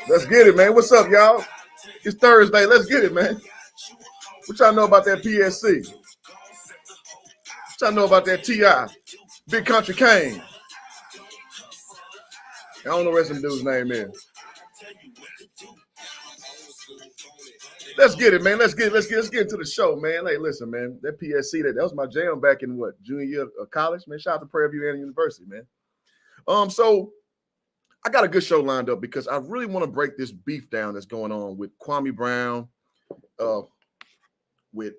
Let's get it, man. What's up, y'all? It's Thursday. Let's get it, man. What y'all know about that PSC? What y'all know about that T.I.? Big Country Kane. I don't know what some dude's name is. Let's get it, man. Let's get into the show, man. Hey, listen, man. That PSC, that was my jam back in what, junior year of college, man. Shout out to Prairie View University, man. So I got a good show lined up because I really want to break this beef down that's going on with Kwame Brown, with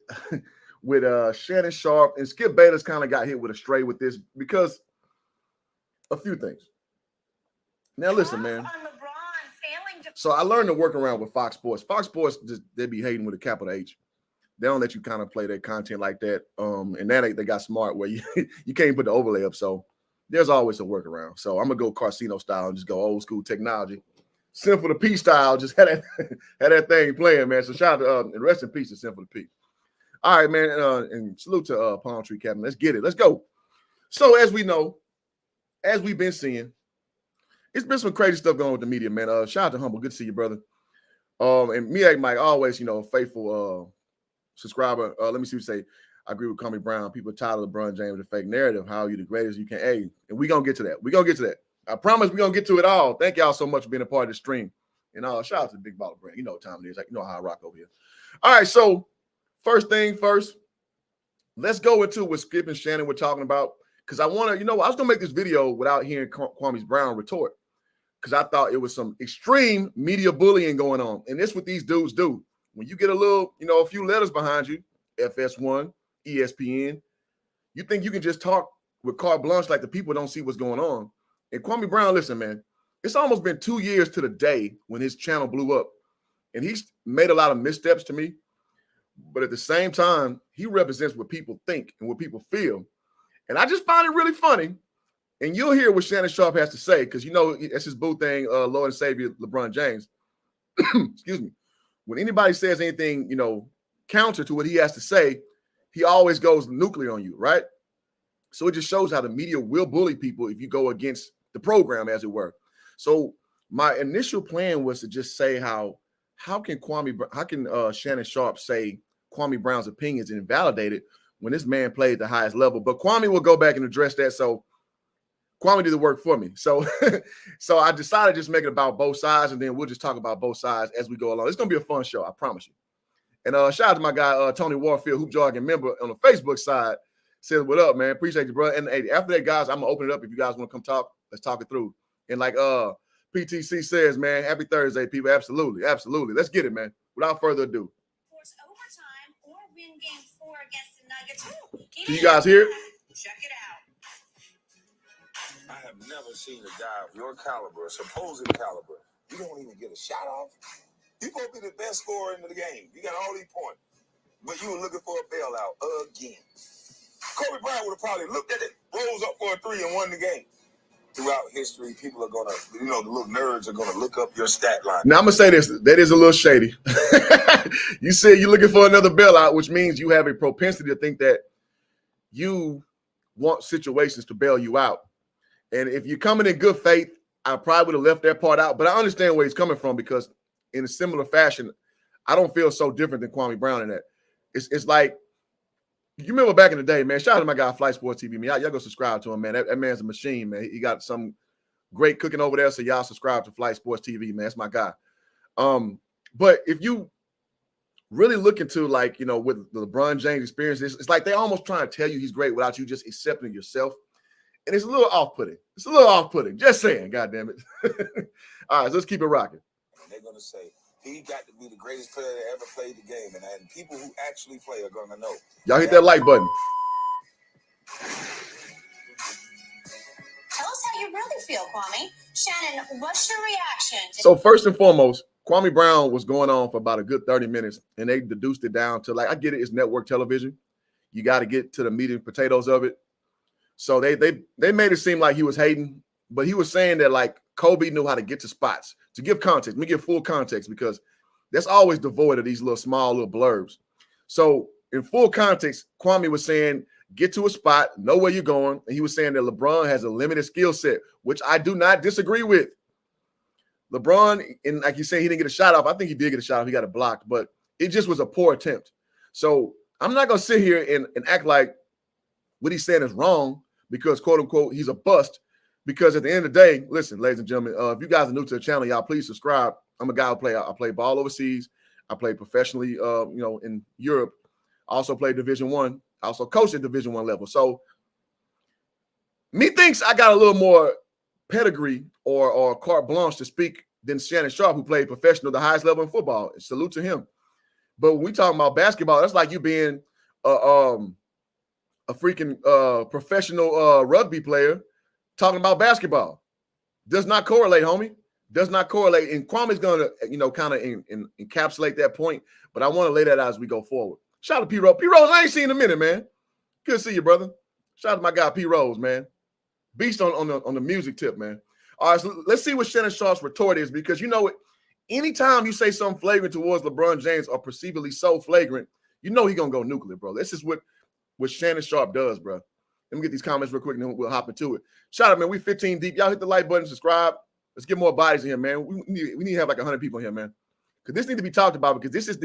Shannon Sharpe, and Skip Bayless kind of got hit with a stray with this because a few things. Now listen, man. So I learned to work around with Fox Sports. Fox Sports, they be hating with a capital H. They don't let you kind of play their content like that. And then they got smart where you can't put the overlay up. So there's always a workaround. So I'm gonna go Carcino style and just go old school technology. Simple to P style, just had that thing playing, man. So shout out to and rest in peace to Simple to P. All right, man. And salute to Palm Tree Captain. Let's get it. Let's go. So as we know, as we've been seeing, it's been some crazy stuff going on with the media, man. Shout out to Humble. Good to see you, brother. And me and Mike, always, faithful subscriber. Let me see what you say. I agree with Kwame Brown. People tired of LeBron James, the fake narrative. How are you the greatest you can? Hey, and we're going to get to that. We're going to get to that. I promise we're going to get to it all. Thank y'all so much for being a part of the stream. And shout out to the Big Baller Brand. You know what time it is. Like, you know how I rock over here. All right, so first thing first, let's go into what Skip and Shannon were talking about. Because I want to, I was going to make this video without hearing Kwame Brown retort. Because I thought it was some extreme media bullying going on. And this is what these dudes do. When you get a little, a few letters behind you, FS1, ESPN, you think you can just talk with carte blanche like the people don't see what's going on. And Kwame Brown, listen, man, it's almost been 2 years to the day when his channel blew up. And he's made a lot of missteps to me. But at the same time, he represents what people think and what people feel. And I just find it really funny. And you'll hear what Shannon Sharpe has to say, because that's his boo thing, Lord and Savior LeBron James. Excuse me. When anybody says anything, counter to what he has to say, he always goes nuclear on you, right? So it just shows how the media will bully people if you go against the program, as it were. So my initial plan was to just say how can Shannon Sharpe say Kwame Brown's opinion is invalidated when this man played the highest level? But Kwame will go back and address that. So Kwame did the work for me. So I decided to just make it about both sides, and then we'll just talk about both sides as we go along. It's going to be a fun show, I promise you. And shout out to my guy, Tony Warfield, Hoop Jargon member on the Facebook side. Says, what up, man? Appreciate you, bro. And hey, after that, guys, I'm going to open it up. If you guys want to come talk, let's talk it through. And like PTC says, man, happy Thursday, people. Absolutely. Absolutely. Let's get it, man. Without further ado. Force overtime or win game 4 against the Nuggets. Can you guys hear it? Check it out. I have never seen a guy of your caliber, supposed caliber. You don't even get a shot off. You're going to be the best scorer in the game. You got all these points. But you were looking for a bailout again. Kobe Bryant would have probably looked at it, rose up for a 3, and won the game. Throughout history, people are going to, the little nerds are going to look up your stat line. Now, I'm going to say this. That is a little shady. You said you're looking for another bailout, which means you have a propensity to think that you want situations to bail you out. And if you're coming in good faith, I probably would have left that part out. But I understand where he's coming from, because in a similar fashion, I don't feel so different than Kwame Brown in that. It's like, you remember back in the day, man, shout out to my guy, Flight Sports TV, man. Y'all go subscribe to him, man. That man's a machine, man. He got some great cooking over there, so y'all subscribe to Flight Sports TV, man. That's my guy. But if you really look into, like, with the LeBron James experience, it's like they almost trying to tell you he's great without you just accepting yourself. And it's a little off-putting. It's a little off-putting. Just saying, goddamn it. All right, so let's keep it rocking. They're going to say, he got to be the greatest player that ever played the game. And people who actually play are going to know. Y'all hit that like button. Tell us how you really feel, Kwame. Shannon, what's your reaction? So first and foremost, Kwame Brown was going on for about a good 30 minutes, and they deduced it down to, like, I get it, it's network television. You got to get to the meat and potatoes of it. So they made it seem like he was hating, but he was saying that, like, Kobe knew how to get to spots. To give context, let me give full context, because that's always devoid of these small little blurbs. So in full context, Kwame was saying, get to a spot, know where you're going. And he was saying that LeBron has a limited skill set, which I do not disagree with. LeBron, and like you say, he didn't get a shot off. I think he did get a shot off. He got it blocked, but it just was a poor attempt. So I'm not going to sit here and act like what he's saying is wrong because, quote unquote, he's a bust. Because at the end of the day, listen, ladies and gentlemen, if you guys are new to the channel, y'all please subscribe. I'm a guy who I play ball overseas. I play professionally, in Europe. I also play Division I. I also coach at Division I level. So me thinks I got a little more pedigree or carte blanche to speak than Shannon Sharpe, who played professional, the highest level in football. Salute to him. But when we talking about basketball, that's like you being a freaking professional rugby player talking about basketball. Does not correlate, homie. Does not correlate. And Kwame's going to, kind of encapsulate that point. But I want to lay that out as we go forward. Shout out to P. Rose. P. Rose, I ain't seen in a minute, man. Good to see you, brother. Shout out to my guy, P. Rose, man. Beast on the music tip, man. All right, so let's see what Shannon Sharpe's retort is, because you know what? Anytime you say something flagrant towards LeBron James or perceivably so flagrant, you know he's going to go nuclear, bro. This is what Shannon Sharpe does, bro. Let me get these comments real quick and then we'll hop into it. Shout out, man. We 15 deep. Y'all hit the like button, subscribe. Let's get more bodies in here, man. We need to have like 100 people in here, man. Because this needs to be talked about, because this is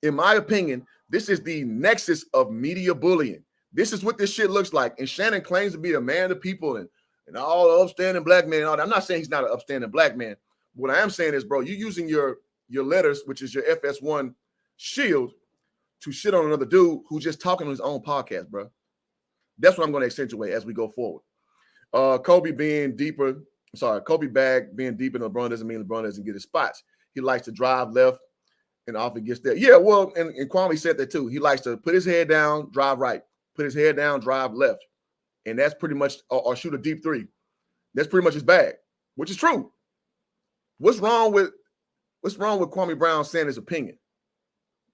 in my opinion, this is the nexus of media bullying. This is what this shit looks like. And Shannon claims to be a man of people and all upstanding black men. And all that. I'm not saying he's not an upstanding black man. What I am saying is, bro, you using your letters, which is your FS1 shield, to shit on another dude who's just talking on his own podcast, bro. That's what I'm going to accentuate as we go forward. Kobe bag being deeper than LeBron doesn't mean LeBron doesn't get his spots. He likes to drive left and often gets there. Yeah, well, and Kwame said that too. He likes to put his head down, drive right. Put his head down, drive left. And that's pretty much, or shoot a deep three. That's pretty much his bag, which is true. What's wrong with Kwame Brown saying his opinion?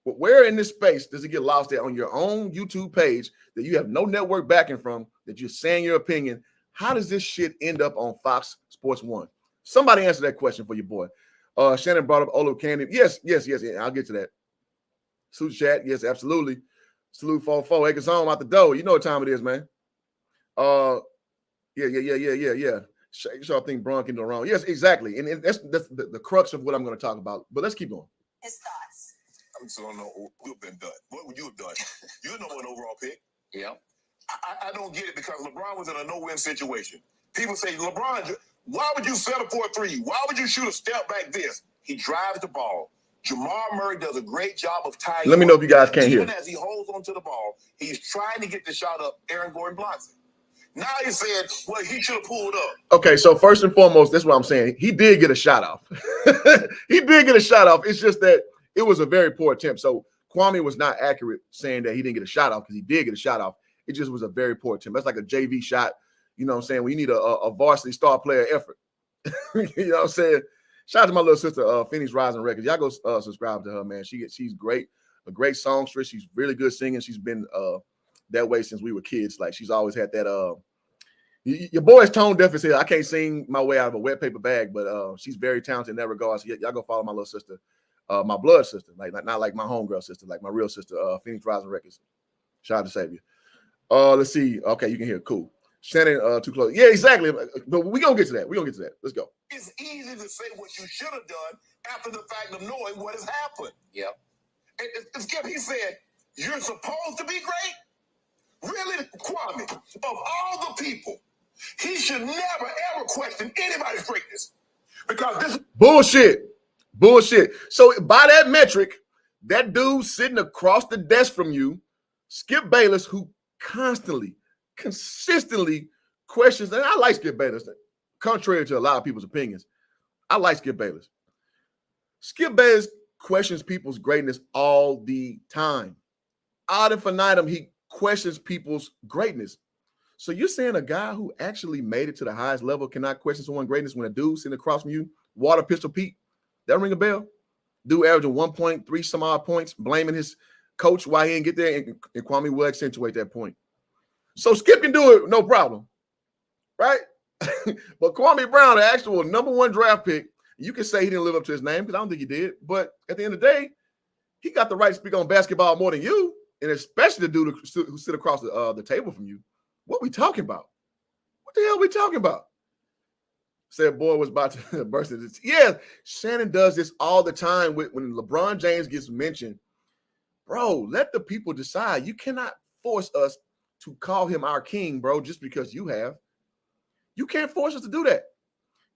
But where in this space does it get lost at on your own YouTube page that you have no network backing from, that you're saying your opinion? How does this shit end up on Fox Sports 1? Somebody answer that question for your boy. Shannon brought up Olo Candy. Yes. I'll get to that. Suit chat. Yes, absolutely. Salute 44 acres home out the door. You know what time it is, man. Yeah. So I think Bron can do wrong. Yes, exactly. And that's the crux of what I'm going to talk about. But let's keep going. His thoughts. I just don't know what would have been done. What would you have done? You're the one overall pick. Yeah. I don't get it, because LeBron was in a no-win situation. People say, LeBron, why would you settle for a three? Why would you shoot a step back this? He drives the ball. Jamal Murray does a great job of tying. Let me know if you guys can't hear. Even as he holds onto the ball, he's trying to get the shot up. Aaron Gordon blocks it. Now he said, well, he should have pulled up. Okay, so first and foremost, that's what I'm saying. He did get a shot off. He did get a shot off. It's just that it was a very poor attempt. So Kwame was not accurate saying that he didn't get a shot off, because he did get a shot off. It just was a very poor attempt. That's like a JV shot. You know what I'm saying? We need a varsity star player effort. You know what I'm saying? Shout out to my little sister, Phoenix Rising Records. Y'all go subscribe to her, man. She's great, a great songstress. She's really good singing. She's been that way since we were kids. Like, she's always had that. Your boy's tone deficit. I can't sing my way out of a wet paper bag, but she's very talented in that regard. So y'all go follow my little sister, my blood sister, like not like my homegirl sister, like my real sister, Phoenix Rising Records. Shout out to Savior. Let's see. Okay, you can hear. Cool. Shannon, too close. Yeah, exactly. But we're going to get to that. Let's go. It's easy to say what you should have done after the fact of knowing what has happened. Yep. And Skip, he said, you're supposed to be great? Really, Kwame, of all the people, he should never, ever question anybody's greatness. Because this Bullshit. So by that metric, that dude sitting across the desk from you, Skip Bayless, who consistently questions, and I like Skip Bayless, contrary to a lot of people's opinions. I like Skip Bayless. Skip Bayless questions people's greatness all the time. Ad infinitum, he questions people's greatness. So you're saying a guy who actually made it to the highest level cannot question someone's greatness when a dude sitting across from you, Water Pistol Pete, that ring a bell? Dude averaging 1.3 some odd points, blaming his coach why he didn't get there, and Kwame will accentuate that point. So Skip can do it, no problem, right? But Kwame Brown, the actual #1 draft pick, you can say he didn't live up to his name, because I don't think he did. But at the end of the day, he got the right to speak on basketball more than you. and especially the dude who sit across the table from you, what we talking about? What the hell are we talking about? Said boy was about to burst into tears. Yeah, Shannon does this all the time when LeBron James gets mentioned. Bro, let the people decide. You cannot force us to call him our king, bro, just because you have. You can't force us to do that.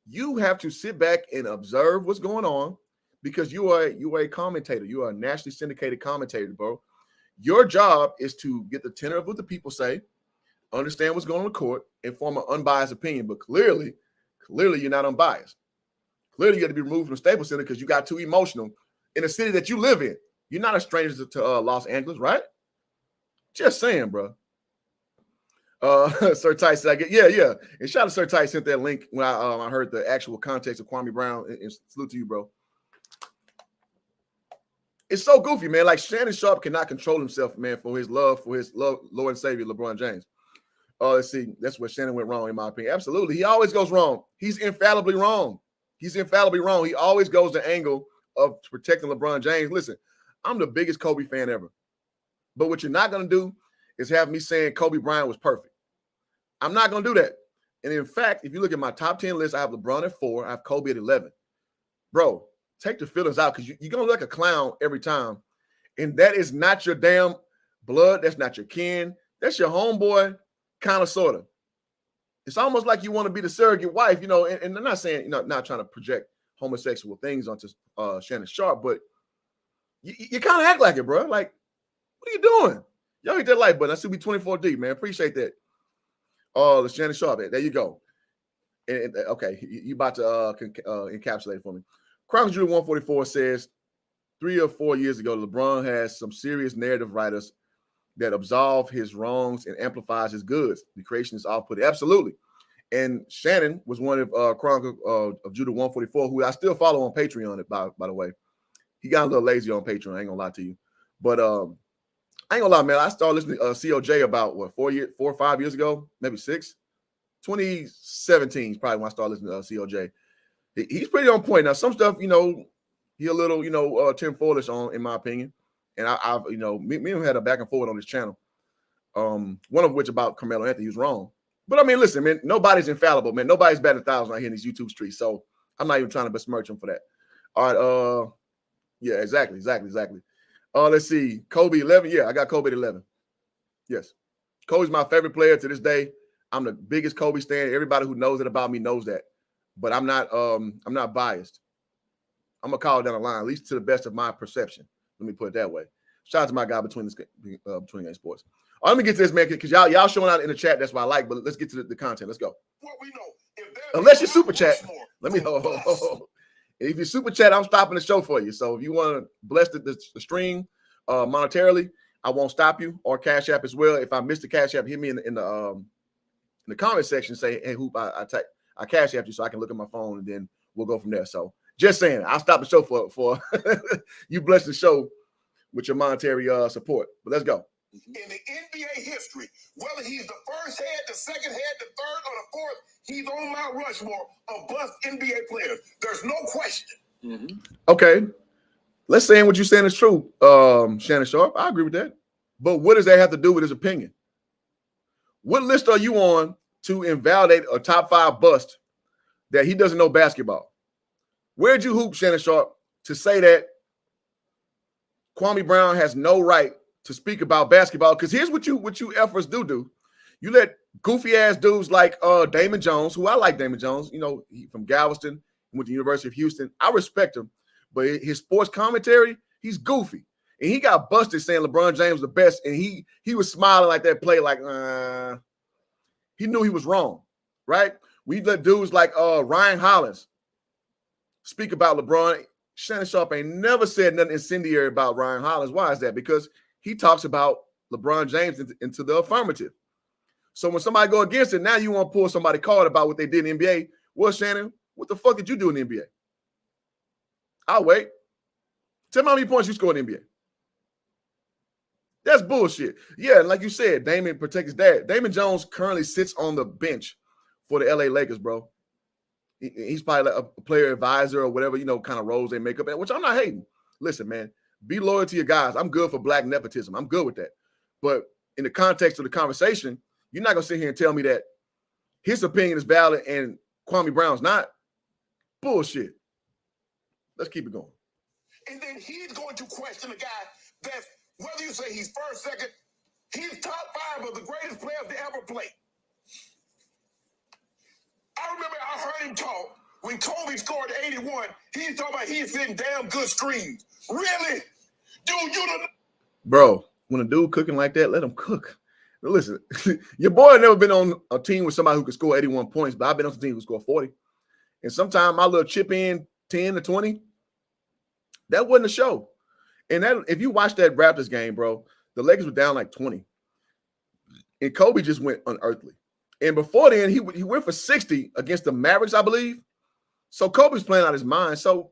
You have to sit back and observe what's going on because you are a commentator. You are a nationally syndicated commentator, bro. Your job is to get the tenor of what the people say, understand what's going on in the court, and form an unbiased opinion. But clearly you're not unbiased. Clearly you got to be removed from Staples Center because you got too emotional in a city that you live in. You're not a stranger to Los Angeles, right? Just saying, bro. Sir Tice said, yeah. And shout out to Sir Tice, sent that link when I heard the actual context of Kwame Brown. And salute to you, bro. It's so goofy, man. Like Shannon Sharpe cannot control himself, man, for his love Lord and Savior, LeBron James. Let's see. That's where Shannon went wrong, in my opinion. Absolutely. He always goes wrong. He's infallibly wrong. He always goes the angle of protecting LeBron James. Listen, I'm the biggest Kobe fan ever. But what you're not going to do is have me saying Kobe Bryant was perfect. I'm not going to do that. And in fact, if you look at my top 10 list, I have LeBron at 4. I have Kobe at 11. Bro, take the feelings out because you're going to look like a clown every time. And that is not your damn blood. That's not your kin. That's your homeboy, kind of, sort of. It's almost like you want to be the surrogate wife, and I'm not saying, not trying to project homosexual things onto Shannon Sharpe, but you kind of act like it, bro. Like, what are you doing? Y'all hit that like button. I see we 24D, man. Appreciate that. The Shannon Sharpe. There you go. And okay, you about to encapsulate for me. Chronicles Jr. 144 says 3 or 4 years ago, LeBron has some serious narrative writers that absolve his wrongs and amplifies his goods. The creation is output. Absolutely. And Shannon was one of Chronicles of Judah 144, who I still follow on Patreon, by the way. He got a little lazy on Patreon. I ain't gonna lie to you. But I ain't gonna lie, man. I started listening to COJ about 4 or 5 years ago, maybe 6. 2017 is probably when I started listening to COJ. He's pretty on point. Now, some stuff, he a little, Tim Fordish on, in my opinion. And I've me and him had a back and forth on this channel. One of which about Carmelo Anthony, he was wrong. But I mean, listen, man, nobody's infallible, man. Nobody's batting 1,000 out here in these YouTube streets. So I'm not even trying to besmirch him for that. All right. Yeah, exactly. Let's see. Kobe 11. Yeah, I got Kobe at 11. Yes. Kobe's my favorite player to this day. I'm the biggest Kobe stan. Everybody who knows it about me knows that. But I'm not biased. I'm gonna call it down the line, at least to the best of my perception. Let me put it that way. Shout out to my guy between Game Sports. Let me get to this, man, because y'all showing out in the chat. That's what I like. But let's get to the content. Let's go. What we know, unless you super chat, let me. If you super chat, I'm stopping the show for you. So if you want to bless the stream monetarily, I won't stop you. Or Cash App as well. If I miss the Cash App, hit me in the comment section. Say, hey, Hoop, I Cash App you so I can look at my phone, and then we'll go from there. So just saying, I'll stop the show for you. Bless the show with your monetary support. But let's go. In the NBA history, whether he's the first head, the second head, the third, or the fourth, he's on Mount Rushmore of bust NBA players. There's no question. Okay. Let's say what you're saying is true, Shannon Sharpe. I agree with that. But what does that have to do with his opinion? What list are you on to invalidate a top 5 bust that he doesn't know basketball? Where'd you hoop, Shannon Sharpe, to say that Kwame Brown has no right to speak about basketball? Because here's what you efforts do. You let goofy ass dudes like Damon Jones, who I like Damon Jones, he from Galveston, went to the University of Houston. I respect him, but his sports commentary, he's goofy. And he got busted saying LeBron James was the best, and he was smiling like that play, like he knew he was wrong, right? We let dudes like Ryan Hollins speak about LeBron. Shannon Sharpe ain't never said nothing incendiary about Ryan Hollins. Why is that? Because he talks about LeBron James into the affirmative. So when somebody go against it, now you want to pull somebody card about what they did in the NBA. Well, Shannon, what the fuck did you do in the NBA? I'll wait. Tell me how many points you scored in the NBA. That's bullshit. Yeah, like you said, Damon protect his dad. Damon Jones currently sits on the bench for the LA Lakers, bro. He's probably like a player advisor or whatever, kind of roles they make up, which I'm not hating. Listen, man, Be loyal to your guys. I'm good for black nepotism. I'm good with that. But in the context of the conversation, you're not going to sit here and tell me that his opinion is valid and Kwame Brown's not. Bullshit. Let's keep it going. And then he's going to question a guy that's, whether you say he's first, second, he's top 5 of the greatest players to ever play. I remember I heard him talk when Kobe scored 81. He's talking about he's hitting damn good screens. Really? Dude, you don't. Bro, when a dude cooking like that, let him cook. Listen, your boy never been on a team with somebody who could score 81 points, but I've been on some team who score 40. And sometimes my little chip in 10 to 20, that wasn't a show. And that, if you watch that Raptors game, bro, the Lakers were down like 20. And Kobe just went unearthly. And before then, he went for 60 against the Mavericks, I believe. So Kobe's playing out his mind. So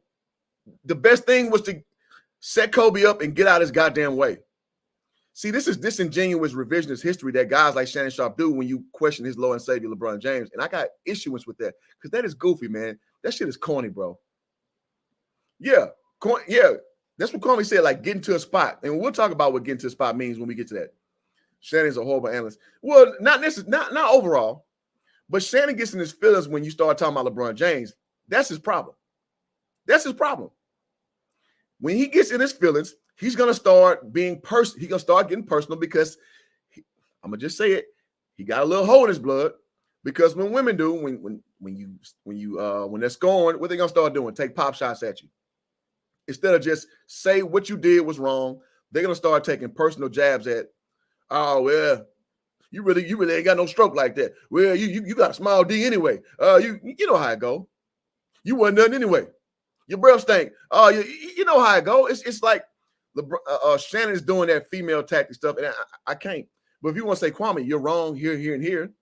the best thing was to set Kobe up and get out his goddamn way. See, this is disingenuous revisionist history that guys like Shannon Sharpe do when you question his Lord and Savior LeBron James. And I got issuance with that because that is goofy, man. That shit is corny, bro. Yeah, that's what Kwame said, like getting to a spot. And we'll talk about what getting to a spot means when we get to that. Shannon's a horrible analyst. Well, not overall, but Shannon gets in his feelings when you start talking about LeBron James. That's his problem. That's his problem. When he gets in his feelings, he's gonna start being personal. He's gonna start getting personal because I'm gonna just say it. He got a little hole in his blood because when women do, when they're scoring, what they gonna start doing? Take pop shots at you instead of just say what you did was wrong. They're gonna start taking personal jabs at. Oh well, you really ain't got no stroke like that. Well, you got a small D anyway. You know how it go. You wasn't nothing anyway. Your breath stink. Oh, you know how it go. It's like Shannon's doing that female tactic stuff, and I can't. But if you want to say, Kwame, you're wrong here, and here,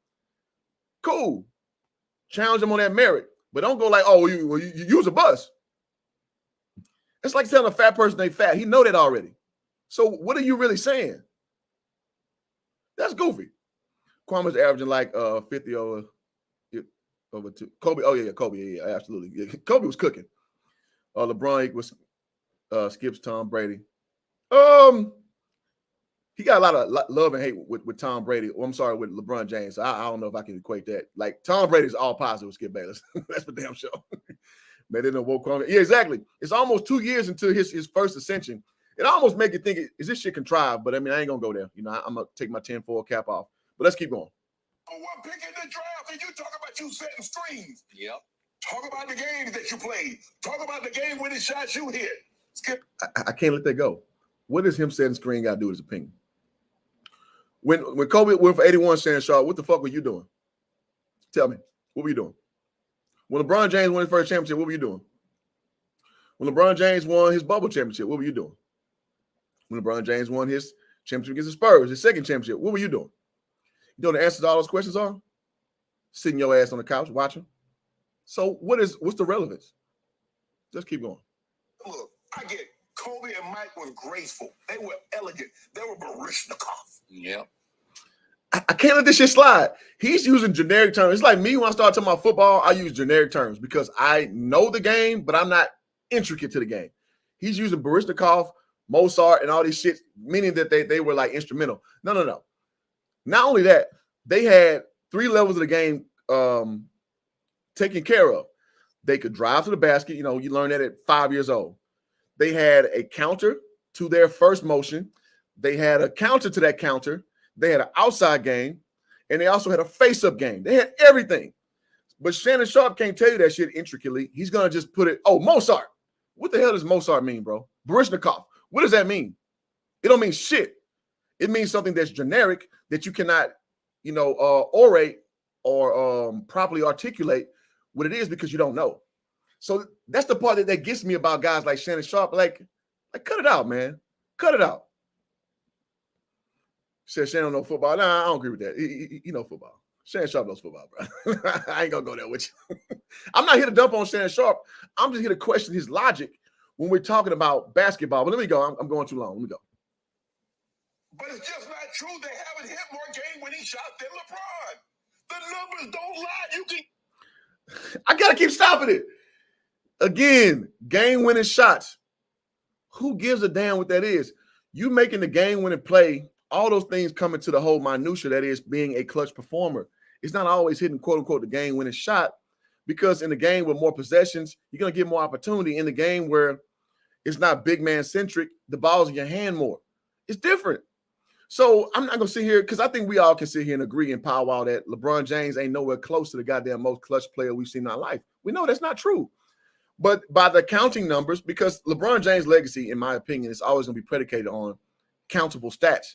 cool. Challenge him on that merit, but don't go like, oh, you use a bus. It's like telling a fat person they fat. He know that already. So what are you really saying? That's goofy. Kwame's averaging like 50 over 2. Kobe, Kobe, yeah, absolutely. Yeah, Kobe was cooking. LeBron equals skips Tom Brady. He got a lot of love and hate with Tom Brady. Well, I'm sorry, with LeBron James. I don't know if I can equate that. Like Tom Brady's all positive with Skip Bayless. That's for damn sure. Man, they didn't woke Kwame. Yeah, exactly. It's almost 2 years into his first ascension. It almost make you think, is this shit contrived? But I mean, I ain't gonna go there. You know, I'm gonna take my 10-4 cap off. But let's keep going. One pick in the draft, and you talk about you setting screens. Yep. Talk about the games that you played. Talk about the game-winning shots you hit. Skip. I can't let that go. What does him setting screen got to do with his opinion? When Kobe went for 81, Shannon Sharpe, what the fuck were you doing? Tell me, what were you doing? When LeBron James won his first championship, what were you doing? When LeBron James won his bubble championship, what were you doing? When LeBron James won his championship against the Spurs, his second championship, what were you doing? You know what the answers to all those questions are? Sitting your ass on the couch watching. So what's the relevance? Let's keep going. Look, I get it. Kobe and Mike were graceful. They were elegant. They were Barishnikov. Yep. I can't let this shit slide. He's using generic terms. It's like me when I start talking about football, I use generic terms because I know the game, but I'm not intricate to the game. He's using Barishnikov, Mozart, and all these shit, meaning that they were like instrumental. No. Not only that, they had 3 levels of the game taken care of. They could drive to the basket. You know, you learn that at 5 years old. They had a counter to their first motion. They had a counter to that counter. They had an outside game, and they also had a face-up game. They had everything. But Shannon Sharpe can't tell you that shit intricately. He's going to just put it, Mozart. What the hell does Mozart mean, bro? Barishnikov. What does that mean? It don't mean shit. It means something that's generic that you cannot, orate or properly articulate what it is because you don't know. So that's the part that gets me about guys like Shannon Sharpe. Like cut it out, man. Cut it out. Said Shannon don't know football. Nah, I don't agree with that. He know football. Shannon Sharpe knows football, bro. I ain't gonna go there with you. I'm not here to dump on Shannon Sharpe. I'm just here to question his logic when we're talking about basketball. But let me go. I'm going too long. Let me go. But it's just not true. They haven't hit more game-winning shots than LeBron. The numbers don't lie. I gotta keep stopping it. Again, game-winning shots. Who gives a damn what that is? You making the game-winning play, all those things come into the whole minutia that is being a clutch performer. It's not always hitting, quote unquote, the game-winning shot, because in the game with more possessions, you're going to get more opportunity. In the game where it's not big man centric, the ball's in your hand more. It's different. So I'm not going to sit here, because I think we all can sit here and agree and powwow that LeBron James ain't nowhere close to the goddamn most clutch player we've seen in our life. We know that's not true. But by the counting numbers, because LeBron James' legacy, in my opinion, is always going to be predicated on countable stats,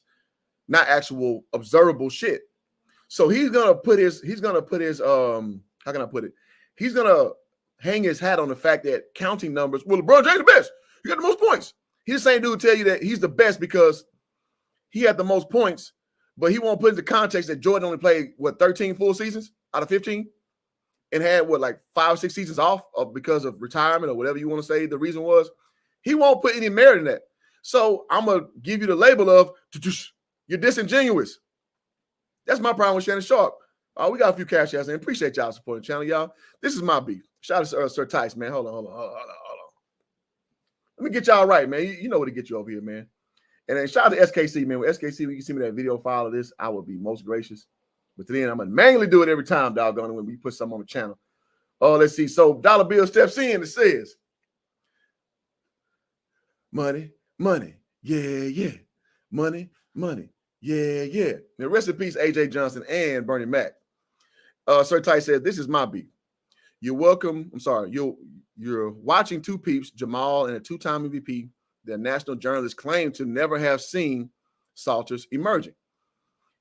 not actual observable shit. So he's gonna put his how can I put it? He's gonna hang his hat on the fact that counting numbers, well, LeBron James the best. He got the most points. He's the same dude tell you that he's the best because he had the most points, but he won't put into context that Jordan only played 13 full seasons out of 15 and had like 5 or 6 seasons off because of retirement or whatever you want to say the reason was. He won't put any merit in that. So I'm gonna give you the label of you're disingenuous. That's my problem with Shannon Sharpe. We got a few cash outs and appreciate y'all supporting the channel, y'all. This is my beef. Shout out to Sir Tice, man. Hold on. Let me get y'all right, man. You know what to get you over here, man. And then shout out to SKC, man. With SKC, we can send me that video file of this. I would be most gracious. But then I'm gonna manually do it every time, doggone it, when we put something on the channel. Oh, let's see. So Dollar Bill steps in. It says, money, yeah. Money. Yeah. Now, rest in peace, AJ Johnson and Bernie Mac. Sir Tice says, this is my beef. You're welcome. I'm sorry. You're watching two peeps, Jamal and a 2-time MVP, that national journalists claim to never have seen Salters emerging.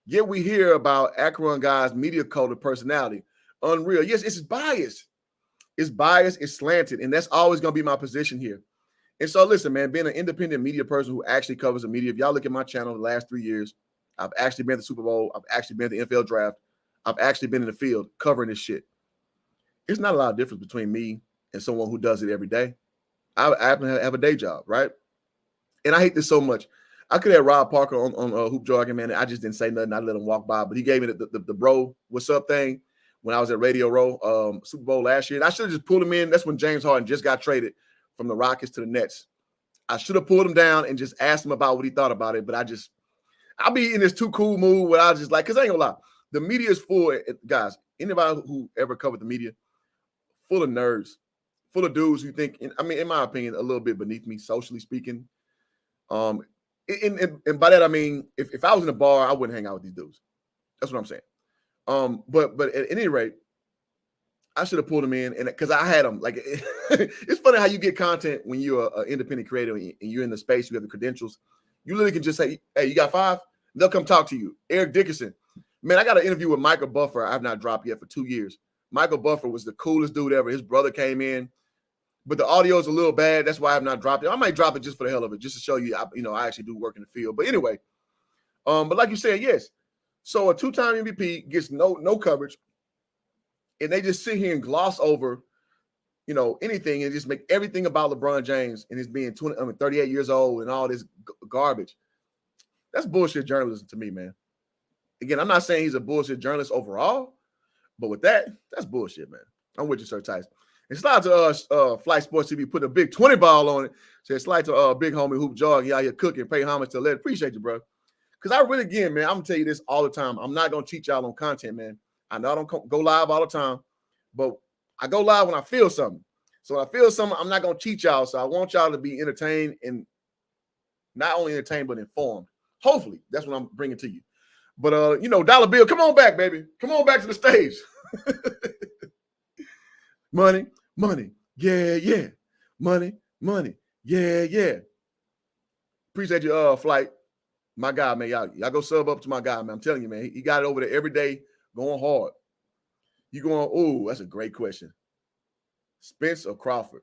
Yet we hear about Akron guy's media code of personality. Unreal. Yes, it's biased. It's biased. It's slanted. And that's always going to be my position here. And so listen, man, being an independent media person who actually covers the media, if y'all look at my channel the last 3 years, I've actually been at the Super Bowl. I've actually been at the NFL draft. I've actually been in the field covering this shit. It's not a lot of difference between me and someone who does it every day. I happen to have a day job, right? And I hate this so much. I could have Rob Parker on Hoop Jargon, man. I just didn't say nothing. I let him walk by, but he gave me the bro, what's up thing when I was at Radio Row, Super Bowl last year. And I should have just pulled him in. That's when James Harden just got traded from the Rockets to the Nets. I should have pulled him down and just asked him about what he thought about it. But I'll be in this too cool mood where I just like, because I ain't gonna lie. The media is full, guys, anybody who ever covered the media, full of nerds, full of dudes who think, in my opinion, a little bit beneath me, socially speaking. And by that, I mean, if I was in a bar, I wouldn't hang out with these dudes. That's what I'm saying. But at any rate, I should have pulled him in, and because I had him. Like, it's funny how you get content when you're an independent creator and you're in the space, you have the credentials. You literally can just say, hey, you got 5? They'll come talk to you. Eric Dickerson. Man, I got an interview with Michael Buffer. I've not dropped yet for 2 years. Michael Buffer was the coolest dude ever. His brother came in, but the audio is a little bad. That's why I have not dropped it. I might drop it just for the hell of it, just to show you, I actually do work in the field. But anyway, but like you said, yes. So a 2-time MVP gets no coverage, and they just sit here and gloss over, anything and just make everything about LeBron James and his being 38 years old and all this garbage. That's bullshit journalism to me, man. Again, I'm not saying he's a bullshit journalist overall, but with that, that's bullshit, man. I'm with you, Sir Tice. And slide to Flight Sports TV, put a big 20 ball on it. Said slide to big homie Hoop Jog. He out here cooking, pay homage to Led. Appreciate you, bro. Because I really, again, man, I'm going to tell you this all the time. I'm not going to cheat y'all on content, man. I know I don't go live all the time, but I go live when I feel something. So when I feel something, I'm not going to cheat y'all. So I want y'all to be entertained, and not only entertained, but informed. Hopefully, that's what I'm bringing to you. But, Dollar Bill, come on back, baby. Come on back to the stage. Money, yeah. Money, yeah. Appreciate your flight. My guy, man. Y'all go sub up to my guy, man. I'm telling you, man. He got it over there every day, going hard. You going, ooh, that's a great question. Spence or Crawford?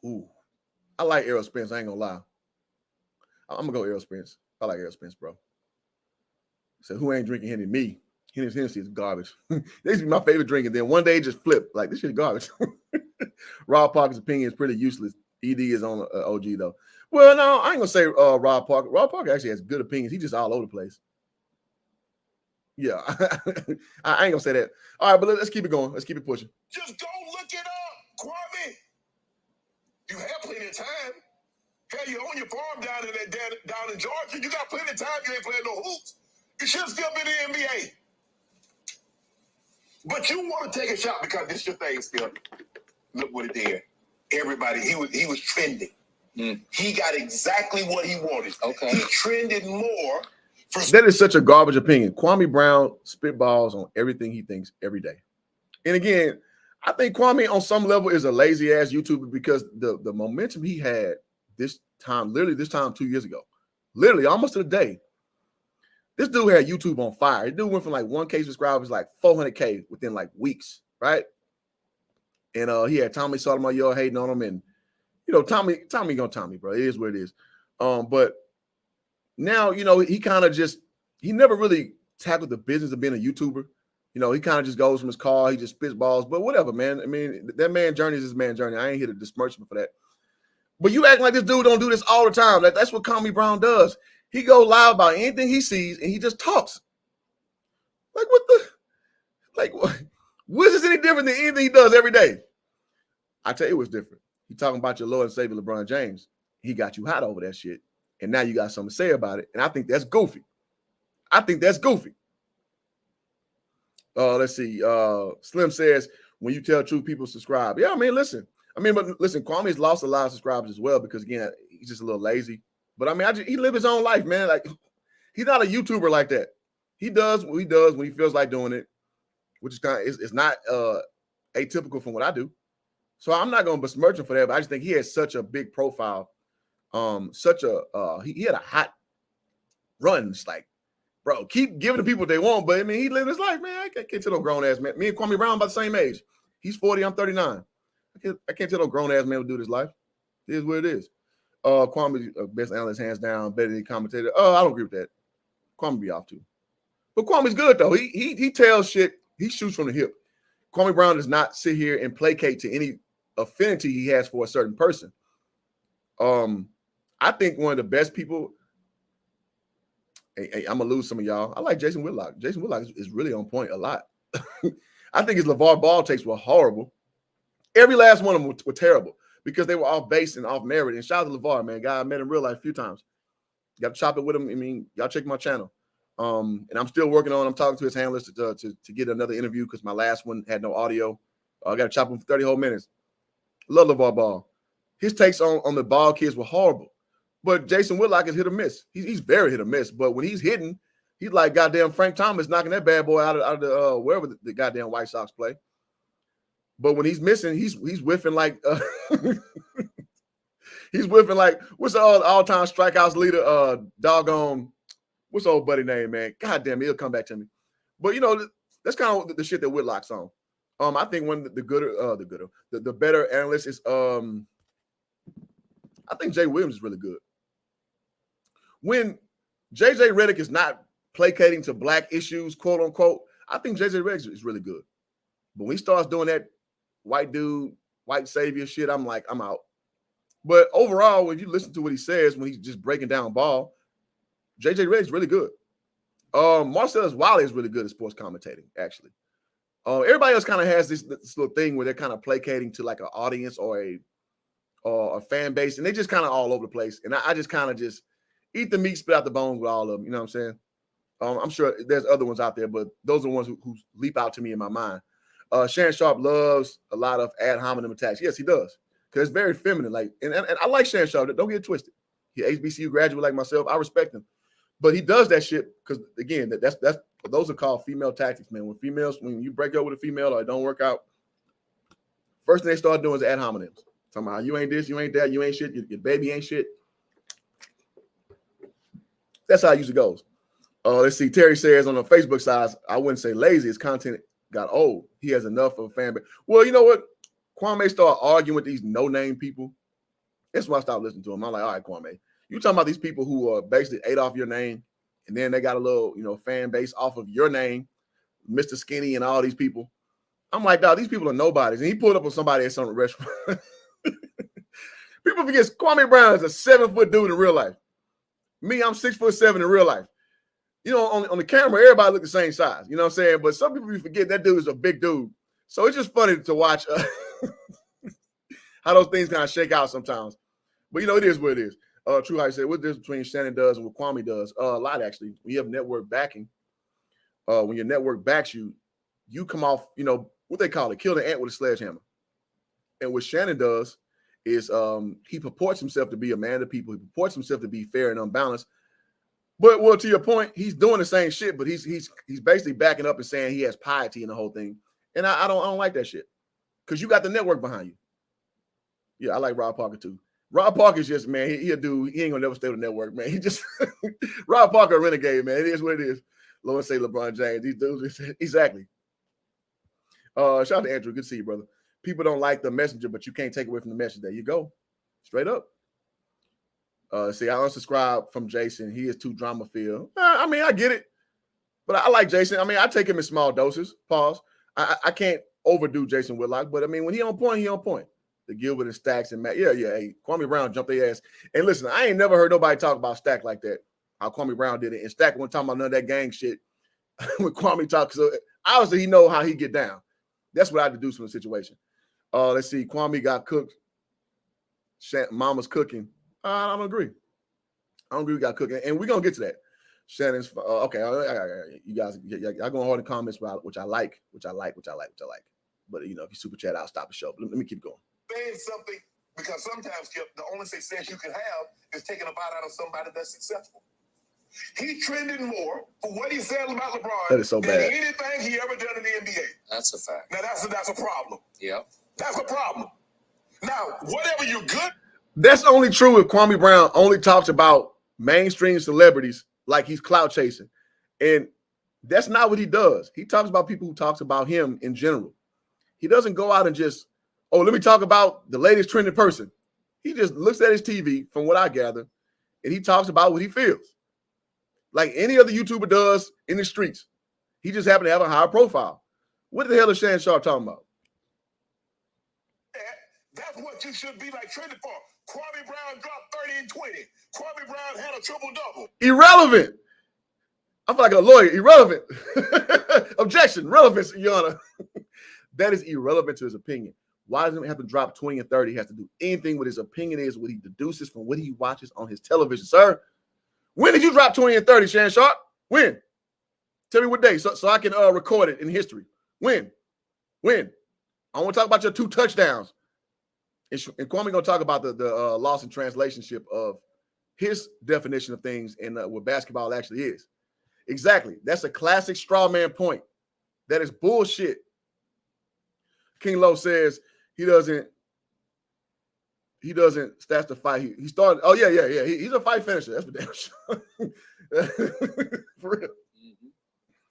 Ooh. I like Errol Spence. I ain't gonna lie. I'm gonna go Errol Spence. I like Errol Spence, bro. So who ain't drinking Henny? Me. Hennessy is garbage. They used to be my favorite drink, and then one day it just flipped. Like, this shit is garbage. Rob Parker's opinion is pretty useless. ED is on OG, though. Well, no, I ain't gonna say Rob Parker. Rob Parker actually has good opinions. He's just all over the place. Yeah, I ain't gonna say that. All right, but let's keep it going. Let's keep it pushing. Just go look it up, Kwame. You have plenty of time. Hell, you own your farm down in Georgia. You got plenty of time. You ain't playing no hoops. You should have still been in the NBA. But you want to take a shot because this your thing still. Look what it did. Everybody, he was trending. He got exactly what he wanted. Okay. He trended more. That is such a garbage opinion. Kwame Brown spitballs on everything he thinks every day. And again, I think Kwame on some level is a lazy ass YouTuber because the momentum he had this time 2 years ago, literally almost to the day. This dude had YouTube on fire. This dude went from like 1K subscribers like 400K within like weeks, right? And he had Tommy Sotomayor hating on him, and you know Tommy gonna Tommy, bro. It is what it is. But now he kind of he never really tackled the business of being a YouTuber. You know, he kind of just goes from his car, he just spits balls, but whatever, man. I mean, that man journey is his man journey. I ain't here to dismirch him for that. But you act like this dude don't do this all the time. That's what Kwame Brown does. He goes live about anything he sees and he just talks. What is this any different than anything he does every day? I tell you what's different. He talking about your Lord and Savior LeBron James. He got you hot over that shit. And now you got something to say about it. And I think that's goofy. Let's see. Slim says, when you tell truth, people subscribe. Yeah, I mean, listen, Kwame's lost a lot of subscribers as well because, again, he's just a little lazy. But, I mean, he live his own life, man. Like, he's not a YouTuber like that. He does what he does when he feels like doing it, which is it's not atypical from what I do. So I'm not going to besmirch him for that, but I just think he has such a big profile. He had a hot run. It's like, bro, keep giving the people what they want, but I mean, he lived his life, man. I can't tell no grown ass man. Me and Kwame Brown about the same age. He's 40, I'm 39. I can't tell no grown ass man to do this life. It is what it is. Kwame, best analyst, hands down, better than commentator. I don't agree with that. Kwame be off too. But Kwame's good though. He tells shit. He shoots from the hip. Kwame Brown does not sit here and placate to any affinity he has for a certain person. I think one of the best people. Hey, I'm gonna lose some of y'all. I like Jason Whitlock. Jason Whitlock is really on point a lot. I think his LeVar Ball takes were horrible. Every last one of them were terrible because they were off base and off merit. And shout out to LeVar, man. Guy I met in real life a few times. Got to chop it with him. I mean, y'all check my channel. And I'm still working on. I'm talking to his handlers to get another interview because my last one had no audio. I got to chop him for 30 whole minutes. Love LeVar Ball. His takes on the Ball kids were horrible. But Jason Whitlock is hit or miss. He's very hit or miss. But when he's hitting, he's like goddamn Frank Thomas knocking that bad boy out of the wherever the goddamn White Sox play. But when he's missing, he's whiffing like he's whiffing like what's the all-time strikeouts leader? Doggone, what's the old buddy name, man? God damn, he'll come back to me. But you know, that's kind of the shit that Whitlock's on. I think one of the better analyst is I think Jay Williams is really good. When JJ Redick is not placating to black issues, quote unquote, I think JJ Redick is really good. But when he starts doing that white dude, white savior shit, I'm like, I'm out. But overall, when you listen to what he says when he's just breaking down ball, JJ Redick is really good. Marcellus Wiley is really good at sports commentating, actually. Everybody else kind of has this little thing where they're kind of placating to like an audience or a fan base, and they just kind of all over the place. And I just kind of just eat the meat, spit out the bones with all of them. You know what I'm saying? I'm sure there's other ones out there, but those are the ones who leap out to me in my mind. Shannon Sharpe loves a lot of ad hominem attacks. Yes, he does, because it's very feminine. Like, and I like Shannon Sharpe. Don't get it twisted. He HBCU graduate like myself. I respect him, but he does that shit because again, that's those are called female tactics, man. When you break up with a female or it don't work out, first thing they start doing is ad hominems. Talking about you ain't this, you ain't that, you ain't shit, your baby ain't shit. That's how it usually goes. Let's see. Terry says on the Facebook side, I wouldn't say lazy. His content got old. He has enough of a fan base. Well, you know what? Kwame started arguing with these no-name people. That's why I stopped listening to him. I'm like, all right, Kwame, you talking about these people who are basically ate off your name, and then they got a little, fan base off of your name, Mr. Skinny and all these people. I'm like, dog, these people are nobodies. And he pulled up on somebody at some restaurant. People forget Kwame Brown is a 7-foot dude in real life. Me, I'm 6'7" in real life. On the camera, everybody look the same size. You know what I'm saying? But some people forget that dude is a big dude. So it's just funny to watch how those things kind of shake out sometimes. But it is what it is. True High said, what's the difference between Shannon does and what Kwame does? A lot, actually. When you have network backing, when your network backs you, you come off, what they call it, kill the ant with a sledgehammer. And what Shannon does is he purports himself to be a man of the people. He purports himself to be fair and unbalanced. But, well, to your point, he's doing the same shit, but he's basically backing up and saying he has piety in the whole thing. And I don't like that shit because you got the network behind you. Yeah, I like Rob Parker, too. Rob Parker's just, man, he a dude. He ain't gonna never stay with the network, man. He just Rob Parker a renegade, man. It is what it is. Lord say LeBron James. These dudes, exactly. Shout out to Andrew. Good to see you, brother. People don't like the messenger, but you can't take away from the message. There you go. Straight up. See, I unsubscribe from Jason. He is too drama filled. I mean, I get it. But I like Jason. I mean, I take him in small doses. Pause. I can't overdo Jason Whitlock, but I mean, when he on point, he on point. The Gilbert and Stacks and Matt. Yeah. Hey, Kwame Brown jumped their ass. And listen, I ain't never heard nobody talk about Stack like that. How Kwame Brown did it. And Stack wasn't talking about none of that gang shit when Kwame talks. So obviously he know how he get down. That's what I deduce from the situation. Let's see. Kwame got cooked. Mama's cooking. I don't agree. I don't agree we got cooking. And we're going to get to that. Shannon's okay. You guys, y'all going hard in comments, which I like. But, if you super chat, I'll stop the show. Let me keep going. Saying something, because sometimes, Skip, the only success you can have is taking a bite out of somebody that's successful. He trended more for what he said about LeBron that is so than bad. anything he ever done in the NBA. That's a fact. Now, that's a problem. Yeah. That's a problem. Now, whatever you're good. That's only true if Kwame Brown only talks about mainstream celebrities like he's clout chasing. And that's not what he does. He talks about people who talks about him in general. He doesn't go out and just, let me talk about the latest trending person. He just looks at his TV, from what I gather, and he talks about what he feels. Like any other YouTuber does in the streets. He just happened to have a higher profile. What the hell is Shannon Sharpe talking about? That's what you should be like trending for. Kwame Brown dropped 30 and 20. Kwame Brown had a triple-double. Irrelevant. I feel like a lawyer. Irrelevant. Objection. Relevance, Your Honor. That is irrelevant to his opinion. Why doesn't he have to drop 20 and 30? He has to do anything with his opinion is what he deduces from what he watches on his television. Sir, when did you drop 20 and 30, Shannon Sharpe? When? Tell me what day so I can record it in history. When? I want to talk about your 2 touchdowns. And Kwame going to talk about the loss in translationship of his definition of things and what basketball actually is. Exactly. That's a classic straw man point. That is bullshit. King Low says he doesn't stats the fight. He started. Oh, yeah. He's a fight finisher. That's for damn sure. For real.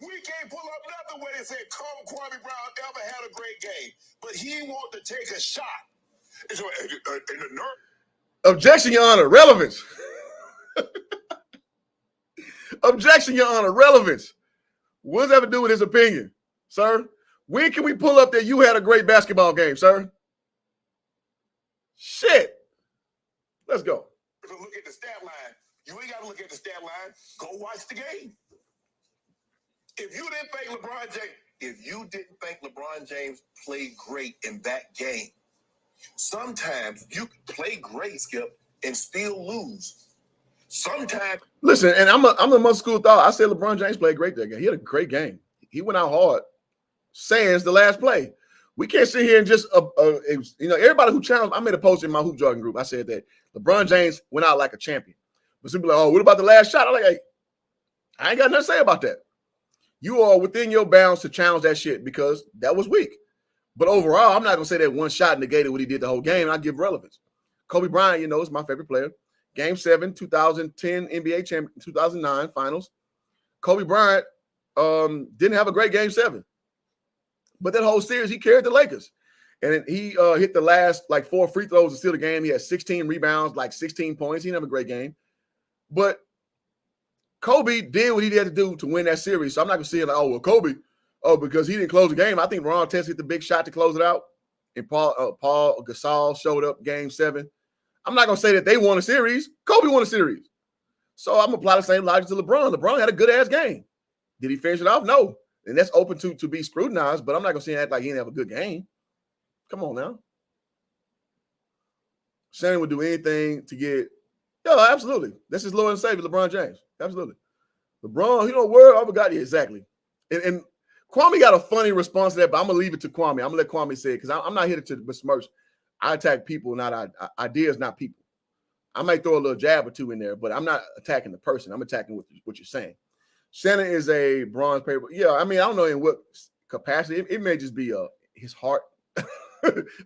We can't pull up nothing where they said Kwame Brown ever had a great game. But he wanted to take a shot. In the nerve. Objection, Your Honor. Relevance. Objection, Your Honor. Relevance. What does that have to do with his opinion, sir? When can we pull up that you had a great basketball game, sir? Shit. Let's go. Look at the stat line. You ain't got to look at the stat line. Go watch the game. If you didn't think LeBron James played great in that game, sometimes you play great, Skip, and still lose. Sometimes. Listen, and I'm the most school thought. I said LeBron James played great that game. He had a great game. He went out hard. Sans the last play. We can't sit here and just, everybody who challenged. I made a post in my Hoop Jargon group. I said that LeBron James went out like a champion. But some people are like, what about the last shot? I'm like, hey, I ain't got nothing to say about that. You are within your bounds to challenge that shit because that was weak. But overall, I'm not going to say that one shot negated what he did the whole game. I give relevance. Kobe Bryant, is my favorite player. Game 7, 2010 NBA champion, 2009 finals. Kobe Bryant didn't have a great Game 7. But that whole series, he carried the Lakers. And he hit the last 4 free throws to steal the game. He had 16 rebounds, 16 points. He didn't have a great game. But Kobe did what he had to do to win that series. So I'm not going to say Kobe, because he didn't close the game. I think Ron Artest hit the big shot to close it out. And Paul Gasol showed up Game 7. I'm not going to say that they won a series. Kobe won a series. So I'm going to apply the same logic to LeBron. LeBron had a good-ass game. Did he finish it off? No. And that's open to be scrutinized, but I'm not going to say act like he didn't have a good game. Come on now. Shannon would do anything to get, absolutely. That's his Lord and Savior, LeBron James. Absolutely. LeBron, he don't worry. I forgot you exactly. And Kwame got a funny response to that, but I'm gonna leave it to Kwame. I'm gonna let Kwame say it because I'm not here to besmirch. I attack people, not ideas, not people. I might throw a little jab or two in there, but I'm not attacking the person. I'm attacking what you're saying. Shannon is a bronze player. Yeah, I mean, I don't know in what capacity. It may just be his heart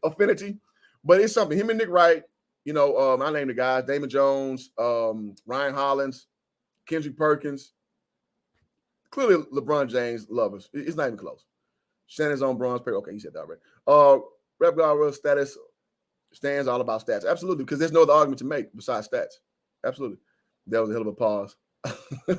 affinity, but it's something. Him and Nick Wright, I named the guys: Damon Jones, Ryan Hollins, Kendrick Perkins. Clearly, LeBron James lovers. It's not even close. Shannon's on bronze paper. Okay, he said that already. Rep guard status stands all about stats. Absolutely, because there's no other argument to make besides stats. Absolutely. That was a hell of a pause.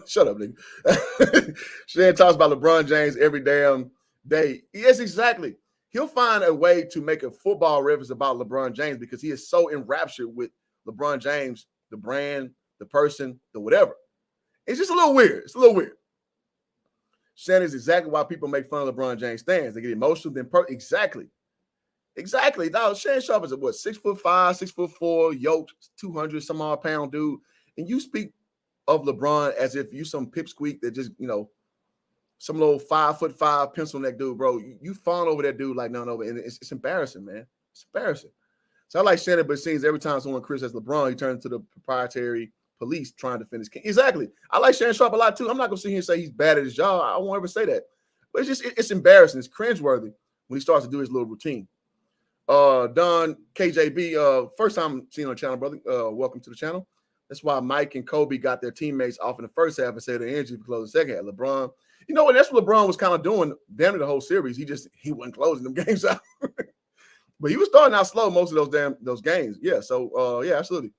Shut up, nigga. Shannon talks about LeBron James every damn day. Yes, exactly. He'll find a way to make a football reference about LeBron James because he is so enraptured with LeBron James, the brand, the person, the whatever. It's just a little weird. It's a little weird. Shannon is exactly why people make fun of LeBron James stands. They get emotional. Exactly. Now, Shannon Sharpe is a 6'5", 6'4", yoked, 200 some odd pound dude, and you speak of LeBron as if you some pipsqueak that just some little 5'5" pencil neck dude, bro. You fawn over that dude like no, and it's embarrassing, man. It's embarrassing. So I like Shannon, but it seems every time someone criticizes LeBron, he turns to the proprietary police trying to defend his king. Exactly. I like Shannon Sharpe a lot too. I'm not gonna sit here and say he's bad at his job. I won't ever say that. But it's embarrassing. It's cringeworthy when he starts to do his little routine. Don KJB, first time seeing on the channel, brother. Welcome to the channel. That's why Mike and Kobe got their teammates off in the first half and saved their energy for closing the second half. LeBron, and that's what LeBron was kind of doing damn near the whole series. He wasn't closing them games out. But he was starting out slow most of those games. Yeah, so yeah, absolutely.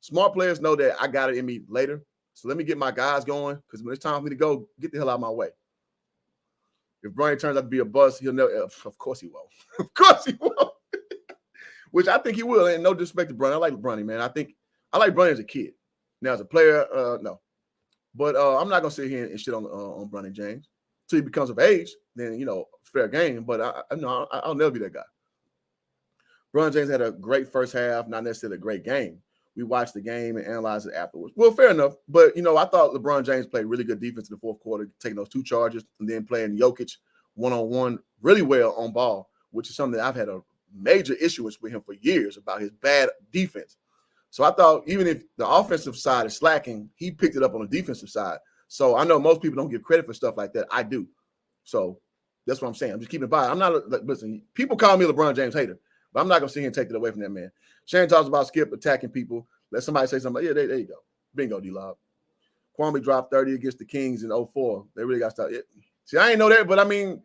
Smart players know that I got it in me later. So let me get my guys going because when it's time for me to go, get the hell out of my way. If Bronny turns out to be a bust, he'll never. Of course he won't. Of course he won't. Which I think he will. And no disrespect to Bronny. I like Bronny, man. I like Bronny as a kid. Now as a player, no. But I'm not gonna sit here and shit on Bronny James until he becomes of age. Then fair game. But I'll never be that guy. Bronny James had a great first half, not necessarily a great game. We watched the game and analyzed it afterwards. Well, fair enough. But, I thought LeBron James played really good defense in the fourth quarter, taking those 2 charges and then playing Jokic one-on-one really well on ball, which is something that I've had a major issue with him for years about his bad defense. So I thought even if the offensive side is slacking, he picked it up on the defensive side. So I know most people don't give credit for stuff like that. I do. So that's what I'm saying. I'm just keeping it by. I'm not listen. People call me a LeBron James hater, but I'm not gonna sit here and take it away from that man. Shannon talks about Skip attacking people. Let somebody say something. Yeah, there you go. Bingo, D-Lob. Kwame dropped 30 against the Kings in 2004. They really got to start. See, I ain't know that, but I mean,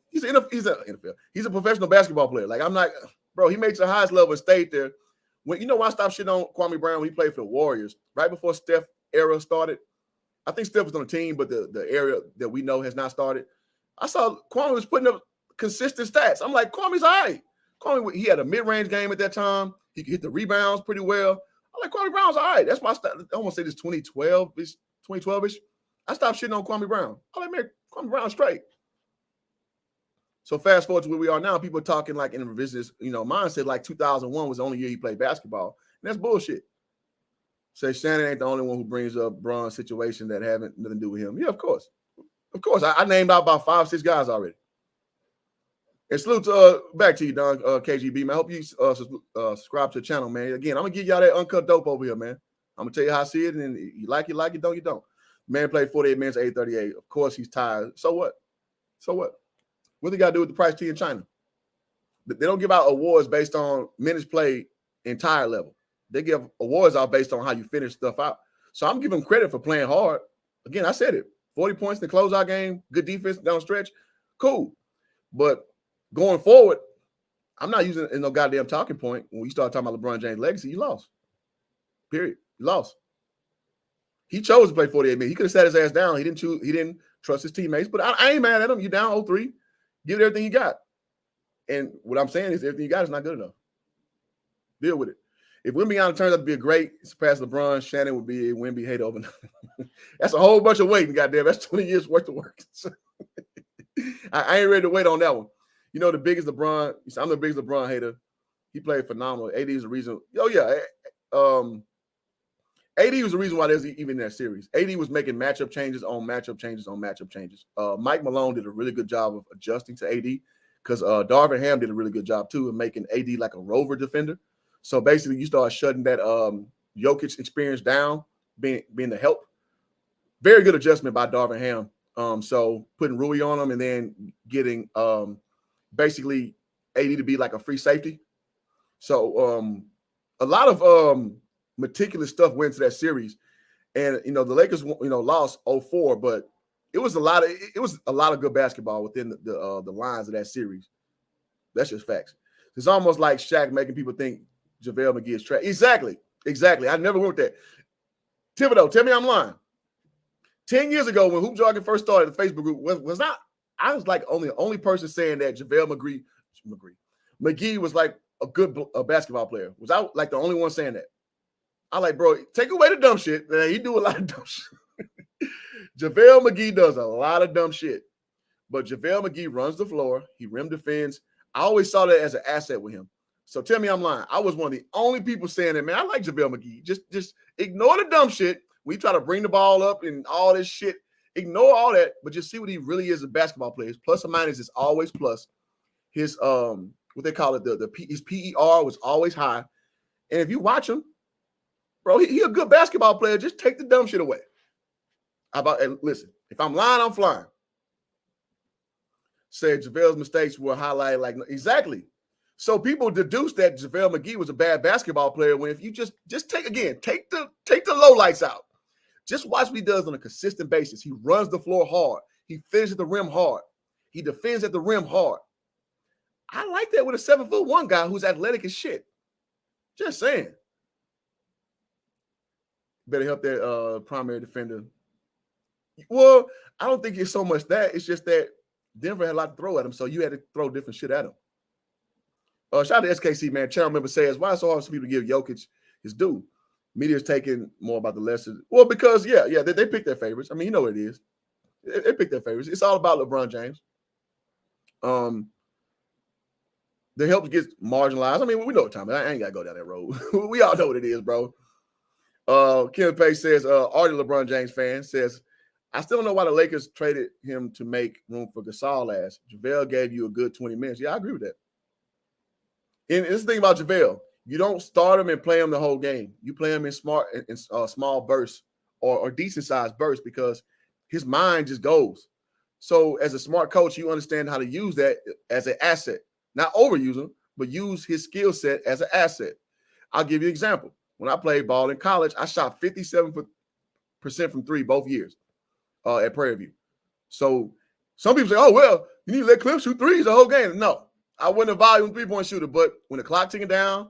he's a NFL. He's a professional basketball player. Like I'm not, bro. He makes the highest level and stayed there. When why I stopped shitting on Kwame Brown when he played for the Warriors right before Steph era started. I think Steph was on the team, but the area that we know has not started. I saw Kwame was putting up consistent stats. I'm like, Kwame's all right. Kwame, he had a mid-range game at that time. He could hit the rebounds pretty well. I'm like, Kwame Brown's all right. That's why I want to say this 2012-ish. I stopped shitting on Kwame Brown. I'm like, man, Kwame Brown's straight. So fast forward to where we are now, people are talking like in a revisionist, mindset, like 2001 was the only year he played basketball. And that's bullshit. Say Shannon ain't the only one who brings up Braun's situation that haven't nothing to do with him. Yeah, of course. Of course. I named out about 5-6 guys already. And salute back to you, Don KGB, man. I hope you subscribe to the channel, man. Again, I'm going to give y'all that uncut dope over here, man. I'm going to tell you how I see it, and you like it, don't, you don't. Man played 48 minutes, 8:38. Of course, he's tired. So what? What they got to do with the price T in China? They don't give out awards based on minutes played and tire level. They give awards out based on how you finish stuff out. So I'm giving credit for playing hard. Again, I said it. 40 points in the closeout game, good defense down the stretch. Cool. But going forward, I'm not using it as no goddamn talking point. When we start talking about LeBron James' legacy, you lost. Period. You lost. He chose to play 48 minutes. He could have sat his ass down. He didn't trust his teammates. But I ain't mad at him. You down 0-3. Give it everything you got. And what I'm saying is everything you got is not good enough. Deal with it. If Wembyana turns out to be a great surpass LeBron, Shannon would be a Wemby hater overnight. That's a whole bunch of waiting, goddamn. That's 20 years worth of work. I ain't ready to wait on that one. The biggest LeBron, I'm the biggest LeBron hater. He played phenomenal. AD is the reason. Oh yeah, AD was the reason why there's even in that series. AD was making matchup changes on matchup changes on matchup changes. Mike Malone did a really good job of adjusting to AD because Darvin Ham did a really good job too of making AD like a rover defender. So basically, you start shutting that Jokic experience down, being the help. Very good adjustment by Darvin Ham. So putting Rui on him and then getting basically AD to be like a free safety. So a lot of meticulous stuff went into that series. And the Lakers lost 0-4, but it was a lot of good basketball within the lines of that series. That's just facts. It's almost like Shaq making people think JaVale McGee is trash. Exactly. I never went with that. Thibodeau, tell me I'm lying. 10 years ago, when Hoop Jargon first started, the Facebook group was not. I was like the only person saying that JaVale McGee was like a good basketball player. Was I like the only one saying that? I like, bro, take away the dumb shit. He do a lot of dumb shit. JaVale McGee does a lot of dumb shit. But JaVale McGee runs the floor. He rim defends. I always saw that as an asset with him. So tell me I'm lying. I was one of the only people saying that, man, I like JaVale McGee. Just ignore the dumb shit. We try to bring the ball up and all this shit. Ignore all that, but just see what he really is as a basketball player. His plus or minus is always plus. His what they call it, his PER was always high. And if you watch him, bro, he a good basketball player. Just take the dumb shit away. Listen, if I'm lying, I'm flying. Said JaVale's mistakes were highlighted like exactly. So people deduce that JaVale McGee was a bad basketball player when if you just take the lowlights out. Just watch what he does on a consistent basis. He runs the floor hard. He finishes at the rim hard. He defends at the rim hard. I like that with a 7'1" guy who's athletic as shit. Just saying. Better help that primary defender. Well, I don't think it's so much that. It's just that Denver had a lot to throw at him, so you had to throw different shit at him. Shout out to SKC, man. Channel member says, why is it so hard for people to give Jokic his due? Media's taking more about the lesson. Well, because, they pick their favorites. I mean, you know what it is. They pick their favorites. It's all about LeBron James. The help gets marginalized. I mean, we know what time. I ain't got to go down that road. We all know what it is, bro. Kim Page says, Artie LeBron James fan says, I still don't know why the Lakers traded him to make room for Gasol last. JaVale gave you a good 20 minutes. Yeah, I agree with that. And this thing about JaVale, you don't start him and play him the whole game. You play him in small bursts or decent sized bursts because his mind just goes. So as a smart coach, you understand how to use that as an asset. Not overuse him, but use his skill set as an asset. I'll give you an example. When I played ball in college, I shot 57% from three both years at Prairie View. So some people say, oh, well, you need to let Cliff shoot threes the whole game. No, I wasn't a volume three-point shooter, but when the clock ticking down,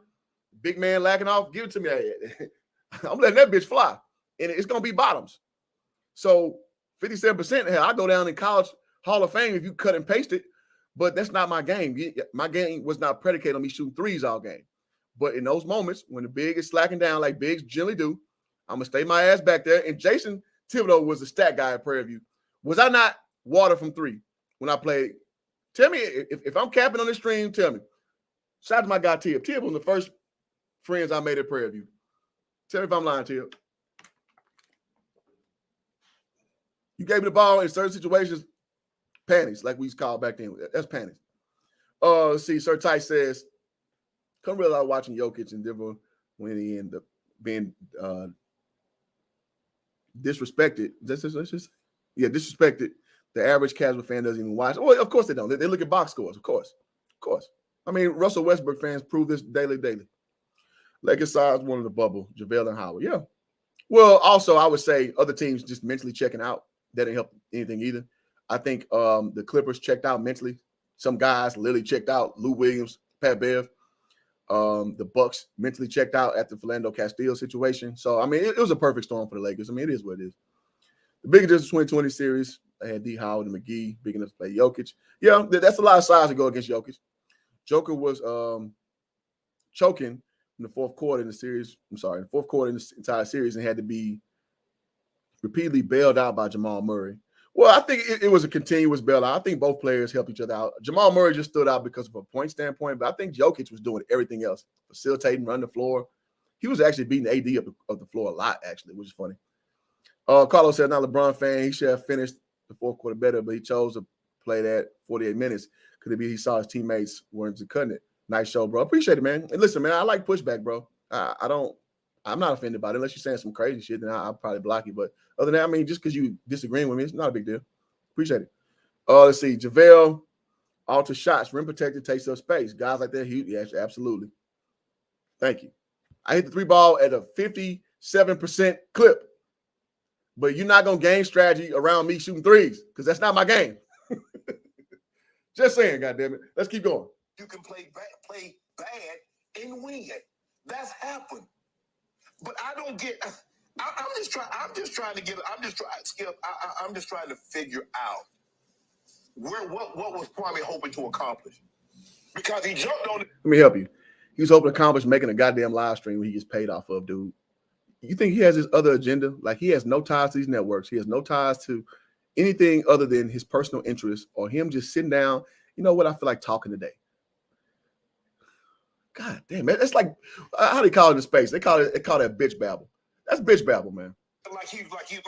big man lacking off, give it to me. I'm letting that bitch fly, and it's going to be bottoms. So 57%, hell, I go down in college Hall of Fame if you cut and paste it, but that's not my game. My game was not predicated on me shooting threes all game. But in those moments, when the big is slacking down like bigs generally do, I'm going to stay my ass back there. And Jason Thibodeau was a stat guy at Prairie View. Was I not water from three when I played? Tell me, if I'm capping on this stream, tell me. Shout out to my guy, Tib. Tib was the first friends I made at Prairie View. Tell me if I'm lying, Tib. You gave me the ball in certain situations, panties, like we used to call back then. That's panties. Let's see, Sir Tice says, come realize watching Jokic and Denver when he ended up being disrespected. Disrespected. The average casual fan doesn't even watch. Well, of course they don't. They look at box scores, of course. I mean, Russell Westbrook fans prove this daily. Lakers size one in the bubble, JaVale and Howard. Yeah. Well, also, I would say other teams just mentally checking out. That didn't help anything either. I think the Clippers checked out mentally. Some guys literally checked out. Lou Williams, Pat Bev. The Bucks mentally checked out at the Philando Castillo situation. So, I mean, it was a perfect storm for the Lakers. I mean, it is what it is. The biggest difference between 2020 series, they had D. Howard and McGee, big enough to play Jokic. Yeah, that's a lot of size to go against Jokic. Joker was choking in the fourth quarter in the series. In the fourth quarter in this entire series and had to be repeatedly bailed out by Jamal Murray. Well, I think it was a continuous bailout. I think both players helped each other out. Jamal Murray just stood out because of a point standpoint, but I think Jokic was doing everything else, facilitating, running the floor. He was actually beating AD up the floor a lot, actually, which is funny. Carlos said, not a LeBron fan. He should have finished the fourth quarter better, but he chose to play that 48 minutes. Could it be he saw his teammates weren't cutting it? Nice show, bro. Appreciate it, man. And listen, man, I like pushback, bro. I'm not offended by it. Unless you're saying some crazy shit, then I'll probably block you. But other than that, I mean, just because you disagreeing with me, it's not a big deal. Appreciate it. Let's see. JaVale, alter shots, rim protector, takes up space. Guys like that, yes, absolutely. Thank you. I hit the 3-ball at a 57% clip. But you're not going to gain strategy around me shooting threes because that's not my game. Just saying, goddammit. Let's keep going. You can play bad and win. That's happened. But I don't get. I'm just trying to figure out what was Kwame hoping to accomplish, because he jumped on it. Let me help you. He was hoping to accomplish making a goddamn live stream where he gets paid off of, dude. You think he has his other agenda? Like, he has no ties to these networks. He has no ties to anything other than his personal interests or him just sitting down. You know what? I feel like talking today. God damn, man. That's like, how do you call it in space? They call that bitch babble. That's bitch babble, man. Like he's like, and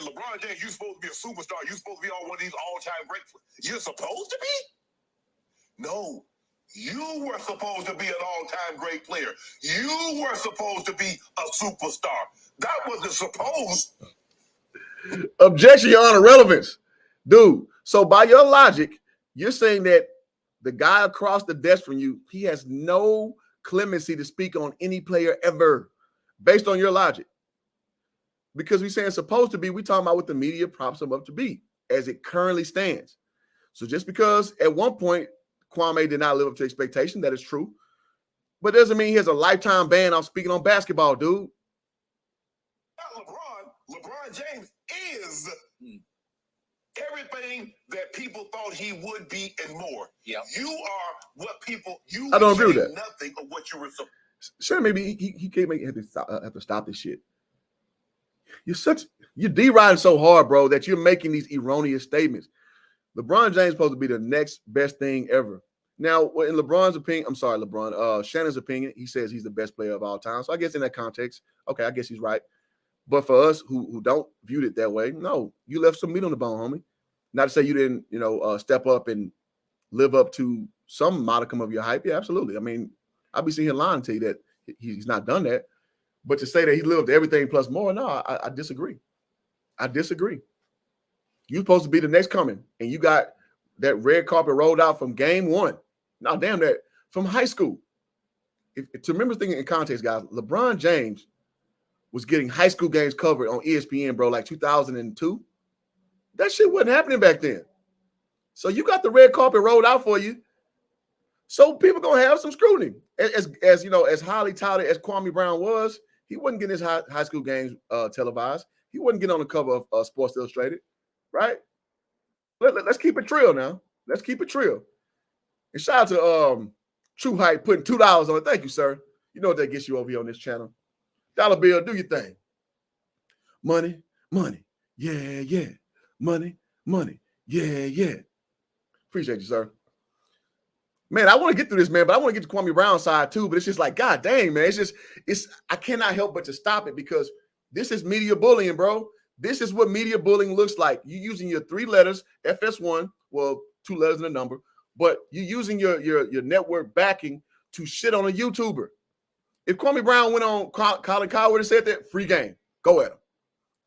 LeBron James, you're supposed to be a superstar. You're supposed to be on one of these all-time greats. You're supposed to be? No. You were supposed to be an all-time great player. You were supposed to be a superstar. That wasn't supposed. Objection, Your Honor, relevance. Dude, so by your logic, you're saying that the guy across the desk from you, he has no clemency to speak on any player ever, based on your logic. Because we're saying supposed to be, we're talking about what the media props him up to be, as it currently stands. So just because at one point Kwame did not live up to expectation, that is true. But doesn't mean he has a lifetime ban on speaking on basketball, dude. LeBron James is everything that people thought he would be and more. Yeah. You are what people, I don't agree with that. Nothing of what you were supposed. Sure, maybe he can't have to stop this shit. You're D-riding so hard, bro, that you're making these erroneous statements. LeBron James is supposed to be the next best thing ever. Now, in LeBron's opinion, Shannon's opinion, he says he's the best player of all time. So I guess in that context, okay, I guess he's right. But for us who don't view it that way, no, you left some meat on the bone, homie. Not to say you didn't, step up and live up to some modicum of your hype. Yeah, absolutely. I mean, I'll be sitting here lying to you that he's not done that. But to say that he lived everything plus more, no, I disagree. I disagree. You're supposed to be the next coming, and you got that red carpet rolled out from game one. Now, damn that, from high school. To remember things in context, guys, LeBron James was getting high school games covered on ESPN, bro, like 2002. That shit wasn't happening back then. So you got the red carpet rolled out for you. So people gonna have some scrutiny. As you know, as highly touted as Kwame Brown was, he wasn't getting his high school games televised. He wasn't getting on the cover of Sports Illustrated, right? Let's keep it real now. Let's keep it real. And shout out to True Hype putting $2 on it. Thank you, sir. You know what that gets you over here on this channel. Dollar bill, do your thing. Money, money, yeah, yeah. Money, money, yeah, yeah. Appreciate you, sir. Man, I want to get through this, man, but I want to get to Kwame Brown's side too. But it's just like, God dang, man. I cannot help but to stop it because this is media bullying, bro. This is what media bullying looks like. You using your 3 letters, FS1, well, 2 letters and a number, but you using your network backing to shit on a YouTuber. If Kwame Brown went on Colin Coward and said that, free game. Go at him.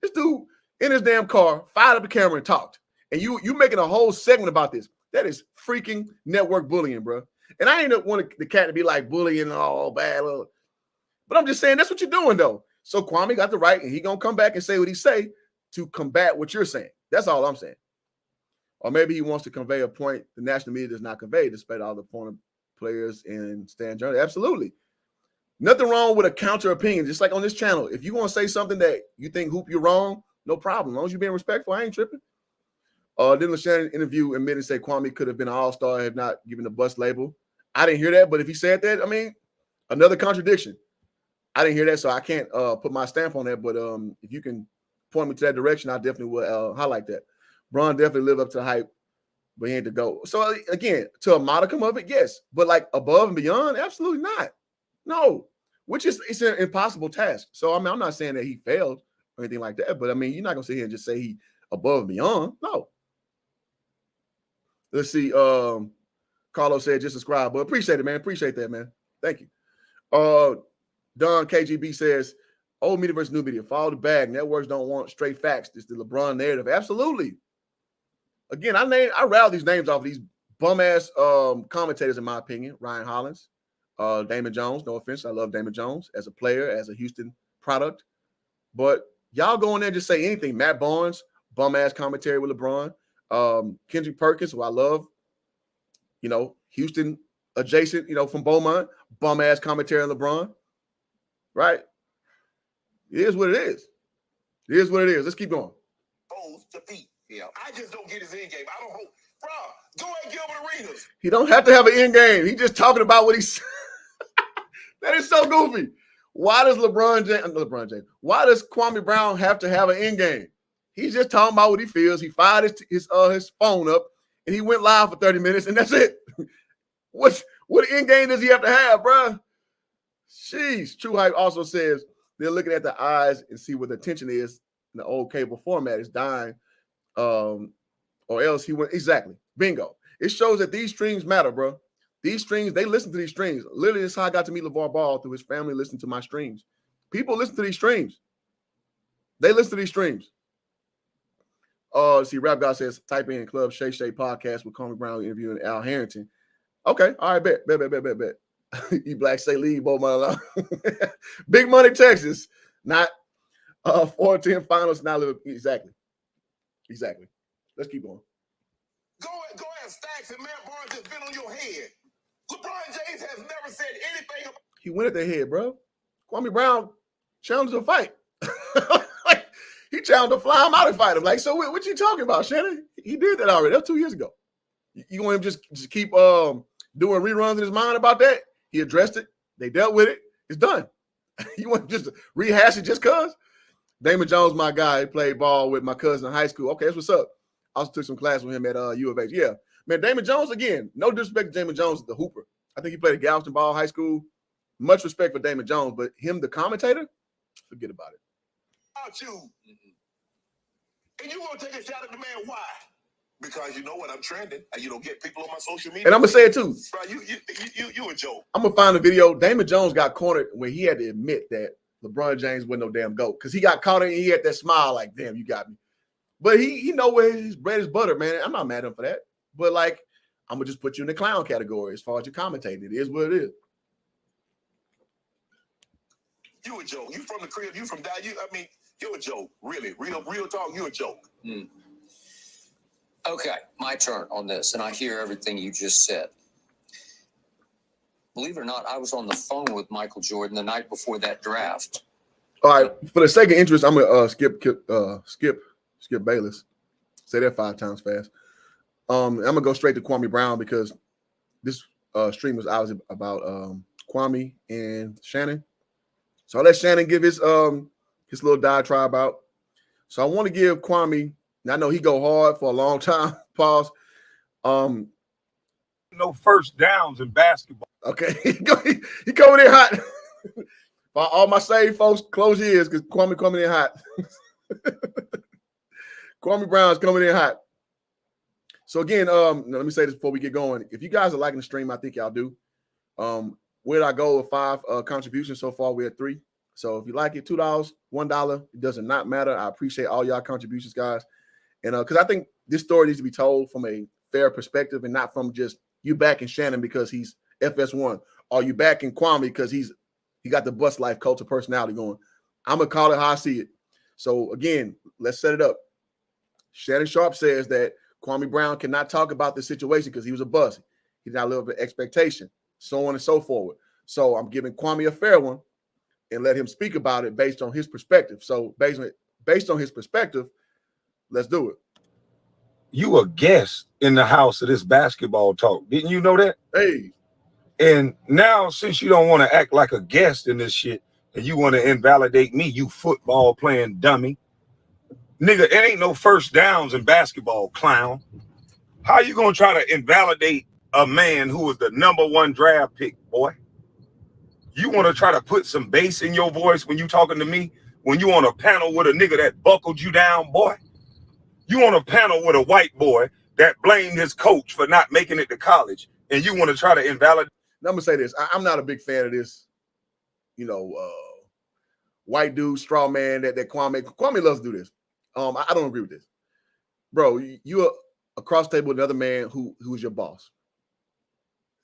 This dude in his damn car fired up the camera and talked. And you making a whole segment about this. That is freaking network bullying, bro. And I ain't want the cat to be like bullying and all bad. But I'm just saying that's what you're doing, though. So Kwame got the right, and he going to come back and say what he say to combat what you're saying. That's all I'm saying. Or maybe he wants to convey a point the national media does not convey, despite all the former players and Stan Journey. Absolutely. Nothing wrong with a counter opinion, just like on this channel. If you want to say something that you think, Hoop, you're wrong, no problem. As long as you're being respectful, I ain't tripping. Didn't Shannon interview admit and say Kwame could have been an all-star if not given the bust label? I didn't hear that, but if he said that, I mean, another contradiction. I didn't hear that, so I can't put my stamp on that. But if you can point me to that direction, I definitely would highlight that. Bron definitely lived up to the hype, but he ain't to go. So again, to a modicum of it, yes, but like above and beyond, absolutely not. No, which is it's an impossible task. So I mean, I'm not saying that he failed or anything like that, but I mean, you're not gonna sit here and just say he above and beyond. No. Let's see. Carlos said just subscribe, but appreciate it, man. Appreciate that, man. Thank you. Don KGB says, old media versus new media. Follow the bag. Networks don't want straight facts. It's the LeBron narrative. Absolutely. Again, I rattle these names off of these bum ass commentators, in my opinion. Ryan Hollins, Damon Jones. No offense, I love Damon Jones as a player, as a Houston product. But y'all go in there and just say anything. Matt Barnes, bum ass commentary with LeBron. Kendrick Perkins, who I love. You know, Houston adjacent. You know, from Beaumont, bum ass commentary on LeBron. Right? It is what it is. It is what it is. Let's keep going. To beat. Yeah. I just don't get his end game. I don't hope. Bro, go at Gilbert Arenas. He don't have to have an end game. He's just talking about what he's. That is so goofy. Why does LeBron James? Why does Kwame Brown have to have an end game? He's just talking about what he feels. He fired his phone up and he went live for 30 minutes and that's it. What end game does he have to have, bro? Jeez. True Hype also says they're looking at the eyes and see what the attention is in the old cable format is dying. Or else he went exactly. Bingo. It shows that these streams matter, bro. These streams, they listen to these streams. Literally, this is how I got to meet LeVar Ball through his family listening to my streams. People listen to these streams. They listen to these streams. See, Rap God says, type in Club Shay Shay podcast with Kwame Brown interviewing Al Harrington. Okay, all right, bet. You black say leave, both my Big Money, Texas. Not 4-10 finals. Not live exactly. Let's keep going. Go ahead, Stacks and Matt Barnes has been on your head. LeBron James has never said anything about. He went at their head, bro. Kwame Brown challenged a fight. He challenged to fly him out and fight him. Like, so what you talking about, Shannon? He did that already. That was 2 years ago. You want him just keep doing reruns in his mind about that? He addressed it. They dealt with it. It's done. You want just to rehash it just because? Damon Jones, my guy, he played ball with my cousin in high school. Okay, that's what's up. I also took some class with him at U of H. Yeah, man, Damon Jones, again, no disrespect to Damon Jones, the hooper. I think he played at Galveston Ball High School. Much respect for Damon Jones, but him, the commentator, forget about it. About you. And you want to take a shot at the man. Why? Because you know what? I'm trending, and you don't get people on my social media. And I'm going to say it too. Bro, you a joke. I'm going to find a video. Damon Jones got cornered when he had to admit that LeBron James wasn't no damn GOAT because he got caught and he had that smile like, damn, you got me. But he know where his bread is butter, man. I'm not mad at him for that. But, like, I'm going to just put you in the clown category as far as your commentating. It is what it is. You a joke. You from the crib. You from down. You're a joke. Really. Real talk, you a joke. Mm. Okay, my turn on this, and I hear everything you just said. Believe it or not, I was on the phone with Michael Jordan the night before that draft. All right, for the sake of interest, I'm gonna skip Bayless. Say that 5 times fast. I'm gonna go straight to Kwame Brown because this stream was obviously about Kwame and Shannon. So I'll let Shannon give his little diatribe out. So I want to give Kwame. I know he go hard for a long time. Pause. No first downs in basketball. Okay, he coming in hot. For all my save folks, close your ears because Kwame coming in hot. Kwame Brown's coming in hot. So again, let me say this before we get going. If you guys are liking the stream, I think y'all do. Where did I go with 5 contributions so far? We're at 3. So if you like it, $2, $1, it doesn't not matter. I appreciate all y'all contributions, guys. And because I think this story needs to be told from a fair perspective and not from just you backing Shannon because he's FS1 or you backing Kwame because he got the bust life culture personality going. I'm going to call it how I see it. So again, let's set it up. Shannon Sharpe says that Kwame Brown cannot talk about the situation because he was a bust. He did not live up to expectation, so on and so forth. So I'm giving Kwame a fair one and let him speak about it based on his perspective. So based on his perspective, let's do it. You a guest in the house of this basketball talk. Didn't you know that? Hey. And now, since you don't want to act like a guest in this shit and you want to invalidate me, you football playing dummy, Nigga, it ain't no first downs in basketball, clown. How you gonna try to invalidate a man who was the #1 draft pick, boy? You want to try to put some bass in your voice when you talking to me? When you on a panel with a nigga that buckled you down, boy? You on a panel with a white boy that blamed his coach for not making it to college, and you want to try to invalidate? Now, I'm gonna say this. I'm not a big fan of this, white dude, straw man that Kwame loves to do this. I don't agree with this. Bro, you're across the table with another man who's your boss.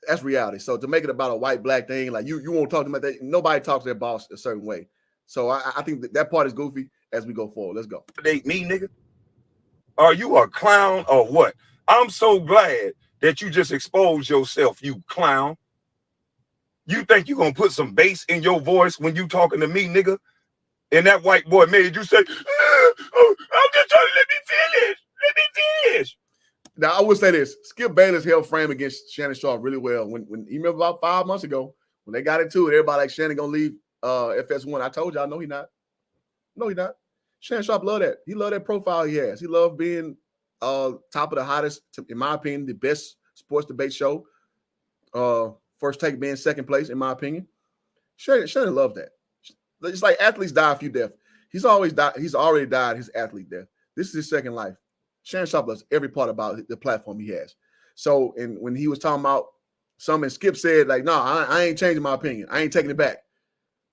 That's reality. So to make it about a white black thing, like you won't talk to them like that. Nobody talks to their boss a certain way. So I think that part is goofy as we go forward. Let's go. Me, nigga? Are you a clown or what? I'm so glad that you just exposed yourself, you clown. You think you gonna put some bass in your voice when you talking to me, nigga? And that white boy made you say, I'm just trying to let me finish. Let me finish. Now, I would say this. Skip Bayless held frame against Shannon Sharpe really well. When you remember about 5 months ago, when they got into it, everybody like, Shannon going to leave FS1. I told y'all, no, he not. No, he not. Shannon Sharpe loved that. He loved that profile he has. He loved being top of the hottest, in my opinion, the best sports debate show. First Take being second place, in my opinion. Shannon loved that. It's like athletes die a few deaths. He's always died. He's already died his athlete death. This is his second life. Shannon Sharpe loves every part about the platform he has. So, and when he was talking about something, Skip said, like, no, I ain't changing my opinion. I ain't taking it back.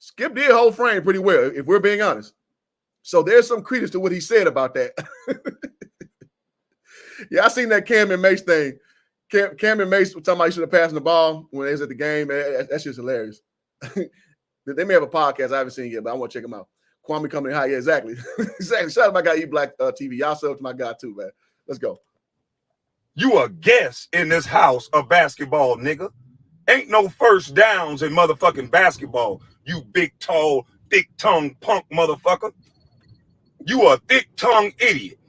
Skip did hold frame pretty well, if we're being honest. So there's some credence to what he said about that. Yeah, I seen that Cam and Mace thing. Cam and Mace were talking about he should have passed the ball when they was at the game. That's just hilarious. They may have a podcast I haven't seen yet, but I want to check them out. Kwame coming in high. Yeah, exactly. Exactly. Shout out to my guy, E-Black TV. Y'all sell to my guy too, man. Let's go. You a guest in this house of basketball, nigga. Ain't no first downs in motherfucking basketball, you big, tall, thick-tongued punk motherfucker. You a thick-tongued idiot.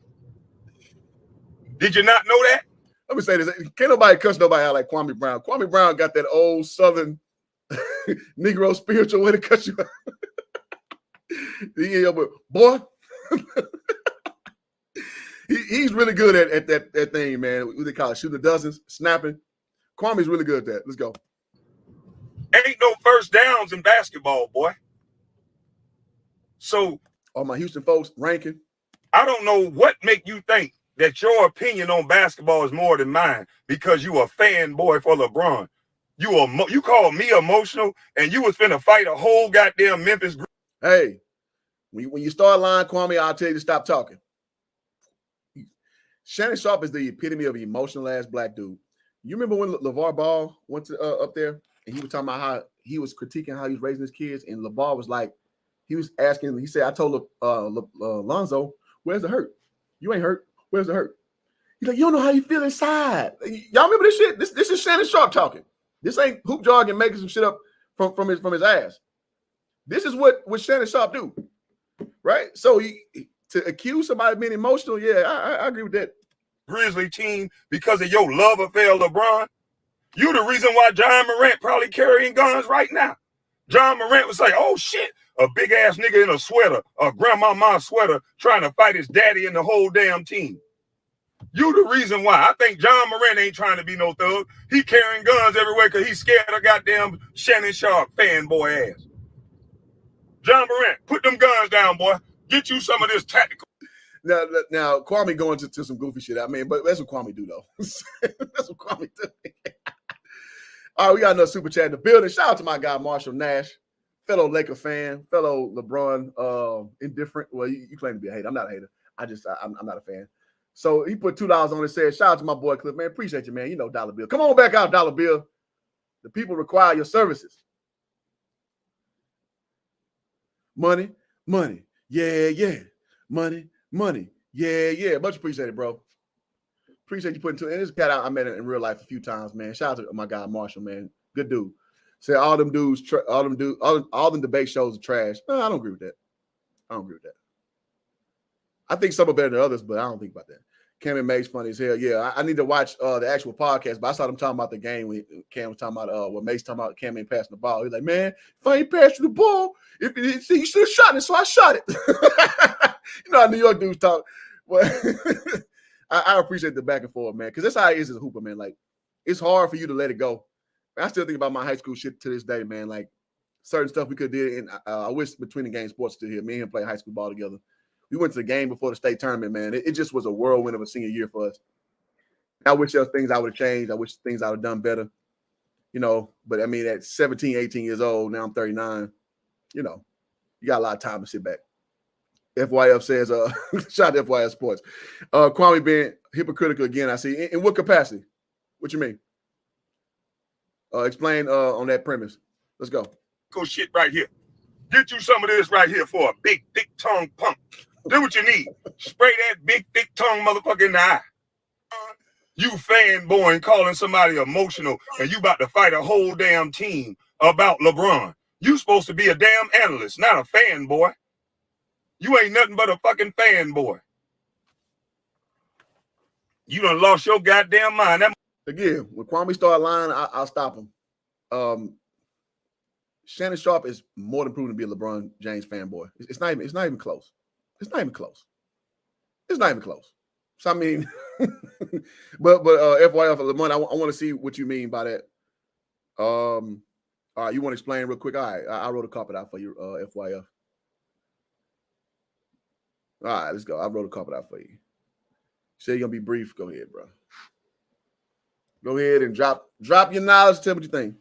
Did you not know that? Let me say this. Can't nobody cuss nobody out like Kwame Brown. Kwame Brown got that old Southern Negro spiritual way to cut you out. Yeah, but boy, he's really good at that thing, man. What they call it, shooting the dozens, snapping. Kwame's really good at that. Let's go. Ain't no first downs in basketball, boy. So, all my Houston folks ranking. I don't know what make you think that your opinion on basketball is more than mine because you a fanboy for LeBron. You called me emotional and you was finna fight a whole goddamn Memphis group. Hey, when you start lying, Kwame, I'll tell you to stop talking. Shannon Sharpe is the epitome of an emotional ass black dude. You remember when LeVar Ball went to up there and he was talking about how he was critiquing how he was raising his kids, and LeVar was like, he was asking, he said, I told Lonzo, where's the hurt? You ain't hurt. Where's the hurt? He's like, you don't know how you feel inside. Y'all remember this shit? This is Shannon Sharpe talking. This ain't hoop jargon making some shit up from his ass. This is what Shannon Sharpe do, right? So to accuse somebody of being emotional, yeah, I agree with that. Grizzly team because of your love affair, LeBron. You the reason why John Morant probably carrying guns right now. John Morant was like, oh shit, a big ass nigga in a sweater, a grandmama sweater, trying to fight his daddy and the whole damn team. You the reason why. I think John Morant ain't trying to be no thug. He carrying guns everywhere because he's scared of goddamn Shannon Sharpe fanboy ass. John Morant, put them guns down, boy. Get you some of this tactical. Now Kwame going to some goofy shit. I mean, but that's what Kwame do, though. That's what Kwame do. All right, we got another super chat in the building. Shout out to my guy, Marshall Nash, fellow Laker fan, fellow LeBron indifferent. Well, you claim to be a hater. I'm not a hater. I'm not a fan. So he put $2 on it, said, shout out to my boy Cliff, man. Appreciate you, man. You know, Dollar Bill. Come on back out, Dollar Bill. The people require your services. Money, money. Yeah, yeah. Money, money. Yeah, yeah. Much appreciated, bro. Appreciate you putting and this cat out I met in real life a few times, man. Shout out to my guy Marshall, man. Good dude. Said all them debate shows are trash. No, I don't agree with that. I think some are better than others, but I don't think about that. Cam and Mace funny as hell. Yeah, I need to watch the actual podcast, but I saw them talking about the game when Cam was talking about what Mace talking about Cam ain't passing the ball. He's like, man, if I ain't passed you the ball, you should have shot it, so I shot it. You know how New York dudes talk. But I appreciate the back and forth, man, because that's how it is as a hooper, man. Like, it's hard for you to let it go. I still think about my high school shit to this day, man. Like, certain stuff we could have did, and I wish Between the Game Sports still here. Me and him played high school ball together. We went to the game before the state tournament, man. It just was a whirlwind of a senior year for us. I wish there was things I would have changed. I wish things I would have done better, you know. But, I mean, at 17, 18 years old, now I'm 39, you know, you got a lot of time to sit back. FYF says, shout out to FYF Sports. Kwame being hypocritical again, I see. In what capacity? What you mean? Explain on that premise. Let's go. Go shit right here. Get you some of this right here for a big, thick tongue pump. Do what you need. Spray that big, thick tongue motherfucker in the eye. You fanboying, calling somebody emotional, and you about to fight a whole damn team about LeBron. You supposed to be a damn analyst, not a fanboy. You ain't nothing but a fucking fanboy. You done lost your goddamn mind. Again, when Kwame started lying, I'll stop him. Shannon Sharpe is more than proven to be a LeBron James fanboy. It's not even close. It's not even close. It's not even close. So I mean, but FYF, Lamont, I want to see what you mean by that. All right, you want to explain real quick? All right, I wrote a carpet out for you, FYF. All right, let's go. I wrote a carpet out for you. You say you're gonna be brief. Go ahead, bro. Go ahead and drop your knowledge. Tell me what you think.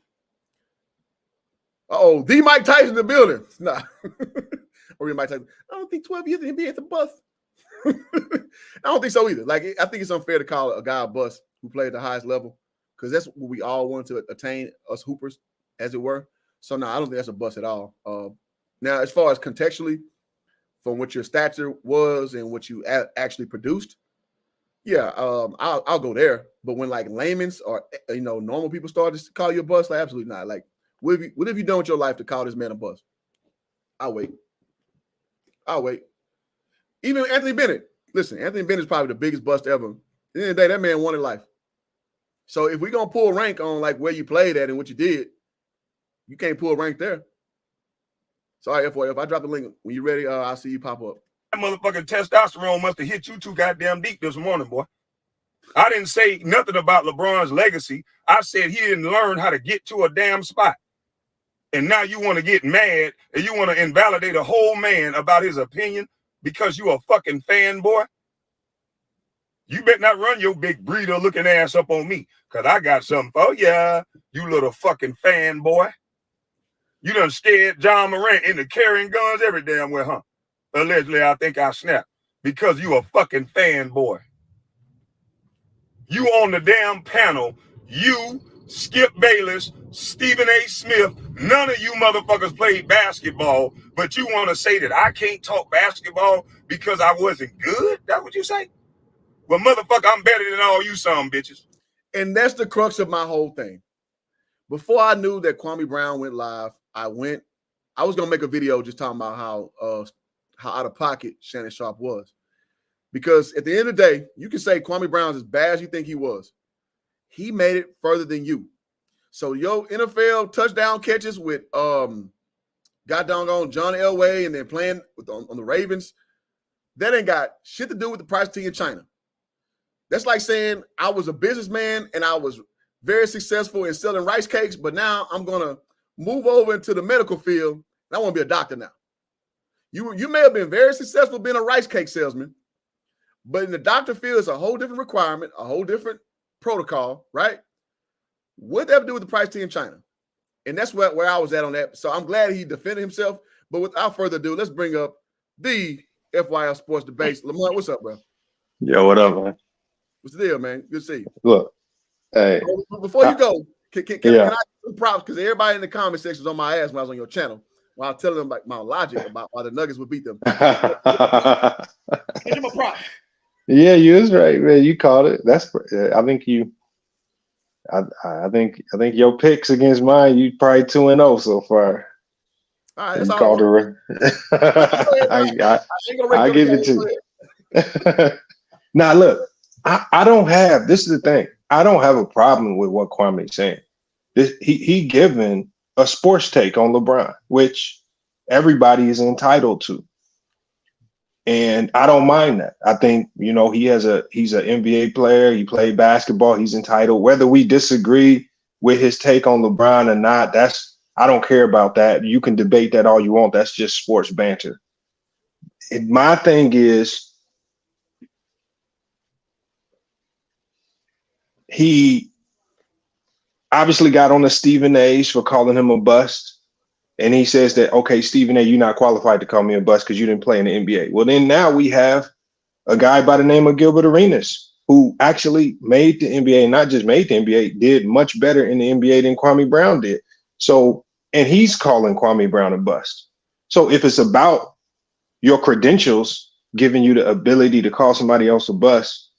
Oh, the Mike Tyson in the building. Nah. Or Mike Tyson. I don't think 12 years in the NBA is a bust. I don't think so either. Like, I think it's unfair to call a guy a bust who played at the highest level, because that's what we all wanted to attain, us hoopers, as it were. So, no, I don't think that's a bust at all. Now, as far as contextually, from what your stature was and what you actually produced, yeah, I'll go there. But when like layman's or normal people start to call you a bust, like absolutely not. Like, what have you done with your life to call this man a bust? I'll wait. Even Anthony Bennett. Listen, Anthony Bennett is probably the biggest bust ever. At the end of the day, that man wanted life. So if we're gonna pull rank on like where you played at and what you did, you can't pull rank there. Sorry, FYF. If I drop the link when you're ready, I'll see you pop up. That motherfucking testosterone must have hit you too goddamn deep this morning, boy. I didn't say nothing about LeBron's legacy. I said he didn't learn how to get to a damn spot. And now you want to get mad and you want to invalidate a whole man about his opinion because you a fucking fanboy? You better not run your big breeder looking ass up on me, because I got something for ya, you little fucking fanboy. You done scared John Morant into carrying guns every damn where, huh? Allegedly, I think I snapped because you a fucking fanboy. You on the damn panel, you, Skip Bayless, Stephen A. Smith, none of you motherfuckers played basketball, but you want to say that I can't talk basketball because I wasn't good? That's what you say? Well, motherfucker, I'm better than all you some bitches. And that's the crux of my whole thing. Before I knew that Kwame Brown went live, I was going to make a video just talking about how out of pocket Shannon Sharpe was. Because at the end of the day, you can say Kwame Brown's as bad as you think he was. He made it further than you. So your NFL touchdown catches with goddamn on John Elway and then playing on the Ravens, that ain't got shit to do with the price tag in China. That's like saying I was a businessman and I was very successful in selling rice cakes, but now I'm going to move over into the medical field and I want to be a doctor now. You may have been very successful being a rice cake salesman, but in the doctor field, it's a whole different requirement, a whole different protocol, right? What that have to do with the price tag in China? And that's where I was at on that. So I'm glad he defended himself. But without further ado, let's bring up the FYL Sports Debates. Lamont, what's up, bro? Yo, what up, man? What's the deal, man? Good to see you. Look, hey. Before you go, can I get some props? Because everybody in the comment section was on my ass when I was on your channel. While I was telling them like my logic about why the Nuggets would beat them. Give them a prop. Yeah, you was right, man. You called it. I think you. I think your picks against mine, you probably 2-0 so far. All right, that's all. Called I give it to you. Now, look, I don't have. This is the thing. I don't have a problem with what Kwame's saying. He given a sports take on LeBron, which everybody is entitled to. And I don't mind that. I think, he's an NBA player. He played basketball. He's entitled. Whether we disagree with his take on LeBron or not, I don't care about that. You can debate that all you want. That's just sports banter. And my thing is, he obviously got on the Stephen A's for calling him a bust. And he says that, okay, Stephen A., you're not qualified to call me a bust because you didn't play in the NBA. Well, then now we have a guy by the name of Gilbert Arenas who actually made the NBA, not just made the NBA, did much better in the NBA than Kwame Brown did. So, and he's calling Kwame Brown a bust. So if it's about your credentials giving you the ability to call somebody else a bust,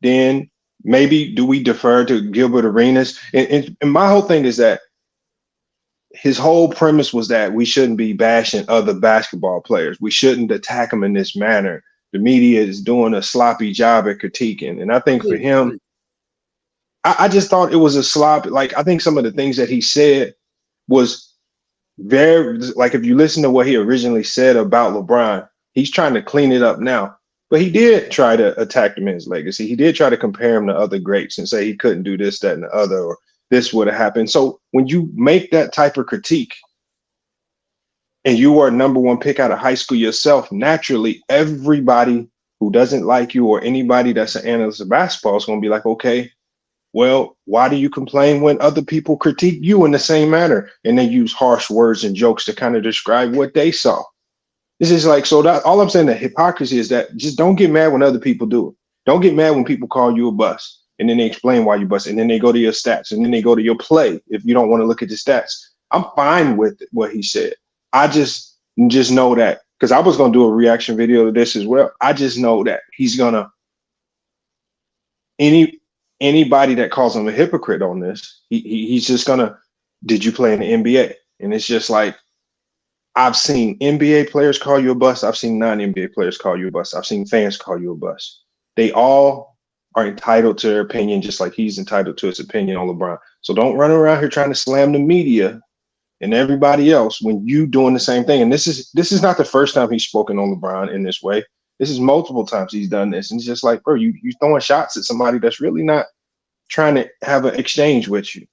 then maybe do we defer to Gilbert Arenas? And my whole thing is that his whole premise was that we shouldn't be bashing other basketball players. We shouldn't attack them in this manner. The media is doing a sloppy job at critiquing. And I think for him, I just thought it was a slop. Like, I think some of the things that he said was very, like, if you listen to what he originally said about LeBron, he's trying to clean it up now. But he did try to attack the man's legacy. He did try to compare him to other greats and say he couldn't do this, that, and the other, or this would have happened. So when you make that type of critique and you are number one pick out of high school yourself, naturally, everybody who doesn't like you or anybody that's an analyst of basketball is going to be like, okay, well, why do you complain when other people critique you in the same manner? And they use harsh words and jokes to kind of describe what they saw. This is like, so that all I'm saying, the hypocrisy is that just don't get mad when other people do it. Don't get mad when people call you a bust. And then they explain why you bust, and then they go to your stats, and then they go to your play if you don't want to look at the stats. I'm fine with what he said. I just know that, because I was going to do a reaction video to this as well. I just know that he's going to, anybody that calls him a hypocrite on this, he's just going to, did you play in the NBA? And it's just like, I've seen NBA players call you a bust. I've seen non-NBA players call you a bust. I've seen fans call you a bust. They all are entitled to their opinion, just like he's entitled to his opinion on LeBron. So don't run around here trying to slam the media and everybody else when you doing the same thing. And this is not the first time he's spoken on LeBron in this way. This is multiple times he's done this. And it's just like, bro, you throwing shots at somebody that's really not trying to have an exchange with you.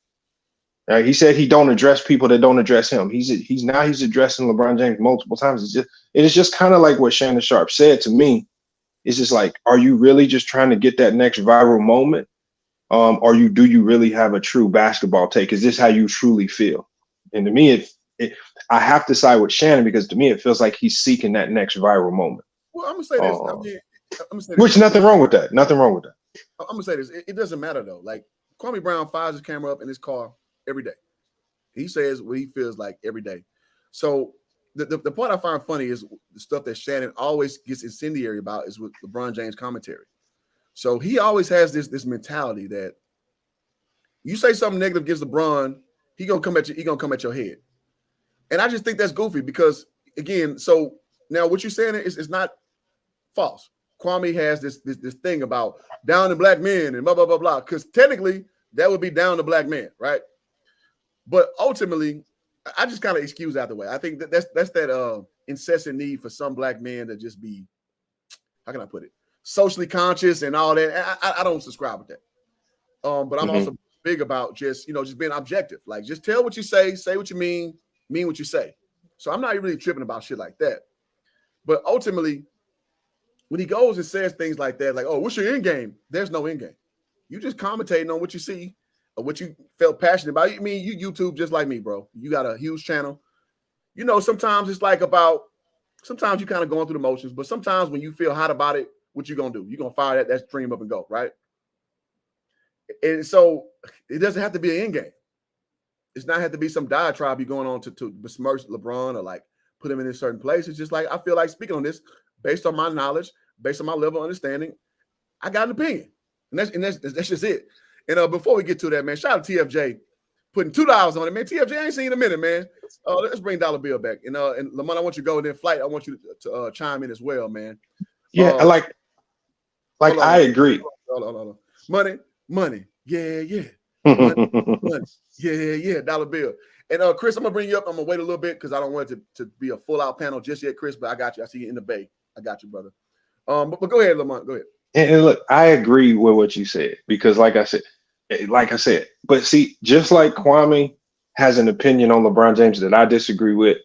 Right? He said he don't address people that don't address him. He's addressing LeBron James multiple times. It is just kind of like what Shannon Sharpe said to me. It's just like, are you really just trying to get that next viral moment? Or do you really have a true basketball take? Is this how you truly feel? And to me, I have to side with Shannon, because to me, it feels like he's seeking that next viral moment. Well, I'm gonna say this. I'm gonna say this. Which nothing wrong with that. Nothing wrong with that. I'm gonna say this. It doesn't matter though. Like, Kwame Brown fires his camera up in his car every day. He says what he feels like every day. So the part I find funny is the stuff that Shannon always gets incendiary about is with LeBron James commentary. So he always has this mentality that you say something negative against LeBron, he gonna come at you. He gonna come at your head. And I just think that's goofy because, again, so now what you're saying is not false. Kwame has this thing about down to black men and blah, blah, blah, blah. Because technically that would be down to black men, right? But ultimately, I just kind of excuse out the way. I think that's that incessant need for some black men to just be, how can I put it, socially conscious and all that. I don't subscribe with that. But I'm also big about just being objective. Like, just tell what you say what you mean what you say. So I'm not really tripping about shit like that. But ultimately, when he goes and says things like that, like, oh, what's your end game? There's no end game. You just commentating on what you see or what you felt passionate about. I mean, you YouTube just like me, bro. You got a huge channel. Sometimes it's like sometimes you kind of going through the motions, but sometimes when you feel hot about it, what you gonna do? You're gonna fire that stream up and go, right? And so it doesn't have to be an end game. It's not have to be some diatribe you're going on to besmirch LeBron or like put him in a certain place. It's just like, I feel like speaking on this based on my knowledge, based on my level of understanding, I got an opinion. And that's just it. And before we get to that, man, shout out to TFJ putting $2 on it, man. TFJ, I ain't seen in a minute, man. Let's bring $1 bill back. And Lamont, I want you to go, and then Flight, I want you to chime in as well, man. Yeah, I agree. Hold on. Money. Yeah. Money. Yeah. $1 bill. And Chris, I'm gonna bring you up. I'm gonna wait a little bit because I don't want it to be a full out panel just yet, Chris. But I got you. I see you in the bay. I got you, brother. But go ahead, Lamont. Go ahead. And look, I agree with what you said because, like I said, but see, just like Kwame has an opinion on LeBron James that I disagree with,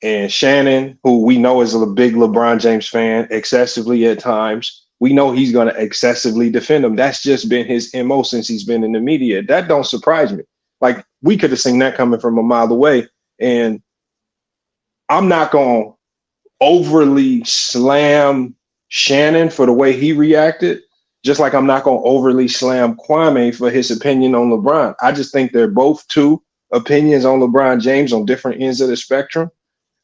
and Shannon, who we know is a big LeBron James fan, excessively at times, we know he's going to excessively defend him. That's just been his MO since he's been in the media. That don't surprise me. Like, we could have seen that coming from a mile away. And I'm not going to overly slam Shannon for the way he reacted, just like I'm not going to overly slam Kwame for his opinion on LeBron. I just think they're both two opinions on LeBron James on different ends of the spectrum.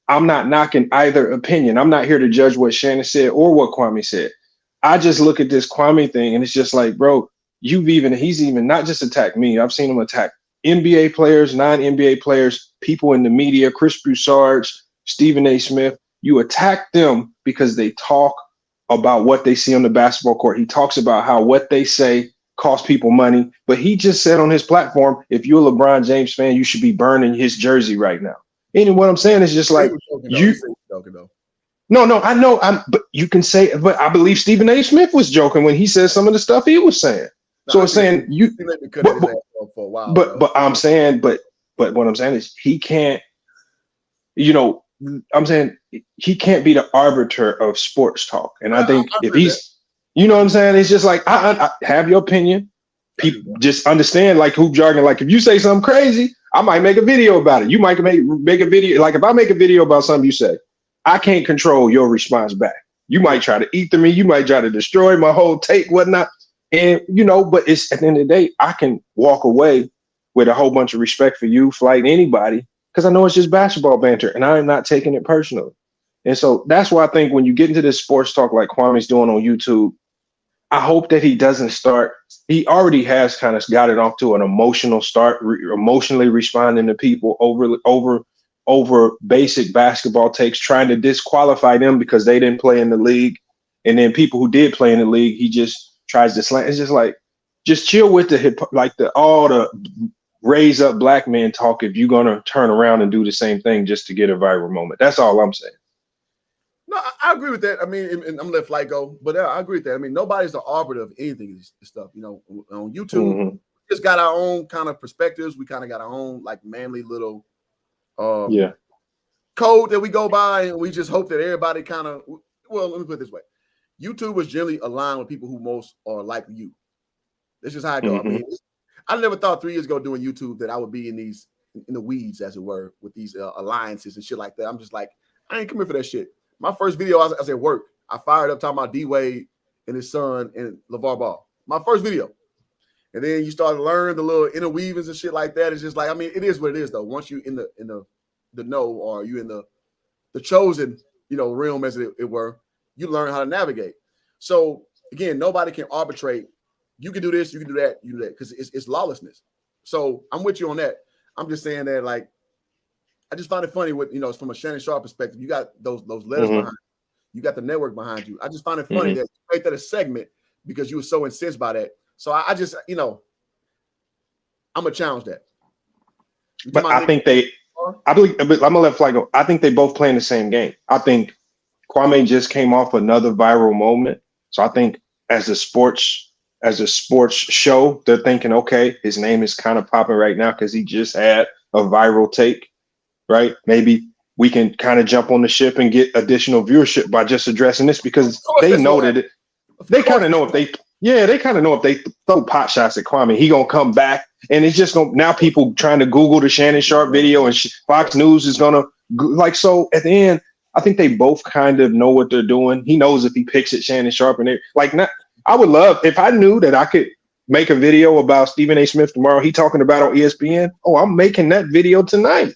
I'm not knocking either opinion. I'm not here to judge what Shannon said or what Kwame said. I just look at this Kwame thing and it's just like, bro, he's even not just attacked me. I've seen him attack NBA players, non-NBA players, people in the media, Chris Broussard, Stephen A. Smith. You attack them because they talk about what they see on the basketball court. He talks about how what they say costs people money, but he just said on his platform, if you're a LeBron James fan, you should be burning his jersey right now. And what I'm saying is just like No, I know. But you can say, but I believe Stephen A. Smith was joking when he said some of the stuff he was saying. So it's saying you. But I'm saying, but what I'm saying is he can't. I'm saying he can't be the arbiter of sports talk, and I think if he's, what I'm saying, it's just like I have your opinion. People just understand like hoop jargon. Like if you say something crazy, I might make a video about it. You might make a video. Like if I make a video about something you say, I can't control your response back. You might try to ether me. You might try to destroy my whole take, whatnot. And, but it's at the end of the day, I can walk away with a whole bunch of respect for you, Flight, anybody, because I know it's just basketball banter and I'm not taking it personally. And so that's why I think when you get into this sports talk like Kwame's doing on YouTube, I hope that he doesn't start. He already has kind of got it off to an emotional start, emotionally responding to people over basic basketball takes, trying to disqualify them because they didn't play in the league. And then people who did play in the league, he just tries to slant. It's just like, just chill with all the raise up black men talk if you're going to turn around and do the same thing just to get a viral moment. That's all I'm saying. No, I agree with that. I mean, and I'm going to let Flight go, but I agree with that. I mean, nobody's the arbiter of anything, this stuff. On YouTube, we just got our own kind of perspectives. We kind of got our own like manly little code that we go by, and we just hope that everybody kind of, well, let me put it this way. YouTube is generally aligned with people who most are like you. That's just how I go. I mean, I never thought 3 years ago doing YouTube that I would be in the weeds, as it were, with these alliances and shit like that. I'm just like, I ain't coming for that shit. My first video, I was at work. I fired up talking about D-Wade and his son and LeVar Ball. My first video. And then you start to learn the little interweavings and shit like that. It's just like, I mean, it is what it is, though. Once you in the know, or you in the chosen, realm, as it were, you learn how to navigate. So again, nobody can arbitrate. You can do this, you can do that, you do that, because it's lawlessness. So I'm with you on that. I'm just saying that, like, I just find it funny with, from a Shannon Sharpe perspective, you got those letters behind you. You got the network behind you. I just find it funny that you made that a segment because you were so incensed by that. So I just, I'm going to challenge that. But I think I'm going to let Fly go. I think they both play in the same game. I think Kwame just came off another viral moment. So I think as a sports show, they're thinking, okay, his name is kind of popping right now because he just had a viral take, right? Maybe we can kind of jump on the ship and get additional viewership by just addressing this, because they know that they kind of know if they throw pot shots at Kwame, he gonna come back, and it's just gonna, now people trying to Google the Shannon Sharpe video, and Fox News is gonna so at the end, I think they both kind of know what they're doing. He knows if he picks at Shannon Sharpe, and I would love if I knew that I could make a video about Stephen A. Smith tomorrow. He talking about on ESPN. Oh, I'm making that video tonight.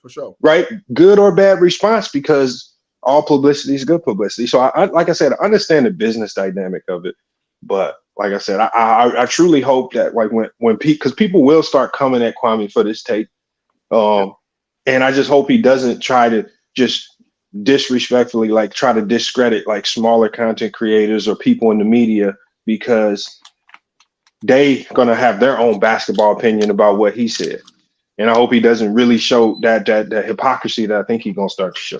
For sure. Right? Good or bad response, because all publicity is good publicity. So I like I said, I understand the business dynamic of it. But like I said, I truly hope that when because people will start coming at Kwame for this take. And I just hope he doesn't try to just disrespectfully try to discredit smaller content creators or people in the media, because they gonna have their own basketball opinion about what he said. And I hope he doesn't really show that hypocrisy that I think he's gonna start to show.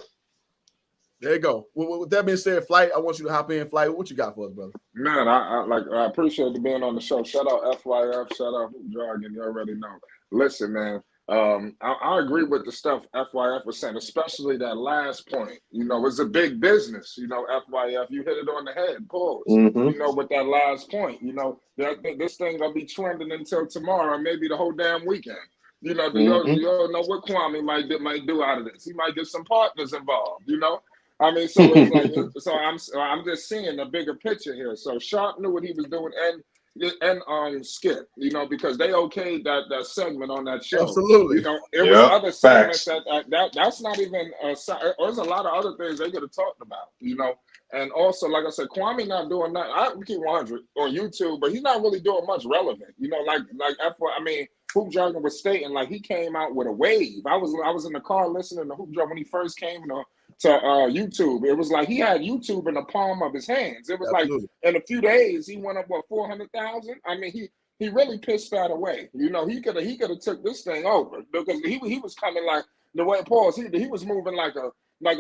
There you go. With that being said, Flight, I want you to hop in. Flight, what you got for us, brother? Man, I appreciate you being on the show. Shout out FYF, shout out Hoop Jargon. You already know. Listen, man. I agree with the stuff FYF was saying, especially that last point. You know, it's a big business. You know, FYF, you hit it on the head. Pause. You know, with that last point. You know, this thing gonna be trending until tomorrow, maybe the whole damn weekend. You know, you don't know what Kwame might do out of this. He might get some partners involved. You know. I mean, so it's like, so I'm just seeing the bigger picture here. So Sharpe knew what he was doing, and Skip, you know, because they okayed that segment on that show. Absolutely. You know, it was other segments that's not even. There's a lot of other things they could have talked about. You know, and also, like I said, Kwame not doing that. I keep 100 on YouTube, but he's not really doing much relevant. You know, like I mean. Hoop Jargon was stating like he came out with a wave. I was in the car listening to Hoop Jargon when he first came to YouTube. It was like he had YouTube in the palm of his hands. It was like in a few days he went up 400,000. I mean he really pissed that away. You know he could have took this thing over because he was coming like the way Paul he was moving like a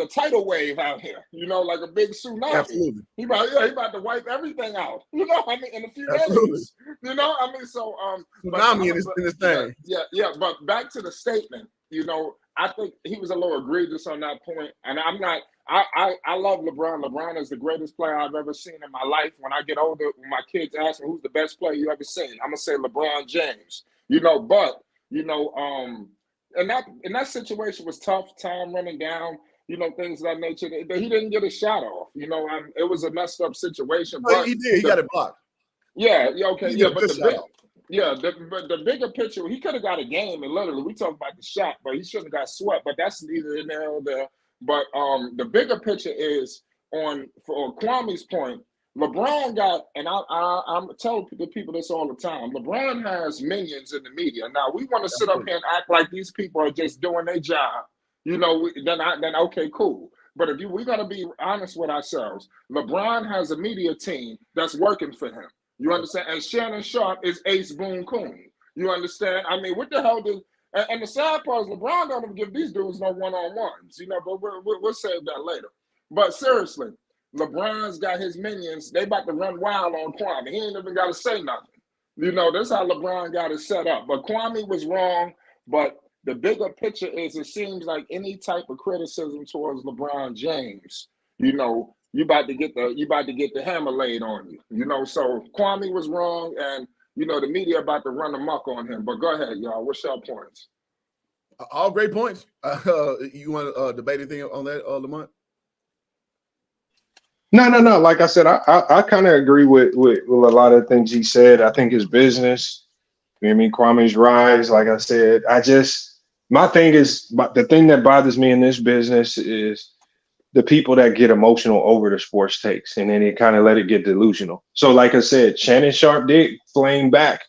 tidal wave out here. You know, like a big tsunami. Absolutely. He about to wipe everything out. You know, I mean in a few days. You know, I mean so tsunami in this thing. Yeah. But back to the statement. You know, I think he was a little egregious on that point. And I'm not, I love LeBron. LeBron is the greatest player I've ever seen in my life. When I get older, when my kids ask me who's the best player you ever seen, I'm going to say LeBron James. You know, but, you know, and that situation was tough, time running down, you know, things of that nature. He didn't get a shot off. You know, it was a messed up situation. But he did. He got it blocked. Yeah, okay. Yeah, but the bigger picture, he could have got a game, and literally we talk about the shot, but he shouldn't have got swept. But that's neither in there nor there. But the bigger picture is for Kwame's point. LeBron got, and I'm telling the people this all the time. LeBron has minions in the media. Now we want to sit up here and act like these people are just doing their job. You know, then okay, cool. But if we got to be honest with ourselves, LeBron has a media team that's working for him. You understand? And Shannon Sharpe is Ace Boone Coon. You understand? I mean, what the hell did? And the sad part is LeBron don't even give these dudes no one-on-ones. You know, but we'll save that later. But seriously, LeBron's got his minions. They about to run wild on Kwame. He ain't even got to say nothing. You know, that's how LeBron got it set up. But Kwame was wrong. But the bigger picture is it seems like any type of criticism towards LeBron James, you know, you about to get the hammer laid on you. You know, so Kwame was wrong, and you know the media about to run amok on him. But go ahead, y'all. What's your points? All great points. You want to debate anything on that, Lamont? No. Like I said, I kind of agree with a lot of things he said. I think his business, I mean, Kwame's rise, like I said, my thing is, the thing that bothers me in this business is the people that get emotional over the sports takes, and then they kind of let it get delusional. So like I said, Shannon Sharpe did flame back,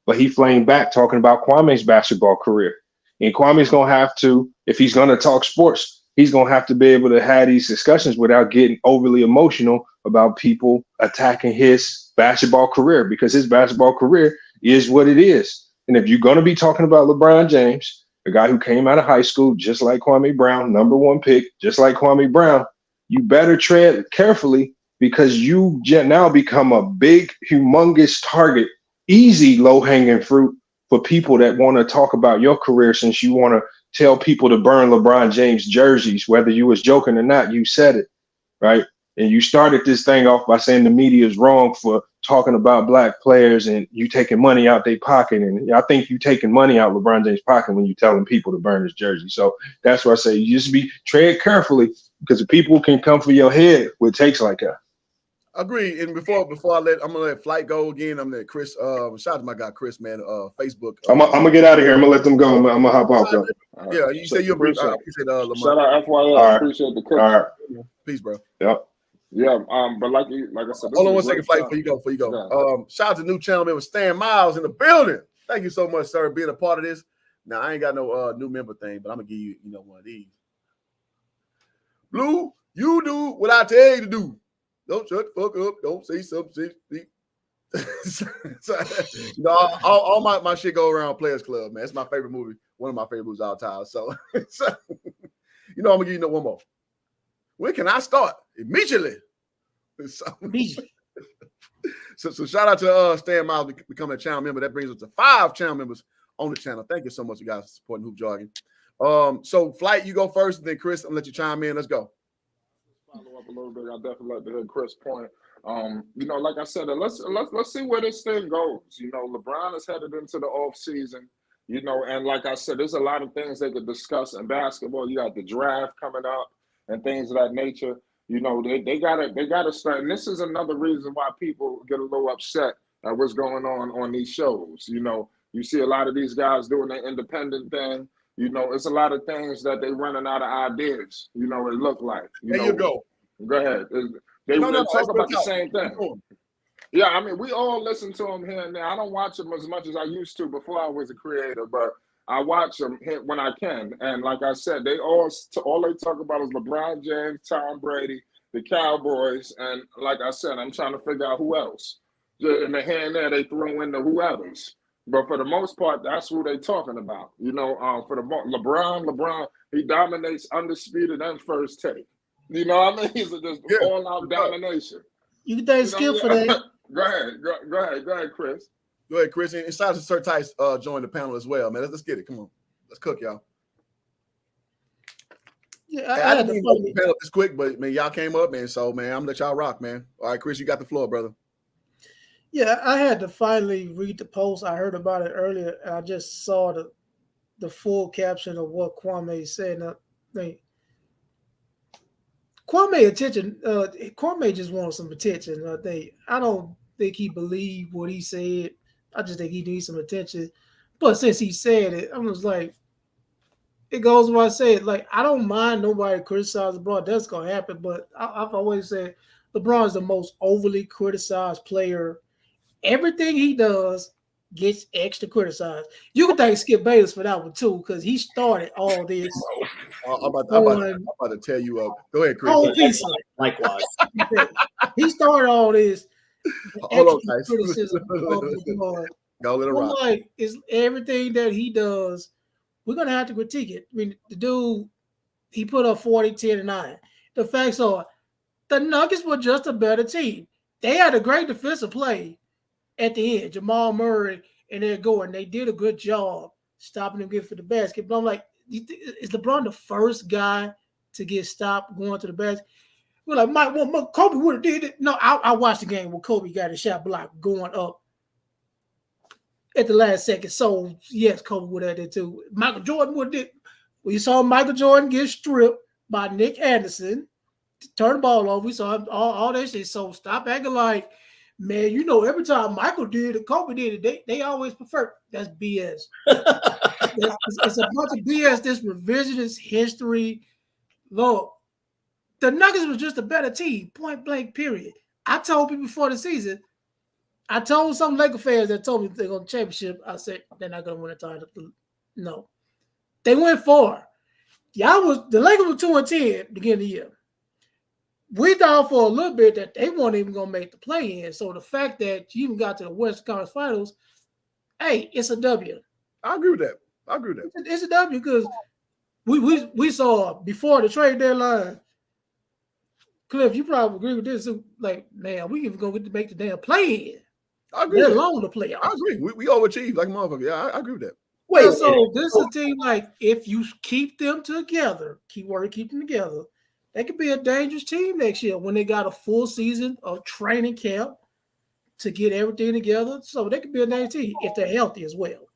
but he flamed back talking about Kwame's basketball career. And Kwame's going to have to, if he's going to talk sports, he's going to have to be able to have these discussions without getting overly emotional about people attacking his basketball career, because his basketball career is what it is. And if you're going to be talking about LeBron James, the guy who came out of high school, just like Kwame Brown, #1 pick, just like Kwame Brown, you better tread carefully, because you now become a big, humongous target, easy, low-hanging fruit for people that want to talk about your career, since you want to tell people to burn LeBron James jerseys, whether you was joking or not. You said it, right? And you started this thing off by saying the media is wrong for talking about black players and you taking money out their pocket. And I think you taking money out LeBron James' pocket when you telling people to burn his jersey. So that's why I say you just tread carefully, because the people can come for your head with takes like that. Agree. And before I'm gonna let Flight go again. I'm gonna let Chris. Shout out to my guy Chris, man. Facebook. I'm gonna get out of here. I'm gonna let them go. I'm gonna hop off though. Yeah, you say you're brief. I appreciate Lamont. Shout out FYI. Right. Appreciate the coach. All right. Peace, bro. Yep. Yeah. But like I said, Hold on 1 second, Flight. Before you go. Yeah. Shout out to new channel member Stan Miles in the building. Thank you so much, sir, being a part of this. Now I ain't got no new member thing, but I'm gonna give you, one of these. Blue, you do what I tell you to do. Don't shut the fuck up. Don't say something. All my shit go around Players Club, man. It's my favorite movie. One of my favorite movies all time. So I'm gonna give you one more. When can I start? Immediately. So shout out to Stan Miles becoming a channel member. That brings us to 5 channel members on the channel. Thank you so much, you guys, for supporting Hoop Jargon. So Flight, you go first, and then Chris, I'm gonna let you chime in. Let's go. Follow up a little bit. I definitely like to hear Chris' point. Like I said, let's see where this thing goes. LeBron is headed into the off season. And like I said, there's a lot of things they could discuss in basketball. You got the draft coming up and things of that nature. They gotta start. And this is another reason why people get a little upset at what's going on these shows. You see a lot of these guys doing their independent thing. It's a lot of things that they running out of ideas. It look like. There you go. Go ahead. They talk about the same thing. Yeah, I mean, we all listen to them here and there. I don't watch them as much as I used to before I was a creator, but I watch them when I can. And like I said, they all they talk about is LeBron James, Tom Brady, the Cowboys, and like I said, I'm trying to figure out who else. In the here and there, they throw in the whoever's. But for the most part, that's who they're talking about. For the LeBron, he dominates undisputed and first take. You know what I mean? He's just all-out domination. You can thank Skip for that. Go ahead, Chris. Go ahead, Chris. And shout out to Sir Tice join the panel as well, man. Let's get it. Come on. Let's cook, y'all. Yeah, I didn't even know the panel this quick, but man, y'all came up, man. So man, I'm gonna let y'all rock, man. All right, Chris, you got the floor, brother. Yeah, I had to finally read the post. I heard about it earlier, and I just saw the full caption of what Kwame said. Kwame just wanted some attention. I don't think he believed what he said. I just think he needs some attention. But since he said it, I was like, it goes where I said, like, I don't mind nobody criticizing LeBron. That's gonna happen. But I've always said LeBron is the most overly criticized player. Everything he does gets extra criticized. You can thank Skip Bayless for that one too, because he started all this. I'm about to tell you up. Go ahead, Chris. Whole piece of it. Likewise. He started all this. Hold on, guys. Criticism of LeBron. Go let it rock. Like, it's everything that he does, we're gonna have to critique it. I mean, the dude, he put up 40, 10, and 9. The facts are the Nuggets were just a better team. They had a great defensive play at the end. Jamal Murray and Ed Gordon, they did a good job stopping him getting for the basket. But I'm like, is LeBron the first guy to get stopped going to the basket? We're like, Kobe would have did it. No, I watched the game where Kobe got a shot block going up at the last second. So, yes, Kobe would have did it too. Michael Jordan would have did. We saw Michael Jordan get stripped by Nick Anderson, turn the ball over. We saw all that shit. So stop acting like, man, every time Michael did it, Kobe did it, they always prefer. That's BS. It's a bunch of BS, this revisionist history. Look, the Nuggets was just a better team, point blank, period. I told people before the season, I told some Laker fans that told me they're going to championship, I said, they're not going to win a title. No. They went 4. The Lakers were 2-10 at the beginning of the year. We thought for a little bit that they weren't even going to make the play-in. So the fact that you even got to the West Conference Finals, hey, it's a W. I agree with that. It's a W because we saw before the trade deadline, Cliff, you probably agree with this. Like, man, we even going to make the damn play-in. I agree. Let alone the playoffs. I agree. We overachieved like a motherfucker. Yeah, I agree with that. Wait, so this is a team like if you keep them together, keep them together, they could be a dangerous team next year when they got a full season of training camp to get everything together. So they could be a dangerous team if they're healthy as well.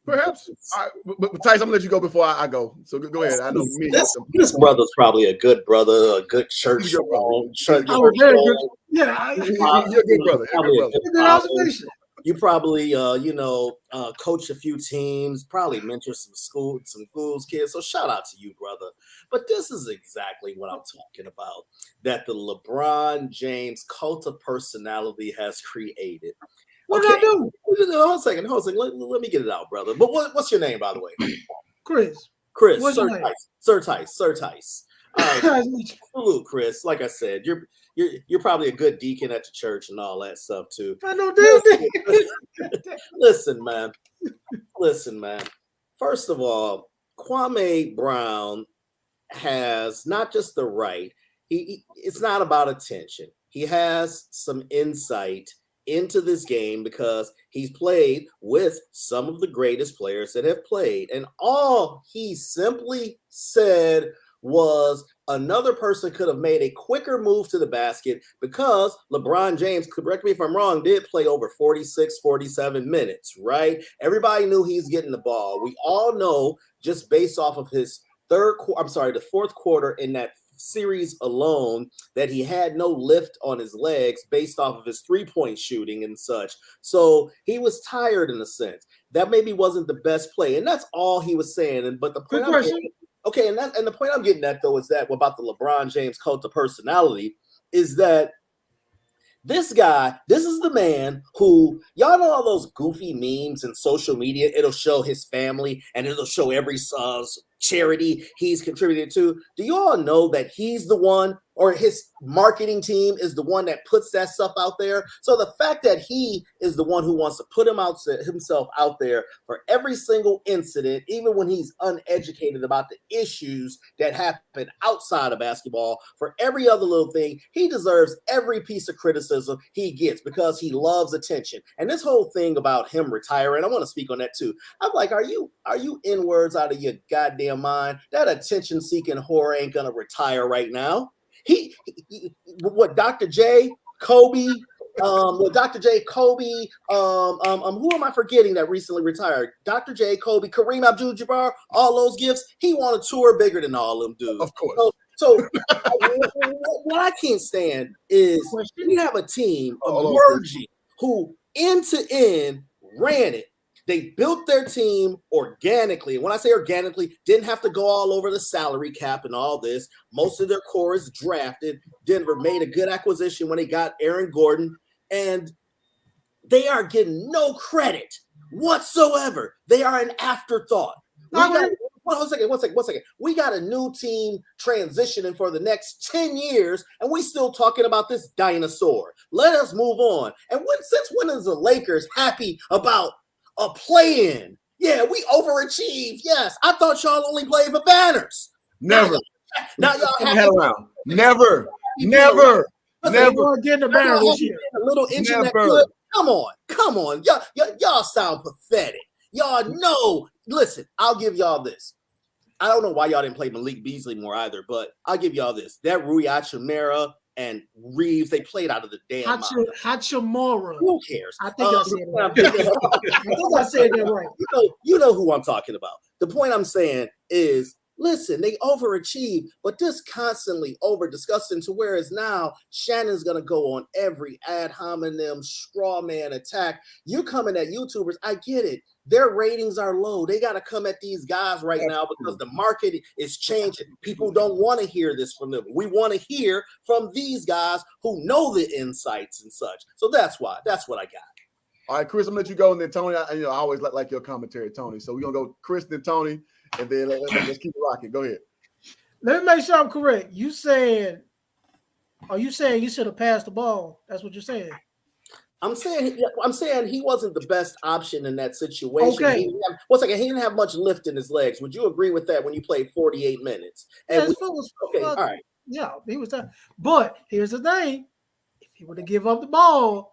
Perhaps. All right, but Tyson, I'm gonna let you go before I go. So go ahead. I know me. This brother's probably a good brother, a good church. You're very good. Yeah, you're a good brother. Good observation. You probably, coach a few teams, probably mentor some schools, kids. So shout out to you, brother. But this is exactly what I'm talking about, that the LeBron James cult of personality has created. What did I do? Hold a second. Let me get it out, brother. But what's your name, by the way? Chris. What's Sir Tice. All right. Salute, Chris. Like I said, you're probably a good deacon at the church and all that stuff too. I know that. Listen, man. First of all, Kwame Brown has not just the right, it's not about attention. He has some insight into this game because he's played with some of the greatest players that have played. And all he simply said was another person could have made a quicker move to the basket because LeBron James, correct me if I'm wrong, did play over 46, 47 minutes, right? Everybody knew he's getting the ball. We all know just based off of his the fourth quarter in that series alone that he had no lift on his legs based off of his three-point shooting and such. So he was tired in a sense. That maybe wasn't the best play. And that's all he was saying. But the point and the point I'm getting at though is that about the LeBron James cult of personality is that this guy, this is the man who, y'all know all those goofy memes in social media, it'll show his family and it'll show every charity he's contributed to. Do you all know that he's the one, or his marketing team is the one that puts that stuff out there? So the fact that he is the one who wants to put himself out there for every single incident, even when he's uneducated about the issues that happen outside of basketball, for every other little thing, he deserves every piece of criticism he gets because he loves attention. And this whole thing about him retiring, I want to speak on that too. I'm like, are you in words out of your goddamn mind? That attention-seeking whore ain't gonna retire right now. What Dr. J, Kobe, who am I forgetting that recently retired? Dr. J, Kobe, Kareem Abdul-Jabbar, all those gifts. He won a tour bigger than all them dudes. Of course. So what I can't stand is we have a team emerging who end to end ran it. They built their team organically. And when I say organically, didn't have to go all over the salary cap and all this. Most of their core is drafted. Denver made a good acquisition when they got Aaron Gordon. And they are getting no credit whatsoever. They are an afterthought. One second. We got a new team transitioning for the next 10 years, and we still talking about this dinosaur. Let us move on. And since when is the Lakers happy about a play-in? Yeah, we overachieved. Yes, I thought y'all only played for banners. Never. Now y'all have around. Never. Never. Never getting a banner this year. A little engine that could. Come on. Y'all sound pathetic. Y'all know. Listen, I'll give y'all this. I don't know why y'all didn't play Malik Beasley more either, but I'll give y'all this. That Rui Hachimura and Reeves, they played out of the damn mind. Hachimura. Who cares? I think I said it right. I think I said that right. You know who I'm talking about. The point I'm saying is, listen, they overachieved, but just constantly over-discussing to whereas now Shannon's going to go on every ad hominem straw man attack. You're coming at YouTubers. I get it. Their ratings are low. They got to come at these guys right now because the market is changing. People don't want to hear this from them. We want to hear from these guys who know the insights and such. So that's why. That's what I got. All right, Chris, I'm going to let you go, and then Tony, I always like your commentary, Tony. So we're going to go Chris, then Tony, and then let's keep it rocking. Go ahead. Let me make sure I'm correct. You saying you should have passed the ball? That's what you're saying. I'm saying he wasn't the best option in that situation. Okay. He didn't have much lift in his legs. Would you agree with that when you played 48 minutes? All right. Yeah, he was tough. But here's the thing. If he would have give up the ball,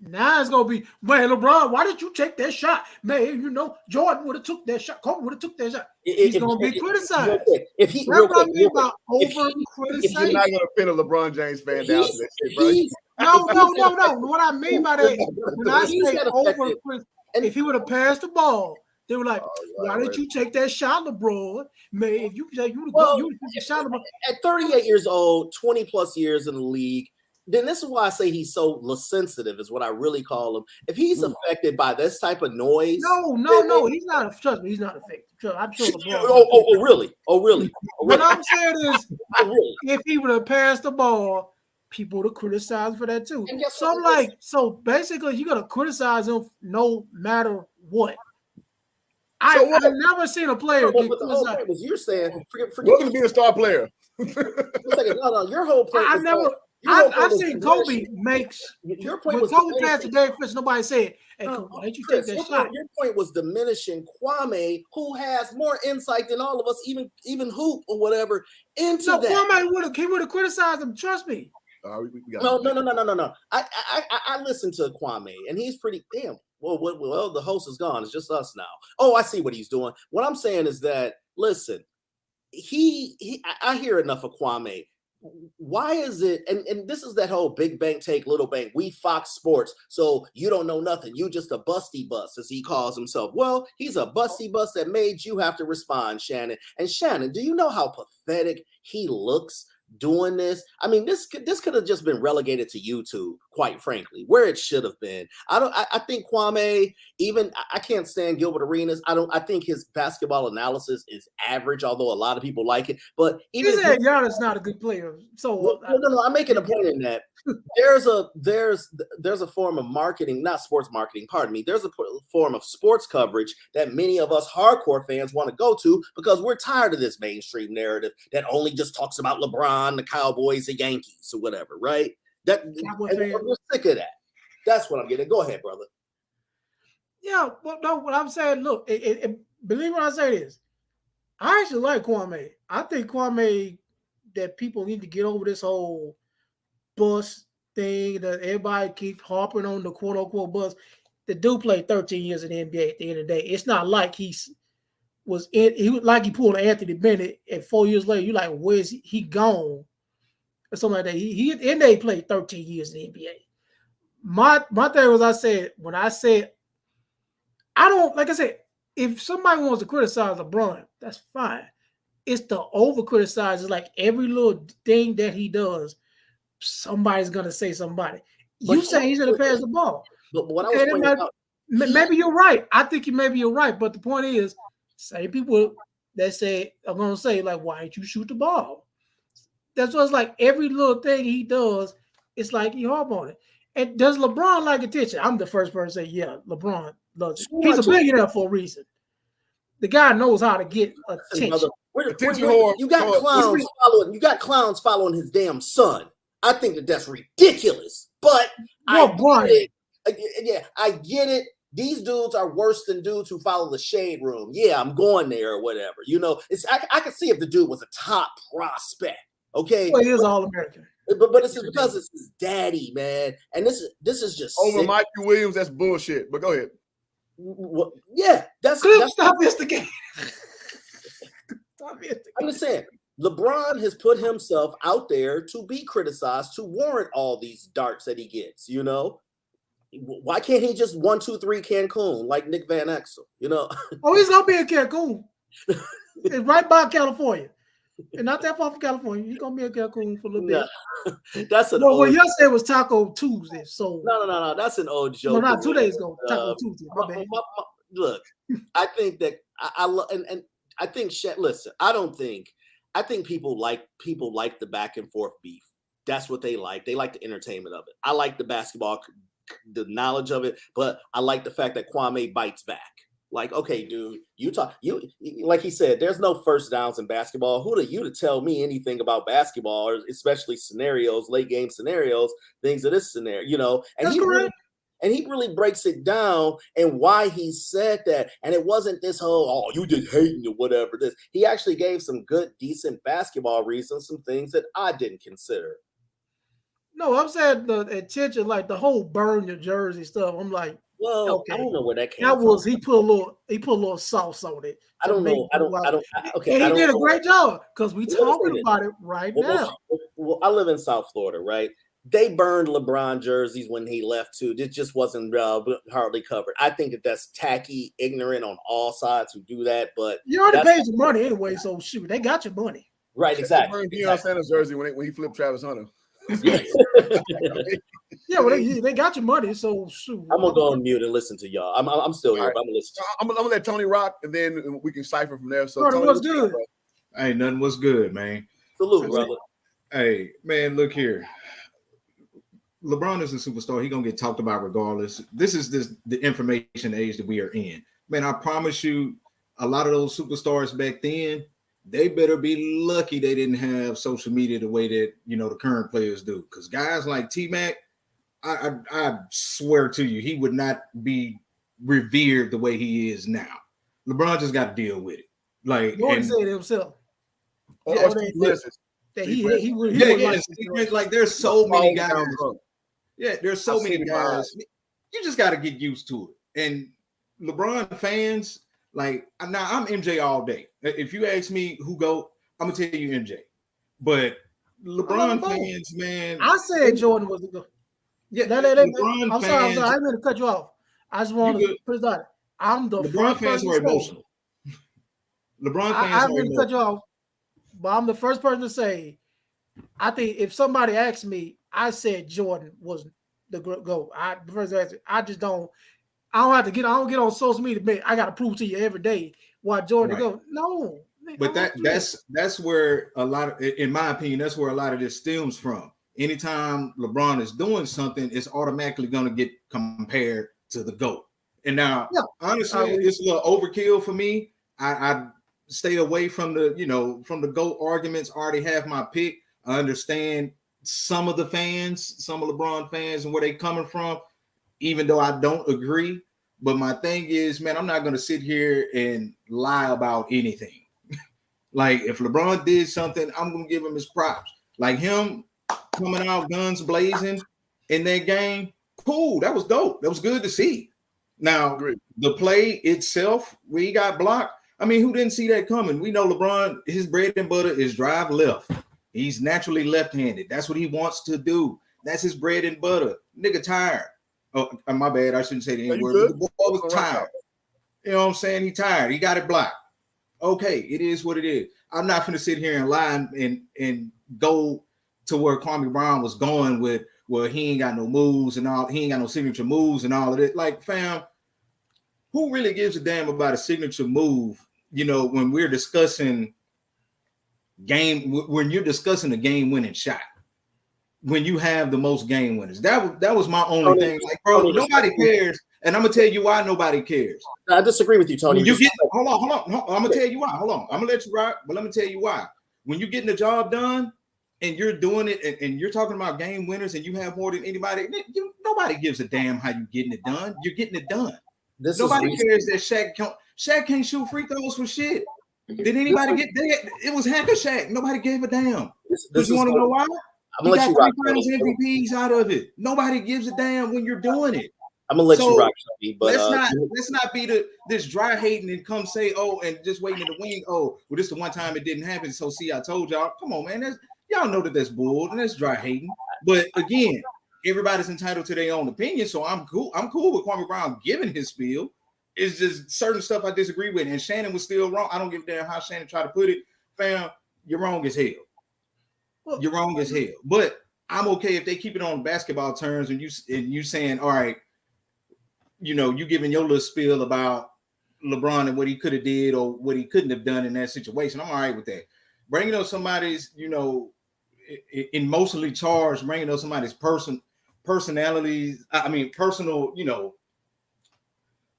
now it's going to be, man, LeBron, why did you take that shot? Man, Jordan would have took that shot. Kobe would have took that shot. He's going to be criticized. If you're not going to pin a LeBron James fan down to that shit, bro. No. What I mean by that, when I say over, if he would have passed the ball, they were like, why did you take that shot, LeBron? Man, if you would have took the shot, LeBron. At 38 years old, 20 plus years in the league, then this is why I say he's so sensitive, is what I really call him. If he's affected by this type of noise, no, he's not. Trust me, he's not affected. I'm sure LeBron. Oh, really? What I'm saying is, if he would have passed the ball, people would have criticized for that too. So basically, you're gonna criticize him no matter what. I've never seen a player get criticized. You're saying, welcome to being a star player. No, your whole point. I've seen Kobe makes. When Kobe passed to Dave Fish, nobody said, "Hey, Kobe, why did you take that shot?" point was diminishing Kwame, who has more insight than all of us, even Hoop or whatever, into No, that. Kwame would have criticized him. Trust me. We got No. I listened to Kwame, and he's pretty damn. Well, the host is gone. It's just us now. Oh, I see what he's doing. What I'm saying is that, listen, I hear enough of Kwame. Why is it, and this is that whole big bank take little bank, we Fox Sports, so you don't know nothing, you just a busty bus, as he calls himself. Well, he's a busty bus that made you have to respond, Shannon. And Shannon, do you know how pathetic he looks doing this? I mean, this could have just been relegated to YouTube, quite frankly, where it should have been. I think Kwame, even I can't stand Gilbert Arenas. I think his basketball analysis is average, although a lot of people like it. But even He said Giannis not a good player. So no, I'm making a point in that there's a form of marketing, not sports marketing, pardon me. There's a form of sports coverage that many of us hardcore fans want to go to because we're tired of this mainstream narrative that only just talks about LeBron, the Cowboys, the Yankees, or whatever, right? We're sick of that. That's what I'm getting. Go ahead, brother. Yeah, well, no, what I'm saying, look, believe when I say this, I actually like Kwame. I think Kwame, that people need to get over this whole bus thing that everybody keeps harping on, the quote unquote bus. The dude played 13 years in the NBA at the end of the day. It's not like he was pulled Anthony Bennett, and 4 years later, you're like, where's he gone? Or something like that. He at the end of the day played 13 years in the NBA. My thing was, I said, I don't, like I said, if somebody wants to criticize LeBron, that's fine. It's the over criticize. It's like every little thing that he does, somebody's gonna say somebody. You say he's gonna pass the ball. But what I was pointing out, maybe you're right. I think maybe you're right. But the point is, same people that say are gonna say, like, why didn't you shoot the ball? That's what it's like. Every little thing he does, it's like you harp on it. And does LeBron like attention? I'm the first person to say, yeah, LeBron loves it. He's a billionaire for a reason. The guy knows how to get attention. You got clowns following his damn son. I think that's ridiculous. But I get it. These dudes are worse than dudes who follow the shade room. Yeah, I'm going there or whatever. You know, I can see if the dude was a top prospect. Okay, well, he is all American. But it's because it's his daddy, man. And this is just over sick. Mikey Williams. That's bullshit. But go ahead. Well, yeah, that's stop instigating. I'm just saying, LeBron has put himself out there to be criticized, to warrant all these darts that he gets. You know, why can't he just 1, 2, 3 Cancun like Nick Van Exel? You know, oh, he's gonna be in Cancun. It's right by California. And not that far from California. He's gonna be in Cancun for a little bit. That's an what yesterday was Taco Tuesday. So no. That's an old joke. No, not 2 days ago. Taco Tuesday. Look, I think that I love and I think listen, I think people like the back and forth beef. That's what they like. They like the entertainment of it. I like the basketball, the knowledge of it, but I like the fact that Kwame bites back. Like, okay, dude, you like he said, there's no first downs in basketball. Who are you to tell me anything about basketball, or especially scenarios, late game scenarios, things of this scenario, you know? And he really breaks it down and why he said that. And it wasn't this whole, oh, you just hating or whatever. He actually gave some good, decent basketball reasons, some things that I didn't consider. No, I'm saying the attention, like the whole burn your jersey stuff. I'm like, well, okay. I don't know where that came from. He put a little sauce on it. I don't know. Okay, he did a great job because we talking about it right now. Well, I live in South Florida, right? They burned LeBron jerseys when he left too. It just wasn't hardly covered. I think that's tacky, ignorant on all sides who do that. But you already paid your money anyway, so shoot, they got your money. Right, exactly. Deion Sanders jersey when he flipped Travis Hunter. Yeah, well, they got your money, so shoot. I'm gonna go on mute and listen to y'all. I'm still here, but I'm gonna listen. I'm gonna let Tony rock, and then we can cipher from there. So, Tony, what's good? Hey, nothing was good, man. Salute, brother. Hey, man, look here. LeBron is a superstar. He's gonna get talked about regardless. This is the information age that we are in. Man, I promise you, a lot of those superstars back then, they better be lucky they didn't have social media the way that the current players do. Because guys like T-Mac, I swear to you, he would not be revered the way he is now. LeBron just got to deal with it. Like, Jordan and said it himself. Or Yeah, Steve Francis. That Steve he Francis. would yeah, like this Steve, situation. like there's so many guys. Down front. Yeah, there's so I've many seen it in my guys. You just got to get used to it. And LeBron fans, like, now I'm MJ all day. If you ask me who go, I'm gonna tell you MJ. But LeBron fans, man, I said Jordan was the go. Yeah, LeBron I'm sorry. fans. I didn't mean to cut you off. I just want to put it out. I'm the LeBron first fans person are to say. emotional. LeBron fans I are didn't cut you off, but I'm the first person to say. I think if somebody asked me, I said Jordan was the GOAT. I just don't. I don't have to get. I don't get on social media. Man, I got to prove to you every day why Jordan Right. go. No, but that's where a lot of, in my opinion, that's where a lot of this stems from. Anytime LeBron is doing something, it's automatically going to get compared to the GOAT. And now, honestly, it's a little overkill for me. I stay away from the from the GOAT arguments. I already have my pick. I understand some of the fans, some of LeBron fans, and where they coming from, even though I don't agree. But my thing is, man, I'm not going to sit here and lie about anything. Like, if LeBron did something, I'm going to give him his props. Like him coming out guns blazing in that game, cool. That was dope. That was good to see. Now, the play itself, where he got blocked, I mean, who didn't see that coming? We know LeBron, his bread and butter is drive left. He's naturally left-handed. That's what he wants to do. That's his bread and butter. Nigga tired. Oh, my bad. I shouldn't say the N-word. The boy was tired. You know what I'm saying? He tired. He got it blocked. Okay, it is what it is. I'm not going to sit here and lie and go to where Kwame Brown was going with, well, he ain't got no moves and all. He ain't got no signature moves and all of it. Like, fam, who really gives a damn about a signature move? When we're discussing when you're discussing a game-winning shot, when you have the most game winners. That was my only thing. Like, bro, nobody cares. And I'm gonna tell you why nobody cares. I disagree with you, Tony. When you get hold on. I'm gonna tell you why. Hold on. I'm gonna let you rock, but let me tell you why. When you're getting the job done and you're doing it and you're talking about game winners and you have more than anybody, nobody gives a damn how you getting it done. You're getting it done. Nobody cares that Shaq can't shoot free throws for shit. Did anybody get that? It was Hacker Shaq. Nobody gave a damn. Because you want to know why? I'm gonna let you rock. Finals MVPs out of it. Nobody gives a damn when you're doing it. I'm gonna let you rock, but let's not be this dry hating and come say, oh, and just waiting in the wing. Oh, well, this is the one time it didn't happen. So see, I told y'all. Come on, man. Y'all know that's bull and that's dry hating. But again, everybody's entitled to their own opinion. So I'm cool. I'm cool with Kwame Brown giving his spiel. It's just certain stuff I disagree with. And Shannon was still wrong. I don't give a damn how Shannon tried to put it. Fam, you're wrong as hell. You're wrong as hell. But I'm okay if they keep it on basketball terms and you saying, all right, you giving your little spiel about LeBron and what he could have did or what he couldn't have done in that situation. I'm all right with that. Bringing up somebody's, emotionally charged, bringing up somebody's personalities. I mean, personal,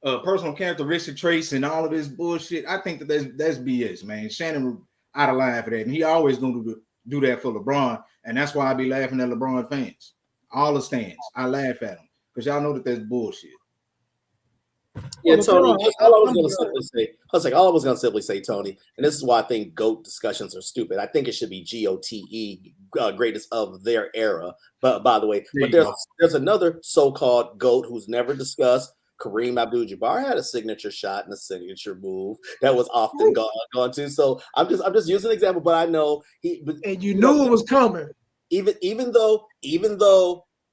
personal characteristic traits and all of this bullshit. I think that's BS, man. Shannon out of line for that, and he always going to do that for LeBron, and that's why I be laughing at LeBron fans. All the stands, I laugh at them because y'all know that that's bullshit. Yeah, Tony. All I was going to simply say, Tony, and this is why I think GOAT discussions are stupid. I think it should be GOTE, greatest of their era. But by the way, there's another so-called GOAT who's never discussed. Kareem Abdul-Jabbar had a signature shot and a signature move that was often gone to. So I'm just using an example, but I know and you knew it was coming. Even though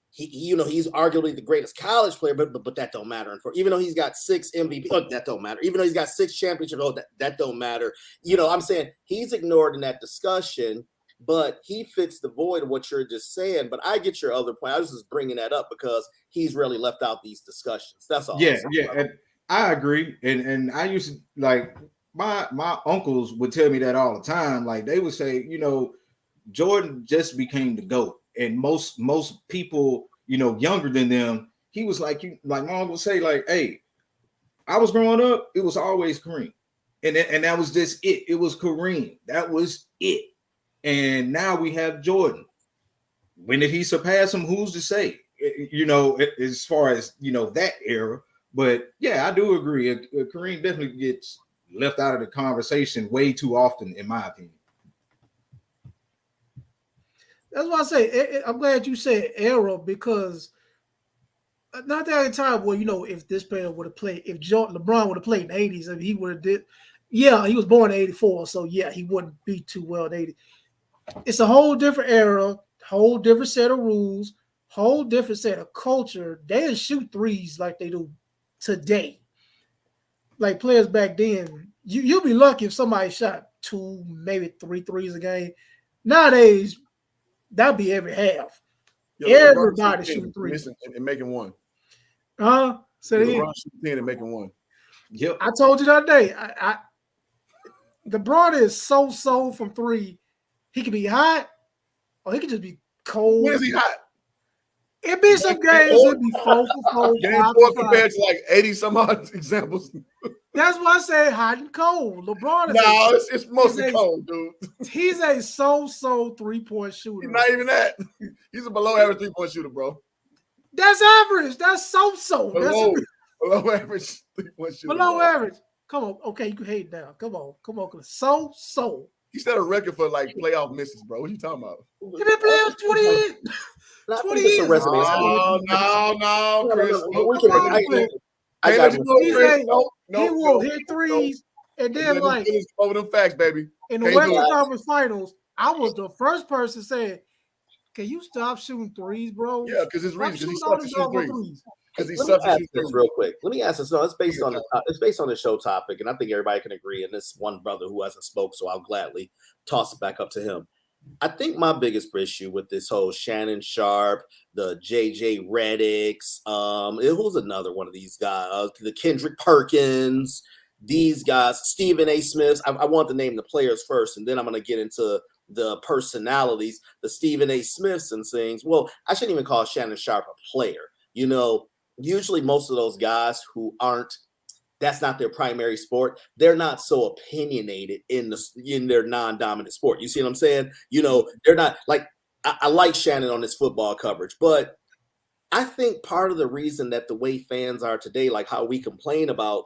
he's arguably the greatest college player, but that don't matter. And even though he's got 6 MVP, that don't matter. Even though he's got 6 championships, that don't matter. I'm saying he's ignored in that discussion, but he fits the void of what you're just saying. But I get your other point. I was just bringing that up because he's really left out these discussions. That's all. Yeah. And I agree. And I used to, like, my uncles would tell me that all the time. Like, they would say, Jordan just became the GOAT. And most people, younger than them, he was like my mom would say, like, hey, I was growing up, it was always Kareem. And that was just it. It was Kareem. That was it. And now we have Jordan. When did he surpass him? Who's to say? As far as that era. But yeah, I do agree. Kareem definitely gets left out of the conversation way too often, in my opinion. That's why I say I'm glad you said era, because not that other time where, if this player would have played, if LeBron would have played in the 80s, I mean, he would have did. Yeah, he was born in 84, so yeah, he wouldn't be too well in 80. It's a whole different era, whole different set of rules, whole different set of culture. They didn't shoot threes like they do today. Like players back then, you'll be lucky if somebody shot 2, maybe 3 threes a game. Nowadays, that'd be every half. Everybody shooting threes and making one. So LeBron shooting 10 and making one. Yep. I told you the other day, LeBron is so from three. He could be hot, or he could just be cold. When is he hot? It'd be some games. It'd be 4 for 4. Game 4 compared to like 80 some odd examples. That's why I say hot and cold. LeBron is it's mostly cold, dude. He's a so 3-point shooter. He's not even that. He's a below average 3-point shooter, bro. That's average. That's so. Below average 3-point shooter. Below average. Come on. Okay, you can hate now. Come on. So. He set a record for like playoff misses, bro. What are you talking about? He been playing 20 years. 20 years. No, Chris. I got you. He will hit threes, and then like over them facts, baby. In the Western Conference Finals, I was the first person saying, "Can you stop shooting threes, bro?" Yeah, because it's reason. Because he sucks at shooting threes. Because he sucks at shooting threes. Real quick. Let me ask this. No, it's based on the show topic, and I think everybody can agree. And this one brother who hasn't spoke, so I'll gladly toss it back up to him. I think my biggest issue with this whole Shannon Sharpe, the JJ Redicks, who's another one of these guys, the Kendrick Perkins, these guys, Stephen A. Smiths. I want to name the players first, and then I'm going to get into the personalities, the Stephen A. Smiths and things. Well, I shouldn't even call Shannon Sharpe a player. Usually most of those guys who that's not their primary sport, they're not so opinionated in their non-dominant sport. You see what I'm saying? They're not like, I like Shannon on his football coverage, but I think part of the reason that the way fans are today, like how we complain about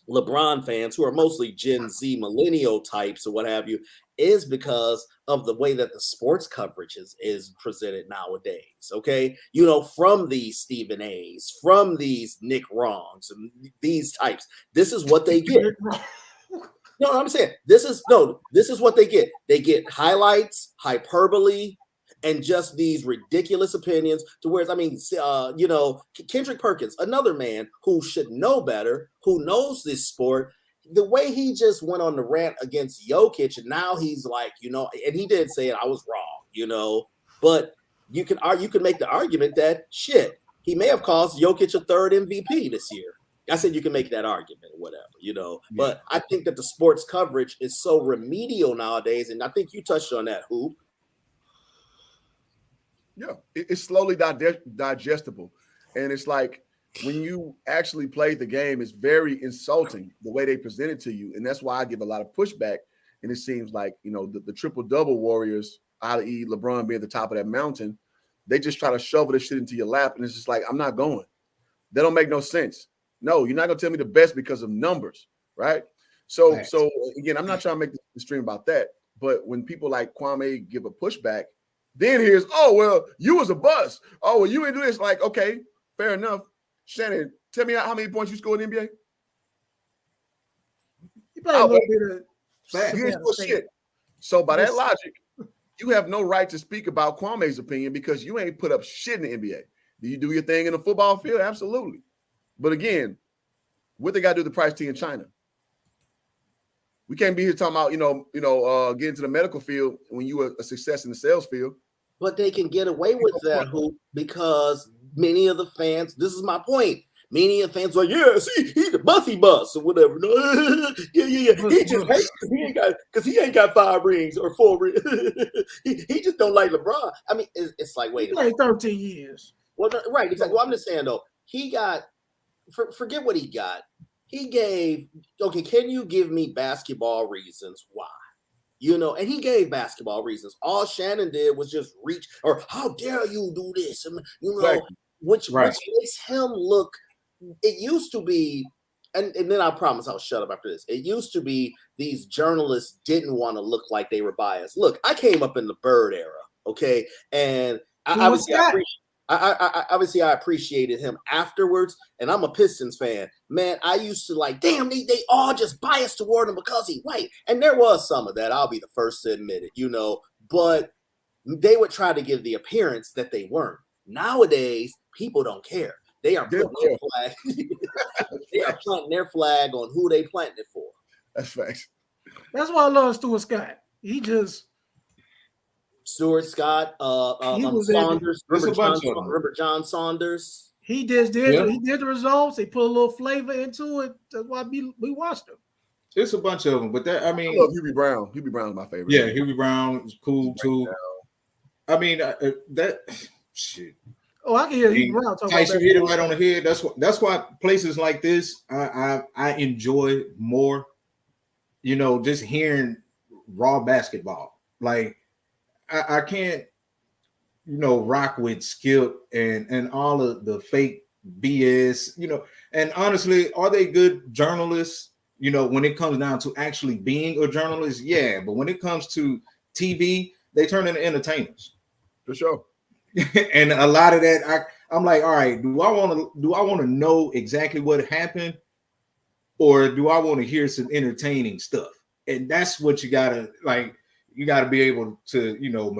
LeBron fans who are mostly Gen Z millennial types or what have you, is because of the way that the sports coverage is presented nowadays. Okay. From these Stephen A's, from these Nick Wrongs and these types, this is what they get. No, I'm saying this is what they get. They get highlights, hyperbole, and just these ridiculous opinions to where, Kendrick Perkins, another man who should know better, who knows this sport, the way he just went on the rant against Jokic, and now he's like, and he did say it, I was wrong, but you can make the argument that he may have caused Jokic a third MVP this year. I said you can make that argument or whatever, but I think that the sports coverage is so remedial nowadays, and I think you touched on that, Hoop. Yeah, it's slowly digestible. And it's like when you actually play the game, it's very insulting the way they present it to you. And that's why I give a lot of pushback. And it seems like, the triple-double warriors, i.e. LeBron being at the top of that mountain, they just try to shovel this shit into your lap. And it's just like, I'm not going. That don't make no sense. No, you're not going to tell me the best because of numbers, right? So again, I'm not trying to make the stream about that. But when people like Kwame give a pushback, then here's, oh, well, you was a bust. Oh, well, you ain't do this. Like, okay, fair enough. Shannon, tell me how many points you scored in the NBA? You played a little bit of you ain't scored shit. So by that logic, you have no right to speak about Kwame's opinion because you ain't put up shit in the NBA. Do you do your thing in the football field? Absolutely. But again, what they got to do with the price tag in China? We can't be here talking about, getting to the medical field when you were a success in the sales field. But they can get away with that, Hoop, because many of the fans, this is my point. Many of the fans are like, yeah, see, he's the bussy bus or whatever. No, yeah. He just hates because he ain't got 5 rings or 4 rings. he just don't like LeBron. I mean, it's like, wait. He played 13 years. Well, right, exactly. Well, I'm just saying, though, he got, forget what he got. He gave, okay, can you give me basketball reasons why? And he gave basketball reasons. All Shannon did was just reach, or how dare you do this? And, which makes him look it used to be, and then I promise I'll shut up after this. It used to be these journalists didn't want to look like they were biased. Look, I came up in the Bird era, okay, and obviously I appreciated him afterwards, and I'm a Pistons fan. Man, I used to like, damn, they all just biased toward him because he's white. And there was some of that. I'll be the first to admit it, but they would try to give the appearance that they weren't. Nowadays, people don't care. They are putting their flag. They are planting their flag on who they planting it for. That's facts. That's why I love Stuart Scott. He just Stuart Scott, Saunders. Remember John Saunders? He just did. He did the results. They put a little flavor into it. That's why we watched them. It's a bunch of them, but I love Hubie Brown. Hubie Brown's my favorite. Yeah, Hubie Brown is cool too. I mean, that shit. Oh, I can hear Hubie Brown talking about that. You hit it right on the head. That's why places like this I enjoy more. Just hearing raw basketball. Like I can't, rock with Skip and all of the fake BS. And honestly, are they good journalists? When it comes down to actually being a journalist, yeah. But when it comes to TV, they turn into entertainers. For sure. And a lot of that, I'm like, all right, do I want to know exactly what happened, or do I want to hear some entertaining stuff? And that's what you gotta be able to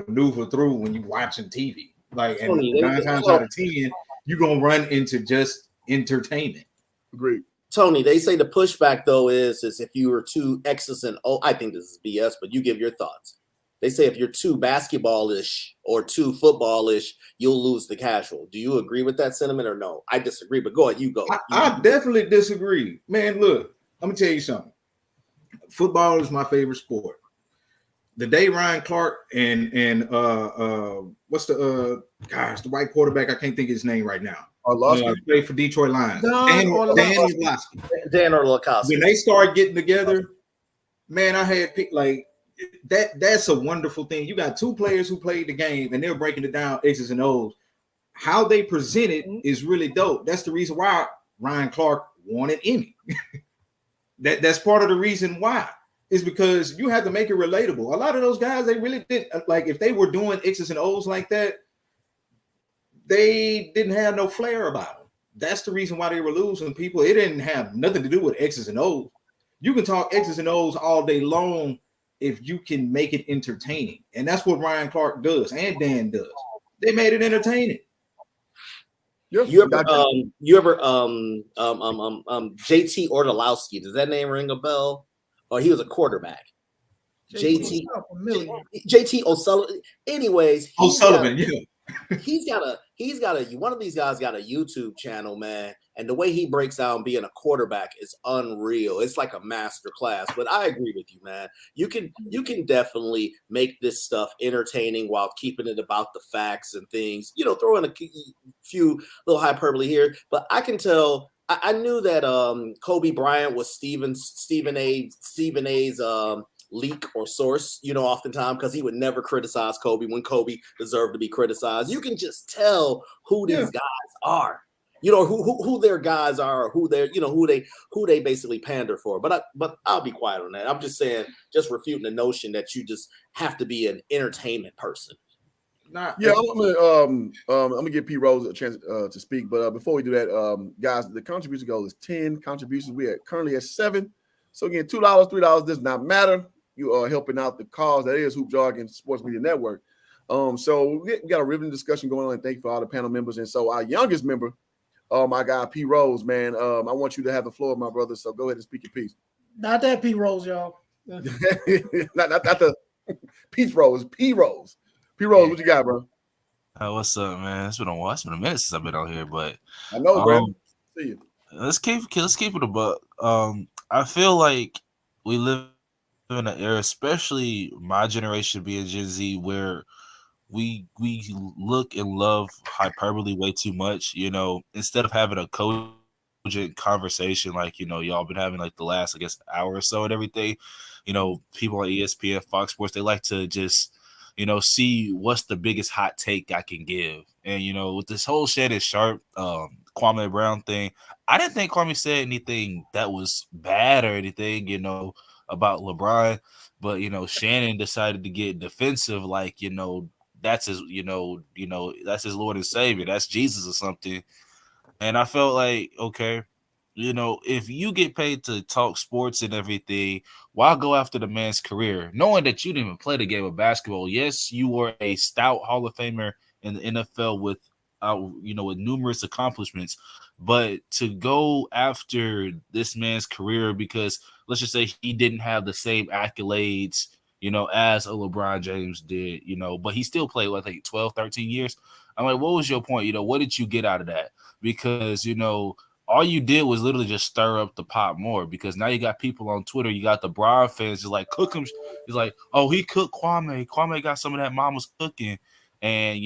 maneuver through when you're watching TV. Like, and 9 times out of 10, you're gonna run into just entertainment. Agreed. Tony, they say the pushback though is if you were too X's and O, I think this is BS, but you give your thoughts. They say if you're too basketball-ish or too football-ish, you'll lose the casual. Do you agree with that sentiment or no? I disagree, but go ahead, you go. I definitely disagree. Man, look, I'm gonna tell you something. Football is my favorite sport. The day Ryan Clark and what's the white quarterback? I can't think of his name right now. Played for Detroit Lions. Dan Orlovsky. When they started getting together, man, I had like that. That's a wonderful thing. You got two players who played the game and they're breaking it down X's and O's. How they present it is really dope. That's the reason why Ryan Clark won an Emmy. That's part of the reason why. Is because you have to make it relatable. A lot of those guys, they really did, like, if they were doing X's and O's like that, they didn't have no flair about them. That's the reason why they were losing people. It didn't have nothing to do with X's and O's. You can talk X's and O's all day long if you can make it entertaining. And that's what Ryan Clark does and Dan does. They made it entertaining. You ever JT Ortolowski, does that name ring a bell? Or he was a quarterback. JT O'Sullivan. Anyways, O'Sullivan, he's got a one of these guys got a YouTube channel, man. And the way he breaks down being a quarterback is unreal. It's like a master class. But I agree with you, man. You can definitely make this stuff entertaining while keeping it about the facts and things. Throw in a few little hyperbole here. But I can tell. I knew that Kobe Bryant was Stephen A's leak or source, oftentimes, because he would never criticize Kobe when Kobe deserved to be criticized. You can just tell who these guys are, who their guys are, or who they're, who they basically pander for. But I'll be quiet on that. I'm just saying, just refuting the notion that you just have to be an entertainment person. I'm gonna give P Rose a chance to speak, but before we do that, guys, the contribution goal is 10 contributions. We are currently at 7. So again, $2, $3 does not matter. You are helping out the cause that is Hoop Jargon Sports Media Network. So we got a riveting discussion going on, and thank you for all the panel members. And so our youngest member, my guy P Rose, man, I want you to have the floor, my brother. So go ahead and speak your piece. Not that P Rose, y'all. not the Peach Rose, P Rose. P Rose, what you got, bro? What's up, man? It's been a while. It's been a minute since I've been on here, but I know, bro. See you. Let's keep it a buck. I feel like we live in an era, especially my generation being Gen Z, where we look and love hyperbole way too much. Instead of having a cogent conversation like y'all been having like the last, I guess, hour or so and everything. People on ESPN, Fox Sports, they like to just see what's the biggest hot take I can give. And with this whole Shannon Sharpe, Kwame Brown thing, I didn't think Kwame said anything that was bad or anything, about LeBron. But Shannon decided to get defensive, like that's his, that's his Lord and Savior, that's Jesus or something. And I felt like, okay, if you get paid to talk sports and everything, why go after the man's career, knowing that you didn't even play the game of basketball? Yes, you were a stout Hall of Famer in the NFL with, with numerous accomplishments, but to go after this man's career because let's just say he didn't have the same accolades, as a LeBron James did, but he still played, what, like 12, 13 years. I'm like, what was your point? What did you get out of that? Because, all you did was literally just stir up the pot more, because now you got people on Twitter, you got the Brown fans just like, cook him. He's like, oh, he cooked Kwame. Kwame got some of that mama's cooking. And,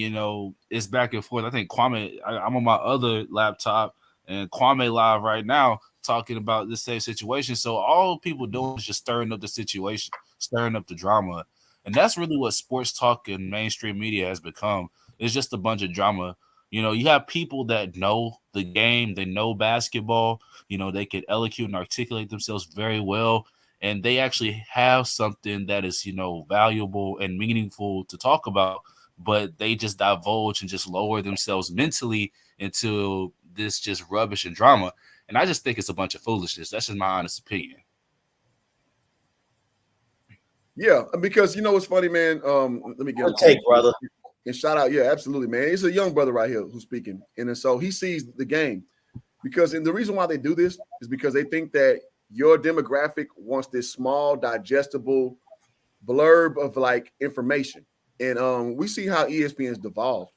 it's back and forth. I think Kwame, I'm on my other laptop and Kwame live right now talking about this same situation. So all people doing is just stirring up the situation, stirring up the drama. And that's really what sports talk and mainstream media has become. It's just a bunch of drama. You have people that know the game, they know basketball, they can eloquent and articulate themselves very well. And they actually have something that is, valuable and meaningful to talk about, but they just divulge and just lower themselves mentally into this just rubbish and drama. And I just think it's a bunch of foolishness. That's just my honest opinion. Yeah, because what's funny, man. Let me get a take, brother. And shout out, yeah, absolutely, man. He's a young brother right here who's speaking, and so he sees the game and the reason why they do this is because they think that your demographic wants this small, digestible blurb of like information, and we see how ESPN's devolved.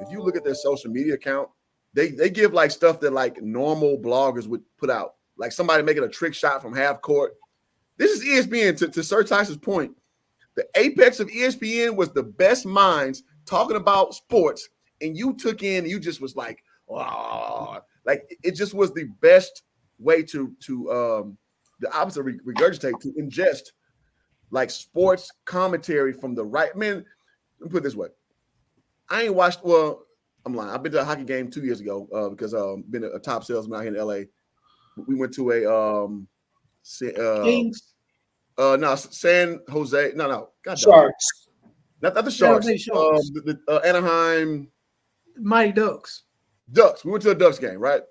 If you look at their social media account, they give like stuff that like normal bloggers would put out, like somebody making a trick shot from half court. This is ESPN. To Sir Tyson's point, the apex of ESPN was the best minds talking about sports, and you took in, you just was like, oh, like it just was the best way to the opposite regurgitate, to ingest like sports commentary from the right. Man, let me put it this way. I ain't watched, well, I'm lying. I've been to a hockey game 2 years ago because been a top salesman out here in LA. We went to a San Jose. No. God, Sharks. Not the Sharks. Sharks. The Anaheim Mighty Ducks. We went to a Ducks game, right?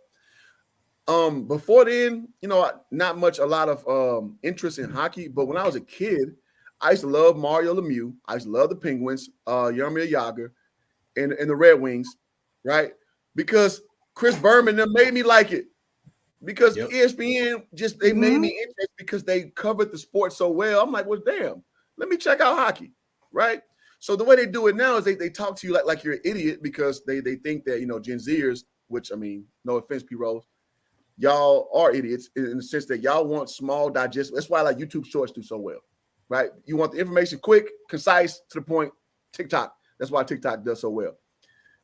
Before then, not much, a lot of interest in hockey. But when I was a kid, I used to love Mario Lemieux. I used to love the Penguins, Jaromir Jagr, and the Red Wings, right? Because Chris Berman them made me like it. Because ESPN they made me interested because they covered the sport so well. I'm like, well, damn, let me check out hockey, right? So the way they do it now is they talk to you like you're an idiot because they think that, Gen Zers, which, I mean, no offense, P-Rose, y'all are idiots in the sense that y'all want small, digestible. That's why like YouTube Shorts do so well, right? You want the information quick, concise, to the point. TikTok. That's why TikTok does so well.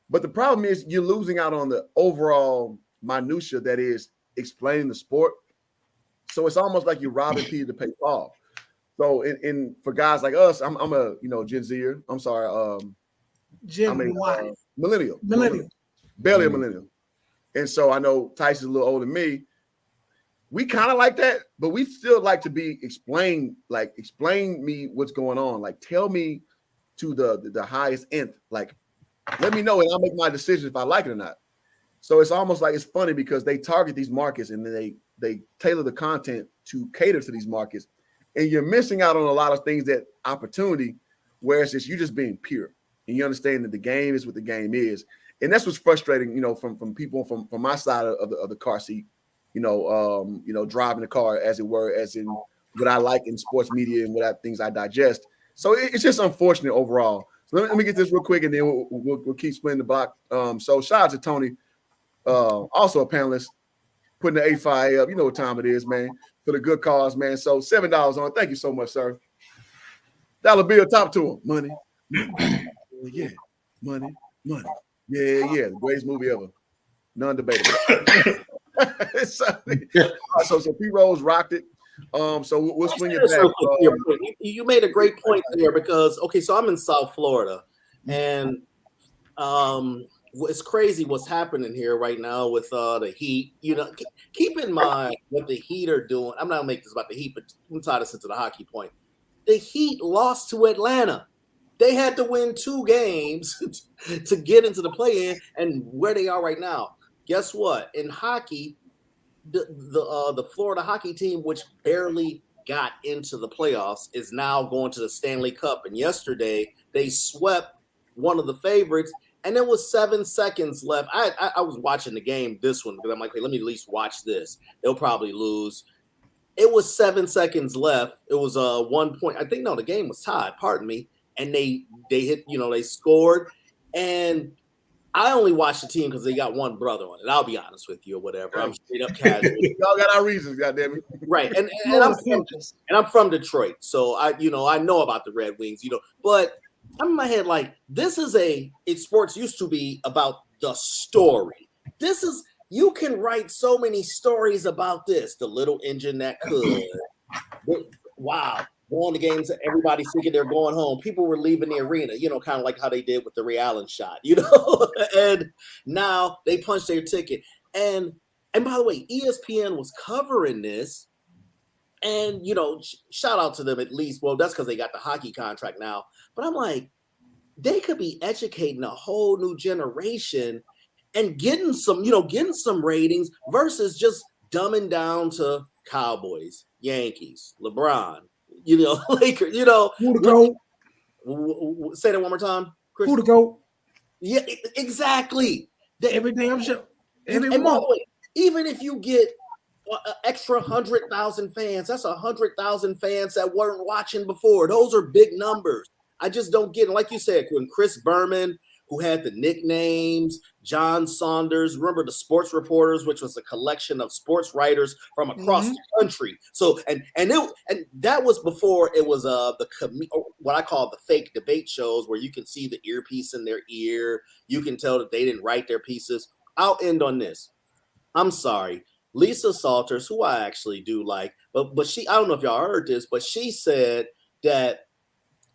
But the problem is you're losing out on the overall minutia that is explaining the sport. So it's almost like you're robbing Peter to pay Paul. So in for guys like us, I'm a Gen Zer. I'm sorry, I'm a millennial. Barely a millennial. And so I know Tyson's a little older than me. We kind of like that, but we still like to be explain me what's going on. Like tell me to the highest nth. Like let me know and I'll make my decision if I like it or not. So it's almost like it's funny because they target these markets and then they tailor the content to cater to these markets. And you're missing out on a lot of things, that opportunity, where it's just you just being pure and you understand that the game is what the game is. And that's what's frustrating, from people from my side of the car seat, driving the car, as it were, as in what I like in sports media and what things I digest. So it's just unfortunate overall. So let me get this real quick, and then we'll keep splitting the block. So shout out to Tony, also a panelist, putting the A5 up. You know what time it is, man, for the good cause, man. So $7 on. Thank you so much, sir. Dollar bill, top to him. Money. Yeah. Money. Yeah. The greatest movie ever. Non-debatable. So P-Rose rocked it. So we'll swing it That's back. real quick to your point. You made a great point there because okay, so I'm in South Florida, and it's crazy what's happening here right now with the Heat. You know, keep in mind what the Heat are doing. I'm not gonna make this about the Heat, but I'm tie this into the hockey point. The Heat lost to Atlanta. They had to win 2 games to get into the play-in, and where they are right now. Guess what? In hockey, the Florida hockey team, which barely got into the playoffs, is now going to the Stanley Cup. And yesterday they swept one of the favorites, and there was 7 seconds left. I was watching the game, this one, because I'm like, hey, let me at least watch this. They'll probably lose. It was 7 seconds left. It was 1 point. I think no, the game was tied. Pardon me. And they hit. They scored. And I only watched the team because they got one brother on it. I'll be honest with you, or whatever. I'm straight up casual. Y'all got our reasons, goddamn it. Right. And I'm from Detroit, so I know about the Red Wings. But I'm in my head like sports used to be about the story. You can write so many stories about this. The little engine that could. Wow. Going to games, everybody's thinking they're going home. People were leaving the arena, kind of like how they did with the Ray Allen shot, and now they punched their ticket. And by the way, ESPN was covering this, and shout out to them at least. Well, that's because they got the hockey contract now. But I'm like, they could be educating a whole new generation and getting some ratings versus just dumbing down to Cowboys, Yankees, LeBron. Lakers, Who to go? Say that one more time, Chris. Who to go? Yeah, exactly. Every damn show. Every and by month. the way, even if you get an extra 100,000 fans, that's 100,000 fans that weren't watching before. Those are big numbers. I just don't get it. Like you said, when Chris Berman, who had the nicknames, John Saunders, remember the Sports Reporters, which was a collection of sports writers from across the country. So and that was before it was what I call the fake debate shows where you can see the earpiece in their ear. You can tell that they didn't write their pieces. I'll end on this. I'm sorry. Lisa Salters, who I actually do like, but she, I don't know if y'all heard this, but she said that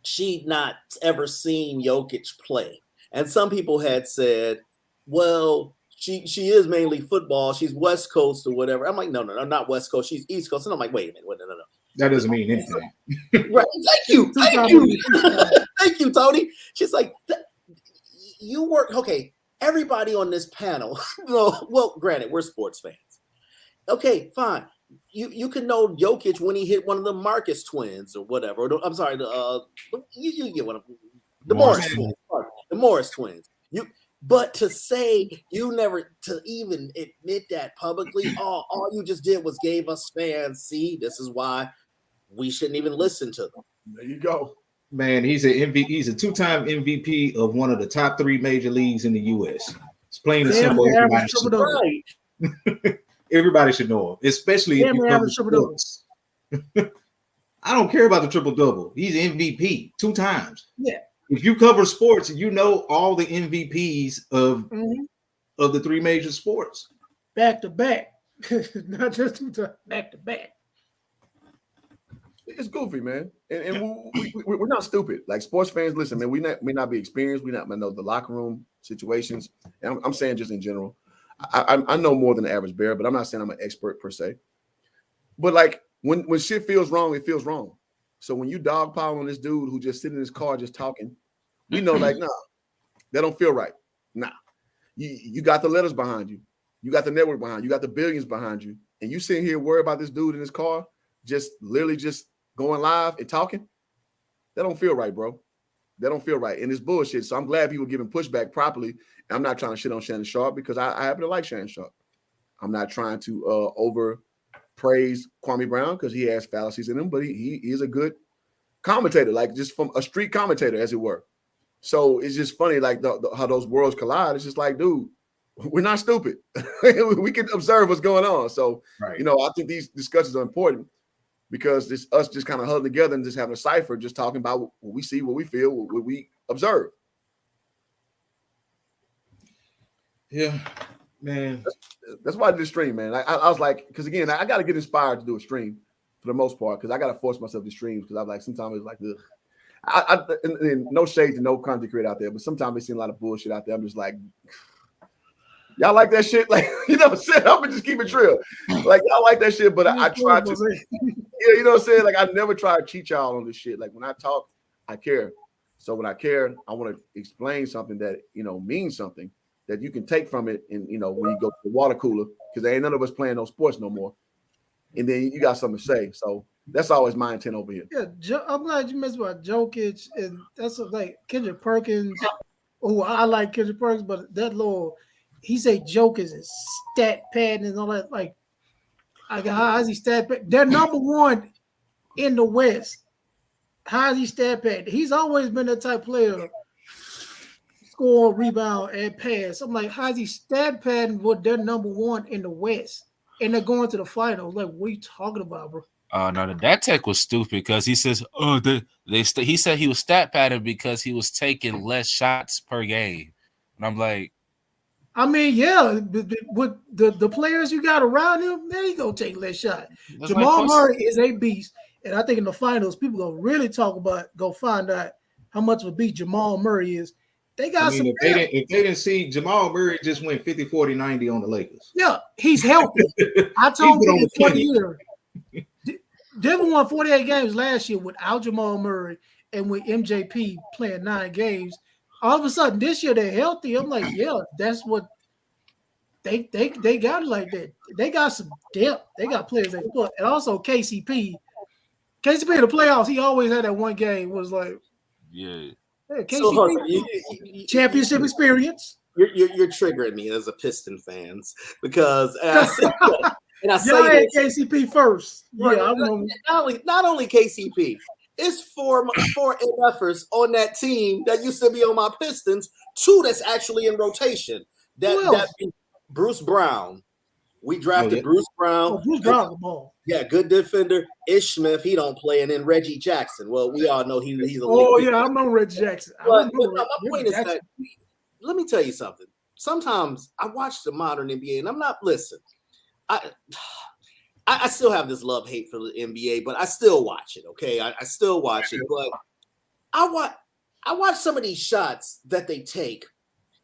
she'd not ever seen Jokic play. And some people had said, well, she is mainly football. She's West Coast or whatever. I'm like, no, not West Coast. She's East Coast. And I'm like, wait a minute. No. That doesn't mean anything. Right. Thank you. Thank you, Tony. She's like, you work. Okay. Everybody on this panel. Well, granted, we're sports fans. Okay, fine. You can know Jokic when he hit one of the Marcus twins or whatever. I'm sorry. You get one of them. The Morris twins. The Morris twins. But to say you never to even admit that publicly, all you just did was gave us fans. See, this is why we shouldn't even listen to them. There you go. Man, he's a two-time MVP of one of the top 3 major leagues in the U.S. It's plain and simple. Everybody should know him, especially if you cover sports. I don't care about the triple-double. He's MVP 2 times. Yeah. If you cover sports, you know all the MVPs of the 3 major sports. Back to back. Not just 2 times, back to back. It's goofy, man. And we're not stupid. Like sports fans, listen, man, we may not be experienced. We not know the locker room situations. And I'm saying just in general. I know more than the average bear, but I'm not saying I'm an expert per se. But like when shit feels wrong, it feels wrong. So when you dogpile on this dude who just sitting in his car just talking, we know like, nah, that don't feel right. Nah. You got the letters behind you. You got the network behind you. You got the billions behind you. And you sitting here worried about this dude in his car just literally just going live and talking. That don't feel right, bro. That don't feel right. And it's bullshit. So I'm glad people giving pushback properly. And I'm not trying to shit on Shannon Sharpe because I happen to like Shannon Sharpe. I'm not trying to over praise Kwame Brown because he has fallacies in him, but he is a good commentator, like just from a street commentator, as it were. So it's just funny, like how those worlds collide. It's just like, dude, we're not stupid. We can observe what's going on. So, right. I think these discussions are important because it's us just kind of huddling together and just having a cipher, just talking about what we see, what we feel, what we observe. Yeah, man. That's why I did the stream, man. I was like, because again, I got to get inspired to do a stream. for the most part, because I gotta force myself to stream because I'm like sometimes it's like, ugh. And no shade to no content creator out there, but sometimes they see a lot of bullshit out there. I'm just like, y'all like that shit? Like, you know what I'm saying? I'm gonna just keep it real. Like, y'all like that shit, but I try to, yeah, you know what I'm saying? Like, I never try to cheat y'all on this shit. Like, when I talk, I care. So when I care, I want to explain something that, you know, means something that you can take from it. And, you know, when you go to the water cooler, because there ain't none of us playing no sports no more. And then you got something to say. So that's always my intent over here. Yeah, I'm glad you mentioned about Jokic, and that's like Kendrick Perkins. Oh, I like Kendrick Perkins, but that little, he say Jokic is stat pad and all that. Like, how's he stat pad? They're number one in the West. How's he stat pad? He's always been that type of player, score, rebound, and pass. I'm like, how's he stat padding with their number one in the West? And they're going to the finals. Like, what are you talking about, bro? No, that tech was stupid because he says, he said he was stat padding because he was taking less shots per game. And I'm like, I mean, yeah, with the players you got around him, there you go take less shot. Jamal Murray is a beast. And I think in the finals, people gonna really talk about, go find out how much of a beast Jamal Murray is. They got if they didn't see, Jamal Murray just went 50, 40, 90 on the Lakers. Yeah, he's healthy. I told you before the year, Denver won 48 games last year without Jamal Murray and with MJP playing 9 games. All of a sudden, this year they're healthy. I'm like, yeah, that's what they got it like that. They got some depth. They got players they put. And also KCP in the playoffs, he always had that one game was like, yeah. Hey, KCP, championship experience. You're triggering me as a Piston fans because I say KCP first. Right. Yeah, I know. Not only KCP, it's four MFers on that team that used to be on my Pistons. 2 that's actually in rotation. That Bruce Brown. We drafted Bruce Brown. Oh, Bruce Brown, the ball. Yeah, good defender. Ish Smith, he don't play, and then Reggie Jackson. Well, we all know he's a. Oh yeah, I remember Reggie Jackson. My point is that let me tell you something. Sometimes I watch the modern NBA, and I'm not I still have this love-hate for the NBA, but I still watch it. Okay, I still watch it, but I watch some of these shots that they take.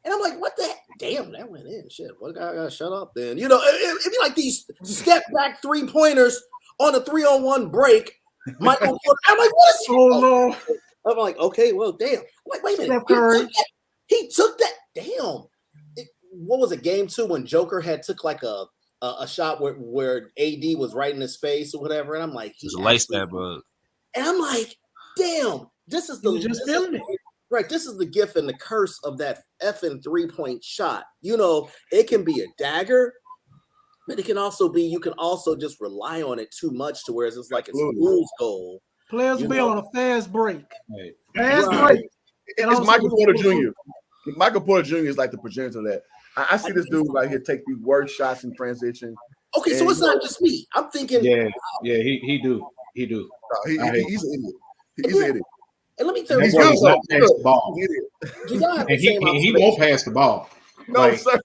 And I'm like, what the heck? Damn, that went in. Shit, what I gotta shut up then? You know, it'd be like these step back 3-pointers on a 3-on-1 break. Michael, I'm like, what is he? Oh no. I'm like, okay, well, damn. Wait a minute. He took that. Damn. What was it? Game 2 when Joker took like a shot where AD was right in his face or whatever, and I'm like, he's a light stab bug. And I'm like, damn, this is right. This is the gift and the curse of that effing 3-point shot. You know, it can be a dagger, but it can also be, you can also just rely on it too much to where it's like a fool's goal. Players will be on a fast break. Right. Fast break. It's Michael Porter Jr. Michael Porter Jr. is like the progenitor of that. I see this dude right here take these worst shots in transition. Okay, so it's not just me. I'm thinking. Yeah, he do. He's an idiot. He's an idiot. And let me tell you, he won't pass the ball. And he won't pass the ball. No, sir.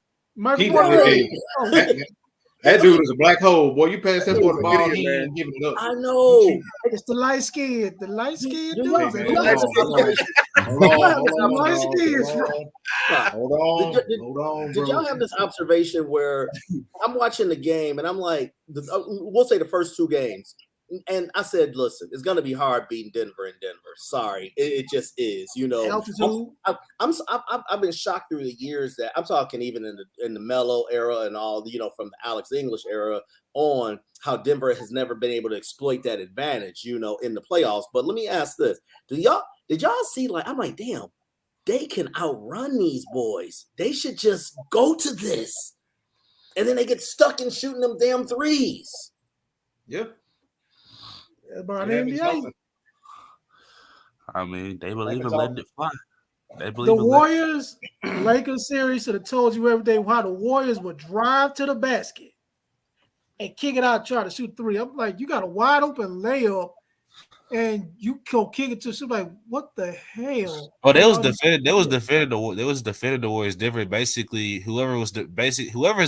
That dude is a black hole. Boy, you pass that boy the ball, he ain't giving it up. I know. It's the light skin. The light skin dude. Hold on. Did y'all have this observation where I'm watching the game and I'm like, we'll say the first 2 games. And I said, listen, it's going to be hard beating Denver in Denver. Sorry. It just is, you know. I've been shocked through the years that I'm talking even in the Melo era and all, you know, from the Alex English era on, how Denver has never been able to exploit that advantage, you know, in the playoffs. But let me ask this. Did y'all see, like, I'm like, damn, they can outrun these boys. They should just go to this. And then they get stuck in shooting them damn threes. Yeah. About NBA. I mean, they believe in letting it fly. The Warriors Lakers series should have told you everything how the Warriors would drive to the basket and kick it out, try to shoot 3. I'm like, you got a wide open layup and you go kick it to some like what the hell? Oh, they You was know, defending. They was defending the Warriors different. Basically, whoever's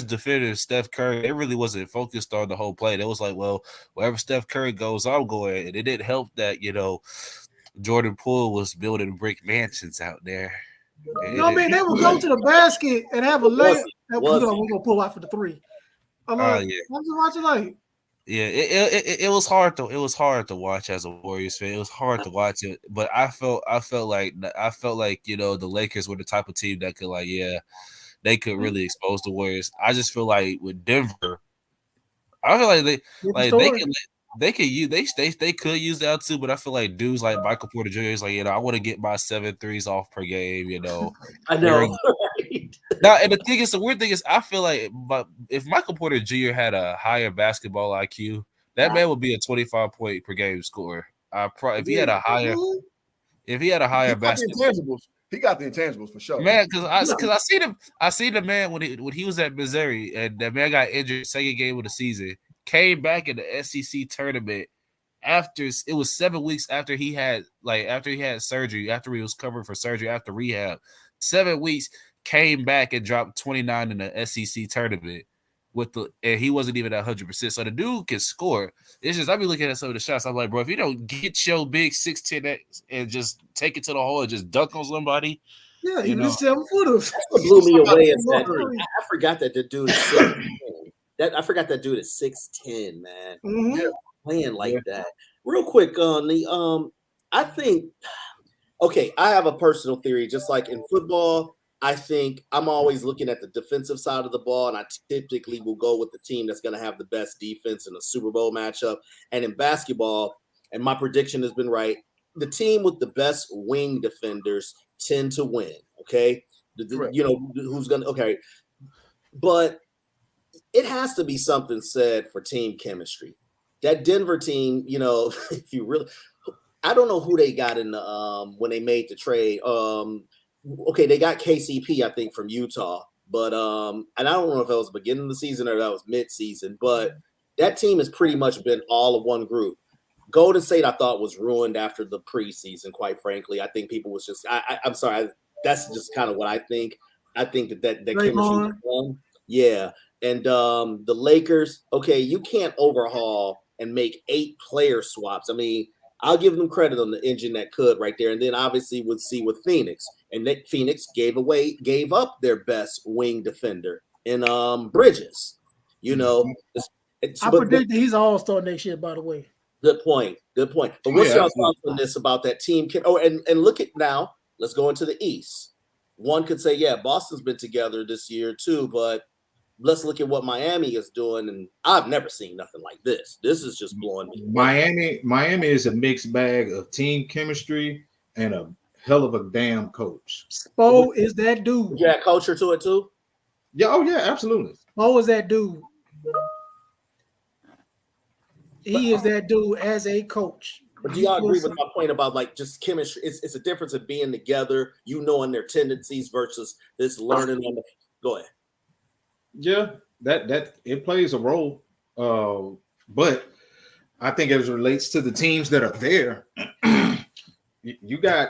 defending Steph Curry, they really wasn't focused on the whole play. They was like, well, wherever Steph Curry goes, I'm going. And it didn't help that Jordan Poole was building brick mansions out there. no, I mean they would go to the basket and have a Was layup. he? We're Was he? gonna pull out for the three. I'm Oh like, yeah, I'm just watching like, yeah. It was hard to watch as a Warriors fan. It was hard to watch it, but I felt like the Lakers were the type of team that could they could really expose the Warriors. I just feel like with Denver, I feel like different they story. could use they could use that too, but I feel like dudes like Michael Porter Jr. is like, I want to get my 7 threes off per game, I They're know. Right? now, and the weird thing is, I feel like, but if Michael Porter Jr. had a higher basketball IQ, that man would be a 25-point per game scorer. If he had a higher, Mhm. He got the basketball, intangibles. He got the intangibles for sure. man, because I seen the man when he was at Missouri, and that man got injured second game of the season, came back in the SEC tournament after it was 7 weeks after he had surgery, after he was covered for surgery after rehab, 7 weeks. Came back and dropped 29 in the SEC tournament and he wasn't even at 100%. So the dude can score. It's just I be looking at some of the shots. I'm like, bro, if you don't get your big 6'10" and just take it to the hole and just dunk on somebody, Yeah, even the 7-footers. That's what blew me away is that Curry. I forgot that the dude is 6'10". I forgot that dude is 6'10", man. Mhm. Yeah. Playing like that. Real quick on the I think I have a personal theory. Just like in football, I think I'm always looking at the defensive side of the ball, and I typically will go with the team that's going to have the best defense in a Super Bowl matchup. And in basketball, and my prediction has been right, the team with the best wing defenders tend to win. Okay, who's going to but it has to be something said for team chemistry. That Denver team, if you really, I don't know who they got in the when they made the trade. They got KCP, I think, from Utah, but and I don't know if that was beginning of the season or that was mid-season, but that team has pretty much been all of one group. Golden State, I thought, was ruined after the preseason. Quite frankly, I think people was just. I'm sorry. That's just kind of what I think. I think that chemistry was wrong. Yeah, and the Lakers. Okay, you can't overhaul and make 8 player swaps. I mean, I'll give them credit on the engine that could right there. And then obviously we'll see with Phoenix. And that Phoenix gave up their best wing defender in Bridges. I predict that he's an all-star next year, by the way. Good point. But what's your thoughts on this about that team? And look at now, let's go into the East. One could say, yeah, Boston's been together this year too, but let's look at what Miami is doing, and I've never seen nothing like this. This is just blowing me away. Miami is a mixed bag of team chemistry and a hell of a damn coach. Spo is that dude. Yeah, culture to it too. Yeah, oh yeah, absolutely. Spo is that dude. He is that dude as a coach. But do y'all agree with my point about like just chemistry? It's a difference of being together, knowing their tendencies versus this learning on the. Go ahead. Yeah, that it plays a role, but I think as it relates to the teams that are there, you got,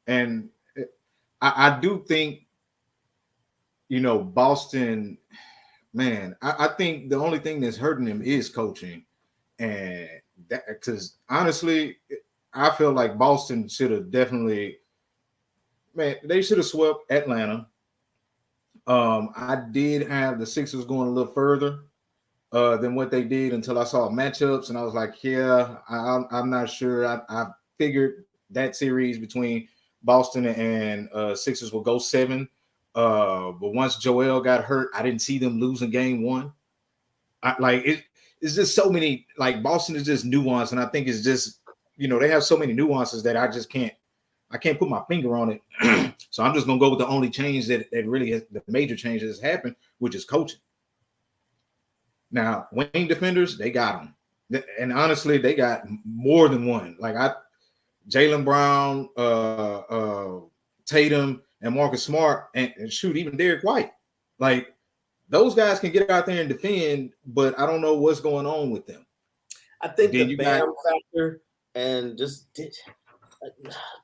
and I do think, Boston, man, I think the only thing that's hurting them is coaching, and that because honestly, I feel like Boston should have definitely, man, they should have swept Atlanta. I did have the Sixers going a little further than what they did until I saw matchups, and I was like, yeah, I'm not sure. I figured that series between Boston and Sixers will go 7. But once Joel got hurt, I didn't see them losing game 1. It's just so many, like Boston is just nuanced, and I think it's just, they have so many nuances that I can't put my finger on it. So I'm just gonna go with the only change that really has, the major change that has happened, which is coaching. Now, wing defenders, they got them, and honestly, they got more than one. Like Jaylen Brown, Tatum, and Marcus Smart, and shoot, even Derek White. Like those guys can get out there and defend, but I don't know what's going on with them. I think the Bam factor and just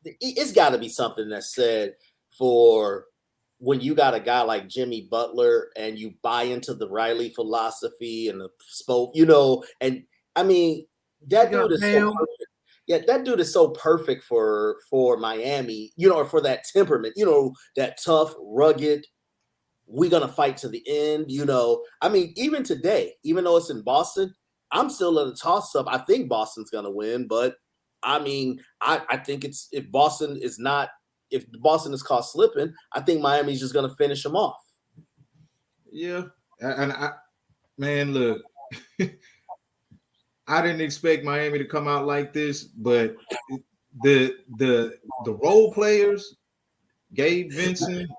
it's got to be something that's said for when you got a guy like Jimmy Butler and you buy into the Riley philosophy and the spoke, and I mean that dude is so perfect. Yeah, that dude is so perfect for Miami, or for that temperament, that tough, rugged, we're gonna fight to the end, I mean, even today, even though it's in Boston, I'm still in a toss-up. I think Boston's gonna win, but I mean, I think if Boston is caught slipping, I think Miami's just gonna finish them off. Yeah, and man, look, I didn't expect Miami to come out like this, but the role players, Gabe Vincent,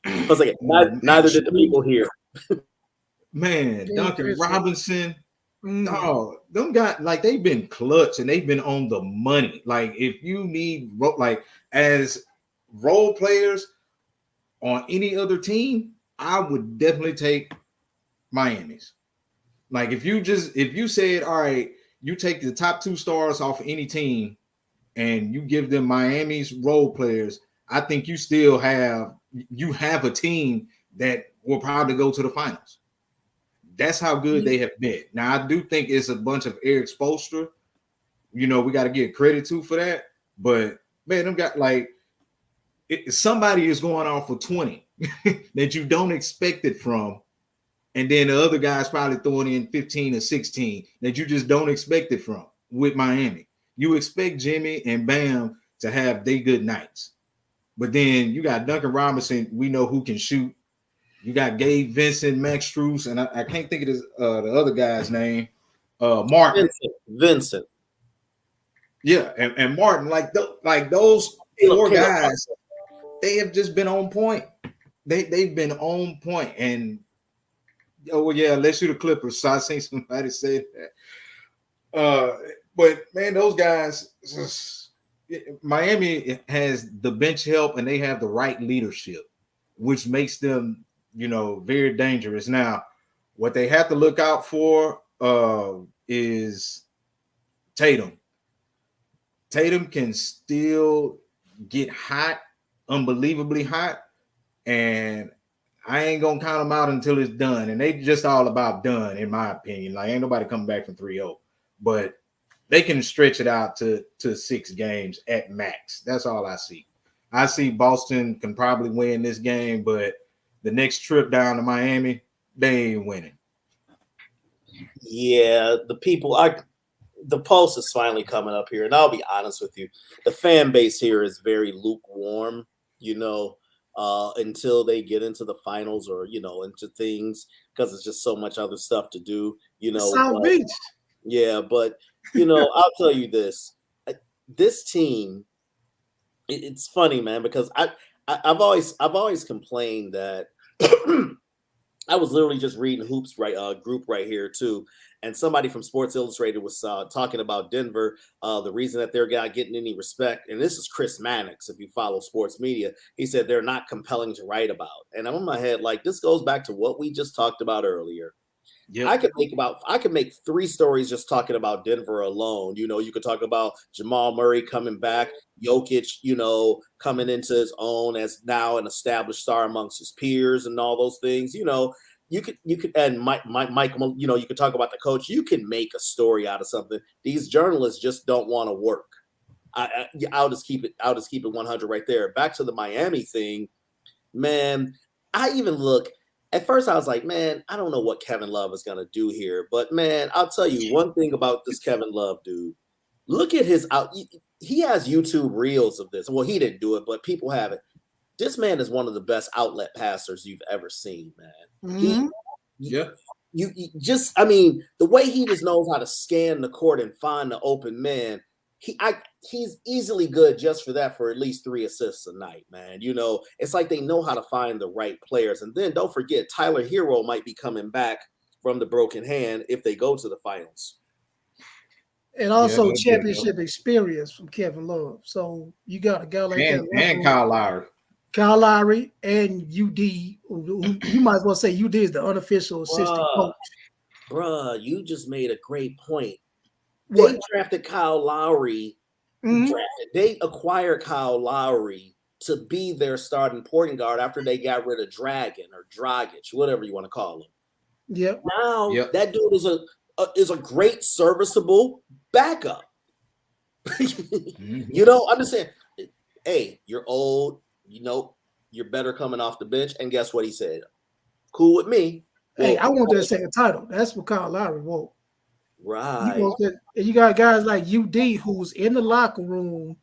I was like, neither did the people here. Man, Duncan Robinson. Oh, them guys, like, they've been clutch and they've been on the money. Like, if you need, like, as role players on any other team, I would definitely take Miami's. Like, if you said, all right, you take the top 2 stars off of any team and you give them Miami's role players, I think you have a team that will probably go to the finals. That's how good they have been. Now, I do think it's a bunch of Eric Spoelstra. We got to give credit to for that. But, man, them got, like, somebody is going off for 20 that you don't expect it from. And then the other guy's probably throwing in 15 or 16 that you just don't expect it from with Miami. You expect Jimmy and Bam to have they good nights. But then you got Duncan Robinson. We know who can shoot. You got Gabe Vincent, Max Strus, and I can't think of the other guy's name. Martin. Vincent. Yeah, and Martin, like those 4 guys, they have just been on point. They've been on point. And let's shoot the Clippers. So I seen somebody say that. But man, those guys, Miami has the bench help and they have the right leadership, which makes them, very dangerous. Now, what they have to look out for is Tatum. Tatum can still get hot, unbelievably hot, and I ain't gonna count them out until it's done. And they just all about done, in my opinion. Like, ain't nobody coming back from 3-0, but they can stretch it out to 6 games at max. That's all I see. I see Boston can probably win this game, but the next trip down to Miami, they ain't winning. Yeah, the pulse is finally coming up here. And I'll be honest with you, the fan base here is very lukewarm, until they get into the finals or, into things, because it's just so much other stuff to do, South Beach. Yeah, but, I'll tell you this. This team, it's funny, man, because I've always complained that I was literally just reading Hoops group right here too, and somebody from Sports Illustrated was talking about Denver. The reason that they're not getting any respect, and this is Chris Mannix, if you follow sports media, he said they're not compelling to write about. And I'm in my head like, this goes back to what we just talked about earlier. Yep. I could make 3 stories just talking about Denver alone. You could talk about Jamal Murray coming back, Jokic, coming into his own as now an established star amongst his peers and all those things. You could, and Mike, you could talk about the coach. You can make a story out of something. These journalists just don't want to work. I'll just keep it 100 right there. Back to the Miami thing, man. I even look. At first, I was like, man, I don't know what Kevin Love is going to do here. But, man, I'll tell you one thing about this Kevin Love dude. Look at his out. He has YouTube reels of this. Well, he didn't do it, but people have it. This man is one of the best outlet passers you've ever seen, man. Mm-hmm. You just, I mean, the way he just knows how to scan the court and find the open man. He's easily good just for that, for at least 3 assists a night, man. It's like they know how to find the right players. And then don't forget, Tyler Hero might be coming back from the broken hand if they go to the finals. And also championship experience from Kevin Love. So you got a guy like that. And Kyle Lowry. Kyle Lowry and UD. You might as well say UD is the unofficial assistant coach. Bruh, you just made a great point. They drafted Kyle Lowry Mhm. drafted. They acquired Kyle Lowry to be their starting point guard after they got rid of Dragon or Dragic, whatever you want to call him. Yep. Now Yep. that dude is a great serviceable backup. Mhm. You know, I'm just saying, hey, you're old, you know, you're better coming off the bench. And guess what he said? Cool with me. Hey, Well, I want that second title. That's what Kyle Lowry wants. You right. want that, and you got guys like UD who's in the locker room,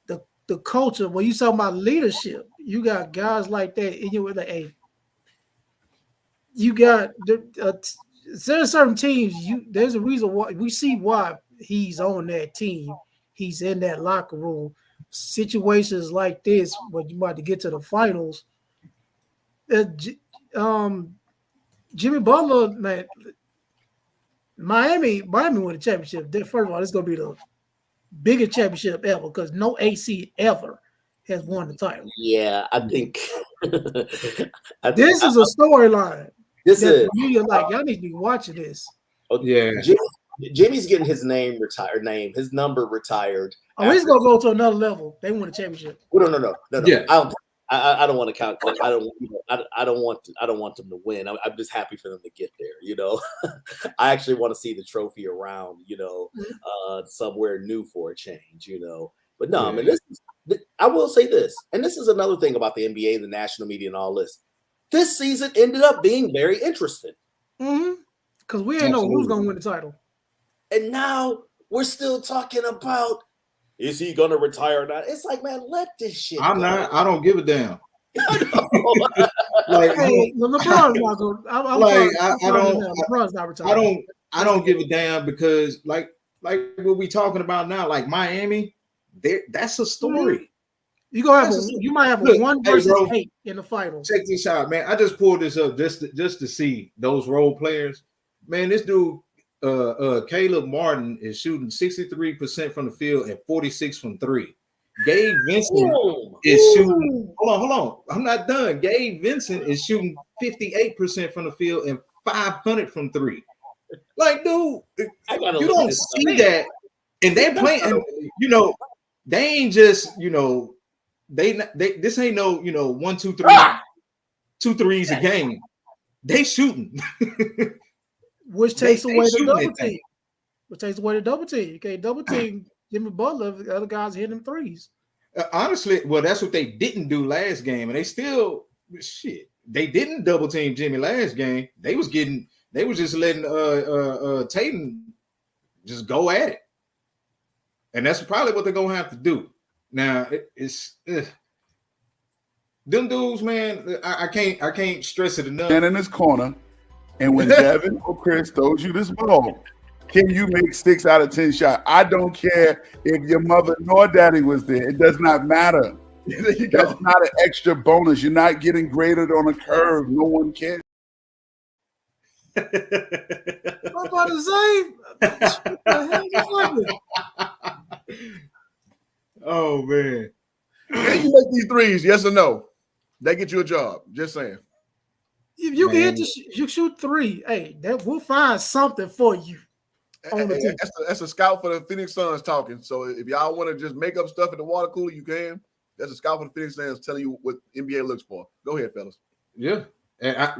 the culture. When you talk about leadership, you got guys like that. And you like, hey, you got there's certain teams. There's a reason why we see why he's on that team. He's in that locker room. Situations like this, when you about to get to the finals, Jimmy Butler, man, Miami won the championship. First of all, it's gonna be the biggest championship ever because no AC ever has won the title. Yeah, I think This is a storyline this that is the media like. Y'all need to be watching this. Yeah. Jimmy's getting his name retired, his number retired. Oh, he's gonna go to another level. They won the championship. Oh, no. Yeah. I don't want to count. I don't want them to win. I'm just happy for them to get there. You know, I actually want to see the trophy around. You know, somewhere new for a change. You know, but no, I mean, I will say this, and this is another thing about the NBA, the national media, and all this. This season ended up being very interesting. Because we didn't know who's gonna win the title. And now we're still talking about, is he gonna retire or not? It's like, man, let this shit I'm go. not. I don't give a damn. Like, hey, LeBron's not going. LeBron's not retiring. I don't give a damn because like what we talking about now, like Miami, that's a story. You gonna have you might have a 1 versus 8 in the finals. Check this out, man. I just pulled this up just to see those role players. Man, this dude, Caleb Martin is shooting 63% from the field and 46 from 3. Gabe Vincent is shooting. Hold on. I'm not done. Gabe Vincent is shooting 58% from the field and 500 from 3. Like, dude, you don't see that. And they're playing, and, you know, they ain't just, you know, they this ain't no, you know, 1, 2, 3, 2 threes a game. They shooting. Which takes away the double team. Which takes away the double team. You can't double team Jimmy Butler if the other guys hitting them threes. Honestly, well, that's what they didn't do last game, and they still they didn't double team Jimmy last game. They was just letting Tatum just go at it, and that's probably what they're gonna have to do. Now it's them dudes, man. I can't stress it enough. And in this corner, and when Devin or Chris throws you this ball, can you make 6 out of 10 shots? I don't care if your mother nor daddy was there. It does not matter. That's not an extra bonus. You're not getting graded on a curve. No one cares. I'm about to say. Oh man. Can you make these threes? Yes or no? They get you a job. Just saying. If you can you shoot 3, hey, we'll find something for you. That's a scout for the Phoenix Suns talking. So if y'all want to just make up stuff in the water cooler, you can. That's a scout for the Phoenix Suns telling you what NBA looks for. Go ahead, fellas. Yeah, and I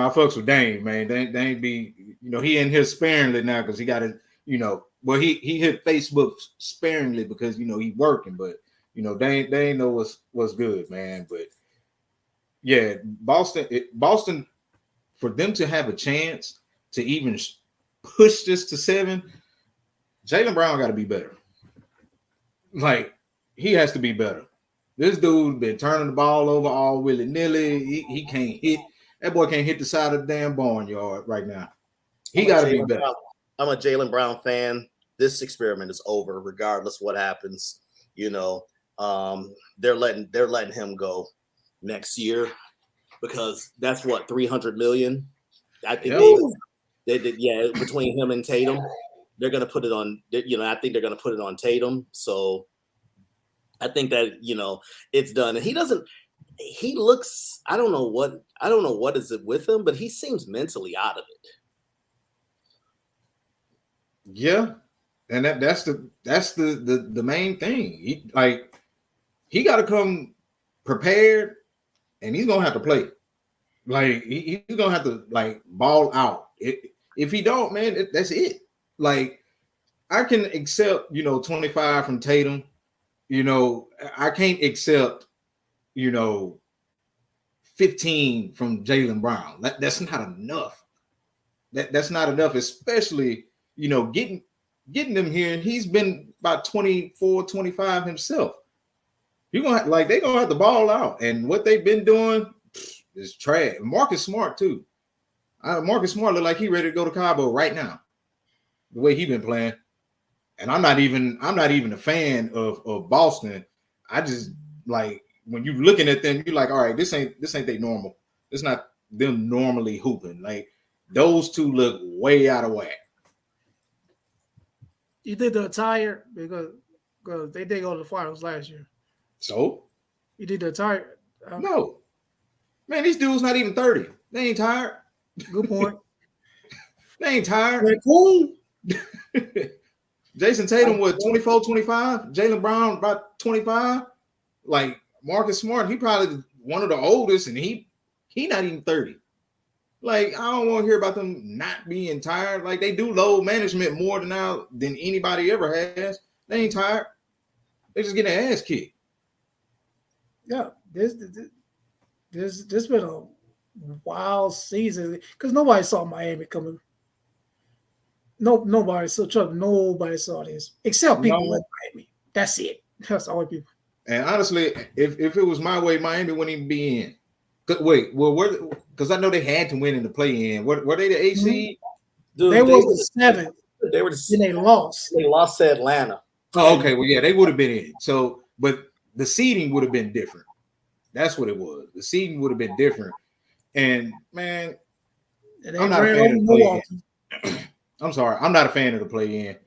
fucks with Dame, man. Dame be, you know, he in here sparingly now because he got to, you know, well he hit Facebook sparingly because, you know, he working, but you know they know what's good, man. But yeah, Boston, for them to have a chance to even push this to 7, Jaylen Brown got to be better. Like, he has to be better. This dude been turning the ball over all willy-nilly. He can't hit. That boy can't hit the side of the damn barnyard right now. He got to be better. I'm a Jaylen Brown fan. This experiment is over, regardless what happens. You know, they're letting him go next year because that's what, $300 million. I think they did. Yeah, between him and Tatum, they're gonna put it on. You know, I think they're gonna put it on Tatum. So I think that, you know, it's done. And he doesn't. He looks. I don't know what is it with him, but he seems mentally out of it. Yeah, And that's the main thing. He got to come prepared, and he's gonna have to play. Like he's gonna have to like ball out. If he don't, man, that's it. Like I can accept 25 from Tatum. I can't accept 15 from Jaylen Brown. That's not enough. That's not enough, especially getting them here. And he's been about 24, 25 himself. You're gonna they're gonna have to ball out, and what they've been doing is trash. Marcus Smart too. Marcus Smart look like he ready to go to Cabo right now. The way he been playing, and I'm not even a fan of Boston. I just like when you looking at them, you're like, all right, this ain't they normal. It's not them normally hooping. Like those two look way out of whack. You think they're tired because they did go to the finals last year? So You think they're tired? no, man, these dudes not even 30. They ain't tired. Good point. They ain't tired. They're cool. Jason Tatum was 24, 25. Jaylen Brown about 25. Like Marcus Smart, he probably one of the oldest, and he not even 30. Like I don't want to hear about them not being tired. Like they do load management more than anybody ever has. They ain't tired. They just getting their ass kicked. Yeah, this been a wild season because nobody saw Miami coming. Nobody saw Trump. Nobody saw this except people in Miami. That's it. That's all people. And honestly, if it was my way, Miami wouldn't even be in. Wait, well, because I know they had to win in the play-in. Were they the 8th seed? Dude, They were the 7th. They were Then they lost. They lost to Atlanta. Oh, okay. Well, yeah, they would have been in. So, but the seeding would have been different. That's what it was. The seeding would have been different. And man, I'm not a fan of the play-in. I'm sorry, I'm not a fan of the play-in.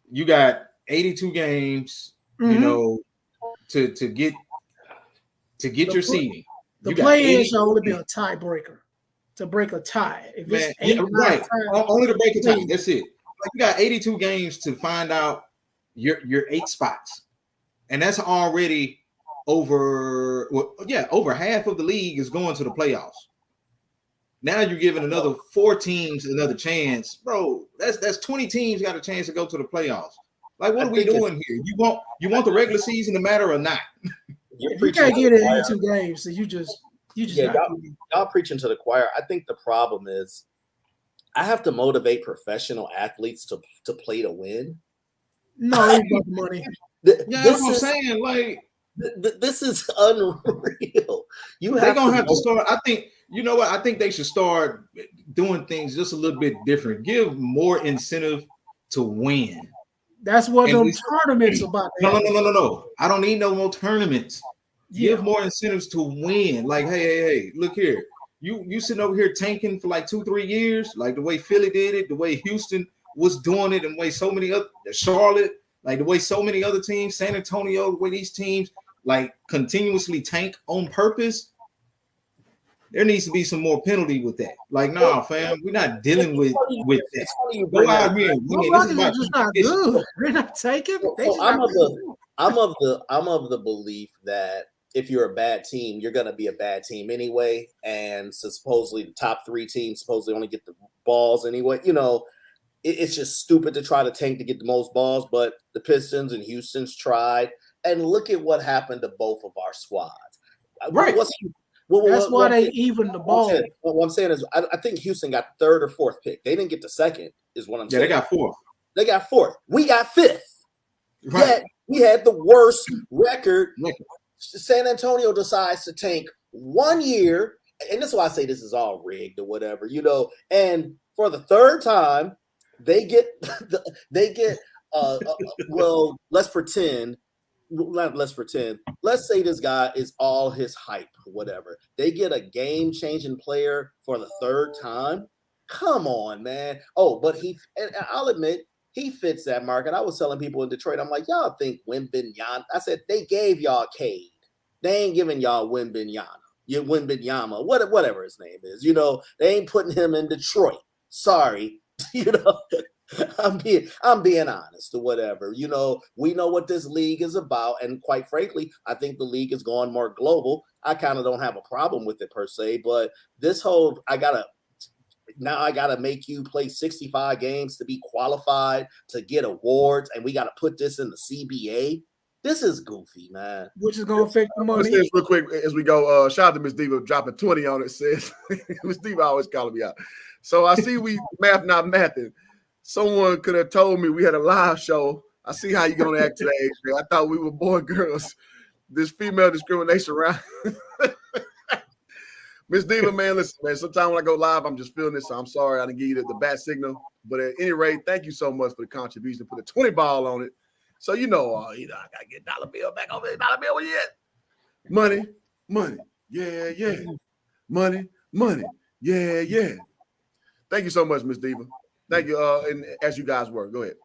You got 82 games, to get your seeding. The play-in should only be a tiebreaker to break a tie. If it's right, only to break a tie. That's it. Like you got 82 games to find out your 8 spots, and that's already over. Over half of the league is going to the playoffs. Now you're giving another 4 teams another chance, bro. That's 20 teams got a chance to go to the playoffs. Like, what are we doing here? You want the regular season to matter or not? You can't get it in 2 games, so you just y'all preaching to the choir. I think the problem is I have to motivate professional athletes to play to win. No, it's about the money. That's what I'm saying. Like, this is unreal. They're gonna have to start. I think you know what? I think they should start doing things just a little bit different. Give more incentive to win. That's what those tournaments about. No. I don't need no more tournaments. Give more incentives to win. Like, hey, look here. You sitting over here tanking for like 2-3 years, like the way Philly did it, the way Houston was doing it, and the way so many other Charlotte, like the way so many other teams, San Antonio, the way these teams like continuously tank on purpose. There needs to be some more penalty with that. Like, nah, fam, we're not dealing with that. Go out here and win. This is about just not good. We're not taking. I'm of the belief that if you're a bad team, you're gonna be a bad team anyway. And so supposedly the top 3 teams supposedly only get the balls anyway. It's just stupid to try to tank to get the most balls. But the Pistons and Houston's tried, and look at what happened to both of our squads. Right. That's why they even the ball. What I'm saying is, I think Houston got 3rd or 4th pick. They didn't get the 2nd, is what I'm saying. Yeah, they got 4th. They got 4th. We got 5th. Right. Yet we had the worst record. San Antonio decides to tank 1 year, and that's why I say this is all rigged or whatever, And for the 3rd time, they get well, let's pretend. Let's say this guy is all his hype or whatever. They get a game-changing player for the 3rd time. Come on, man. Oh, but I'll admit, he fits that market. I was telling people in Detroit, I'm like, y'all think Wembanyama? I said, they gave y'all Cade. They ain't giving y'all Wembanyama, whatever his name is. They ain't putting him in Detroit. Sorry. I'm being honest or whatever. You know, we know what this league is about, and quite frankly, I think the league is going more global. I kind of don't have a problem with it per se, but this whole I gotta make you play 65 games to be qualified to get awards, and we gotta put this in the CBA. This is goofy, man. Which is gonna affect the I'm gonna say money. this real quick as we go. Shout out to Miss Diva dropping 20 on it. Says Miss Diva always calling me out. So I see we math not mathing. Someone could have told me we had a live show. I see how you gonna act today, Adrian. I thought we were boy girls. This female discrimination around. Miss Diva, man, listen, man. Sometimes when I go live, I'm just feeling this. So I'm sorry I didn't give you the bad signal. But at any rate, thank you so much for the contribution. Put a 20 ball on it. So you know, I gotta get dollar bill back over there. Dollar bill, where you at? Money, money, yeah, yeah. Money, money, yeah, yeah. Thank you so much, Miss Diva. Thank you. And as you guys were, go ahead.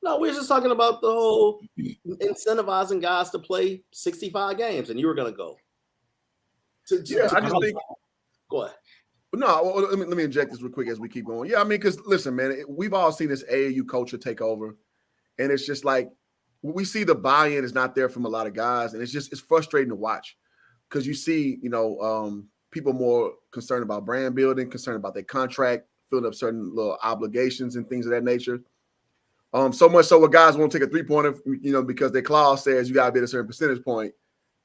No, we were just talking about the whole incentivizing guys to play 65 games, and you were gonna go. I just think. Go ahead. No, well, let me inject this real quick as we keep going. Yeah, I mean, because listen, man, we've all seen this AAU culture take over, and it's just like we see the buy-in is not there from a lot of guys, and it's frustrating to watch because you see, people more concerned about brand building, concerned about their contract, filling up certain little obligations and things of that nature. So much so where guys won't take a 3-pointer, because their clause says you got to be at a certain percentage point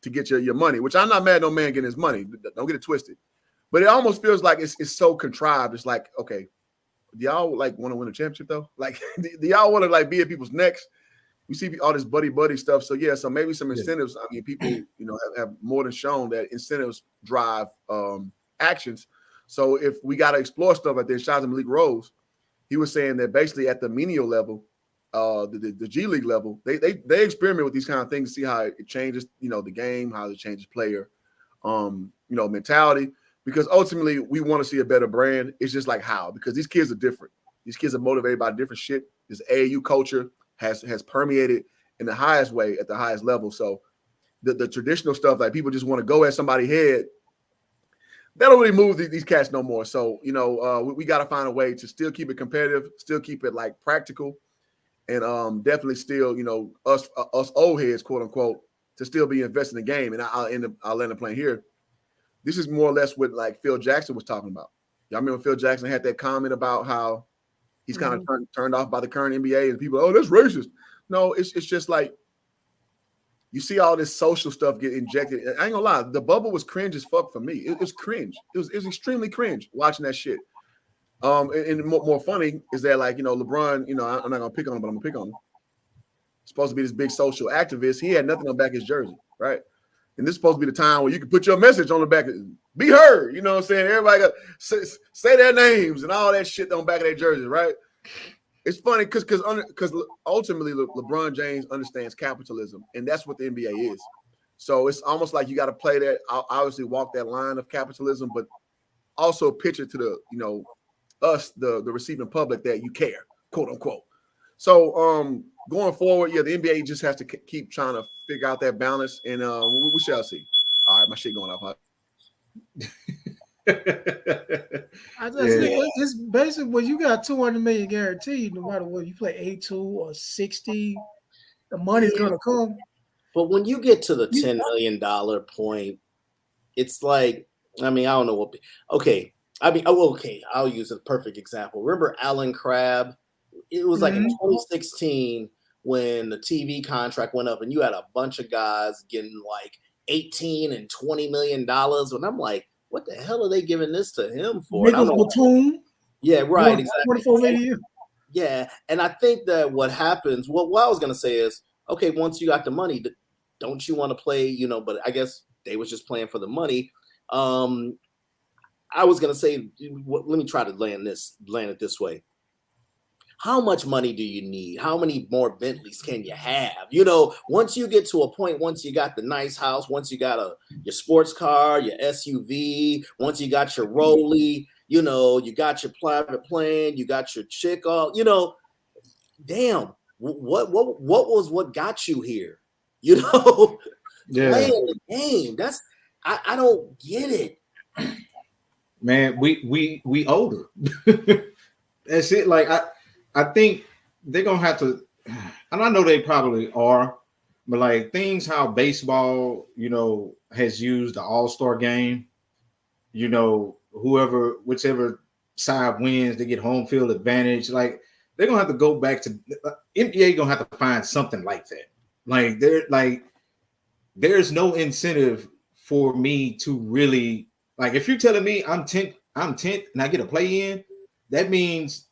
to get your money, which I'm not mad at no man getting his money. Don't get it twisted. But it almost feels like it's so contrived. It's like, okay, do y'all like want to win a championship though? Like, do y'all want to like be at people's necks? We see all this buddy stuff. So yeah, so maybe some incentives. I mean, people, have more than shown that incentives drive actions. So if we got to explore stuff like this, shout out to Malik Rose. He was saying that basically at the menial level, the G League level, they experiment with these kind of things to see how it changes, the game, how it changes player, mentality. Because ultimately we want to see a better brand. It's just like how, because these kids are different. These kids are motivated by different shit. This AAU culture has permeated in the highest way at the highest level. So the traditional stuff, like people just want to go at somebody's head, they don't really move these cats no more. So, we got to find a way to still keep it competitive, still keep it like practical, and definitely still, us old heads, quote unquote, to still be invested in the game. And I'll end up playing here. This is more or less what like Phil Jackson was talking about. Y'all remember Phil Jackson had that comment about how he's kind of turned off by the current NBA and people, oh, that's racist. No, it's just like you see all this social stuff get injected. I ain't gonna lie, the bubble was cringe as fuck for me. It was cringe. It was extremely cringe watching that shit. And more funny is that like, LeBron, I'm not gonna pick on him, but I'm gonna pick on him. Supposed to be this big social activist. He had nothing on the back of his jersey, right? And this is supposed to be the time where you can put your message on the back, be heard. You know what I'm saying? Everybody got say their names and all that shit on the back of their jerseys, right? It's funny because ultimately LeBron James understands capitalism, and that's what the NBA is. So it's almost like you got to play that, obviously walk that line of capitalism, but also pitch it to the, us, the receiving public that you care, quote unquote. So going forward, yeah, the NBA just has to keep trying to figure out that balance, and we shall see. All right, my shit going off. Huh? I just think it's basically when you got $200 million guaranteed, no matter whether you play 82 or 60, the money's gonna come. But when you get to the $10 million point, it's like, I mean, I don't know what. Okay, I'll use a perfect example. Remember Alan Crabb? It was like in 2016 when the TV contract went up, and you had a bunch of guys getting like $18 and $20 million, and I'm like, what the hell are they giving this to him for? Nicholas Batum. Yeah, right. Exactly. 24 million. Yeah, and I think that what happens, what I was gonna say is, okay, once you got the money, don't you want to play? But I guess they was just playing for the money. I was gonna say, let me try to land it this way. How much money do you need? How many more Bentleys can you have? Once you get to a point, once you got the nice house, once you got your sports car, your SUV, once you got your Rollie, you got your private plane, you got your chick, damn, what got you here? Yeah. Playing the game. I don't get it. Man, we older. That's it. Like I think they're gonna have to, and I know they probably are, but like things how baseball, has used the All-Star game, whichever side wins, they get home field advantage. Like they're gonna have to go back to NBA. Gonna have to find something like that. There's no incentive for me to really if you're telling me I'm 10th and I get a play in, that means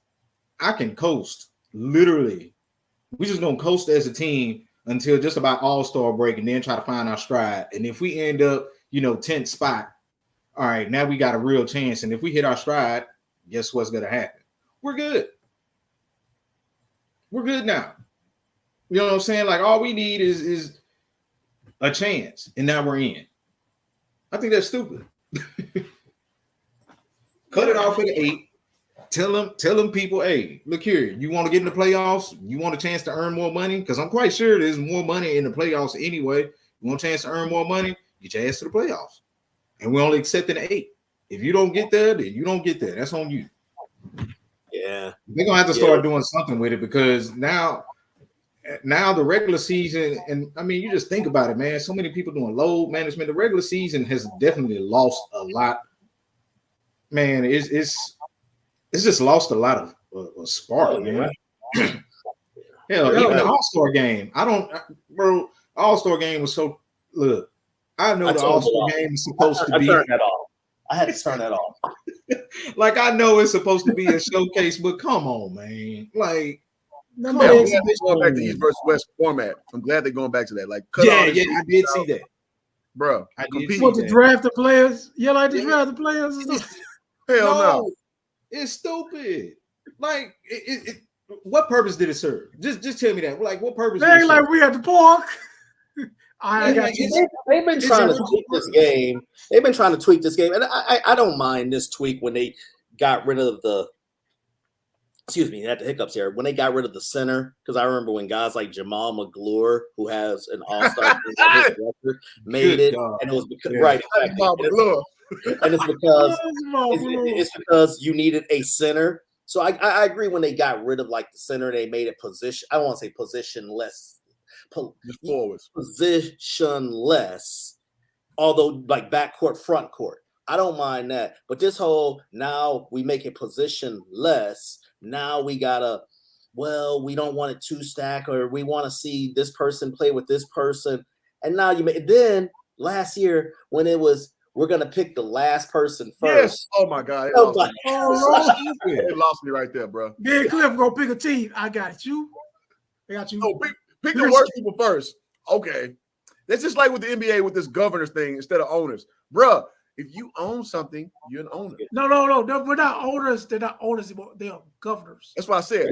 I can coast. Literally, we just gonna coast as a team until just about All-Star break, and then try to find our stride. And if we end up, 10th spot, all right, now we got a real chance. And if we hit our stride, guess what's gonna happen? We're good. We're good now. You know what I'm saying? Like all we need is a chance, and now we're in. I think that's stupid. Cut it off at 8. Tell them people, hey, look here, you want to get in the playoffs? You want a chance to earn more money? Because I'm quite sure there's more money in the playoffs anyway. You want a chance to earn more money? Get your ass to the playoffs. And we're only accepting 8. If you don't get there, then you don't get there. That's on you. Yeah. They're gonna have to start doing something with it, because now the regular season, and I mean, you just think about it, man. So many people doing load management. The regular season has definitely lost a lot. Man, it's just lost a lot of spark, man. Hell, even the All-Star game. All-Star game was so. Look, I know the All-Star game is supposed to be. I turned that off. I had to turn that off. Like I know it's supposed to be a showcase, but come on, man. Like, I'm glad they're going back to East versus West format. I'm glad they're going back to that. Like, I did see that, bro. I did see to draft the players. You like to draft the players? Hell no. It's stupid. Like, what purpose did it serve? Just tell me that. Like, what purpose? They ain't like we at the park. They've been trying to tweak this game. They've been trying to tweak this game, and I don't mind this tweak when they got rid of the. Excuse me, I had the hiccups here. When they got rid of the center, because I remember when guys like Jamal McGlure, who has an all-star record, made it, and it was because and it's because you needed a center. So I agree when they got rid of like the center, they made it position. I don't want to say positionless. Positionless, although like backcourt, front court. I don't mind that. But this whole now we make it positionless. Now we gotta, we don't want it too stacked, or we want to see this person play with this person. And now then last year when it was we're gonna pick the last person first. Yes. Oh my God. It lost me right there, bro. Then Cliff go pick a team. I got you. Oh, pick the worst people first. Okay. That's just like with the NBA with this governors thing instead of owners. Bruh, if you own something, you're an owner. No. We're not owners. They're not owners. They're governors. That's what I said.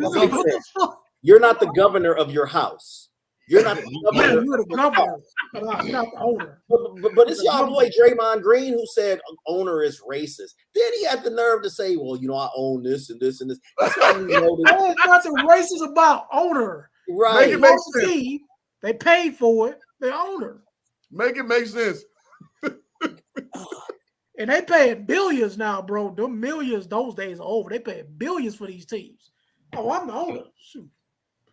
You're not the governor of your house. You're not the governor. You're the governor. You're not the owner. But it's y'all boy Draymond Green who said owner is racist. Then he had the nerve to say, well, I own this and this and this. That's why there's nothing racist about owner. Right. They paid for it. They owner. Make it make sense. And they paying billions now, bro. Them millions, those days are over. They paying billions for these teams. Oh, I'm the owner. Shoot.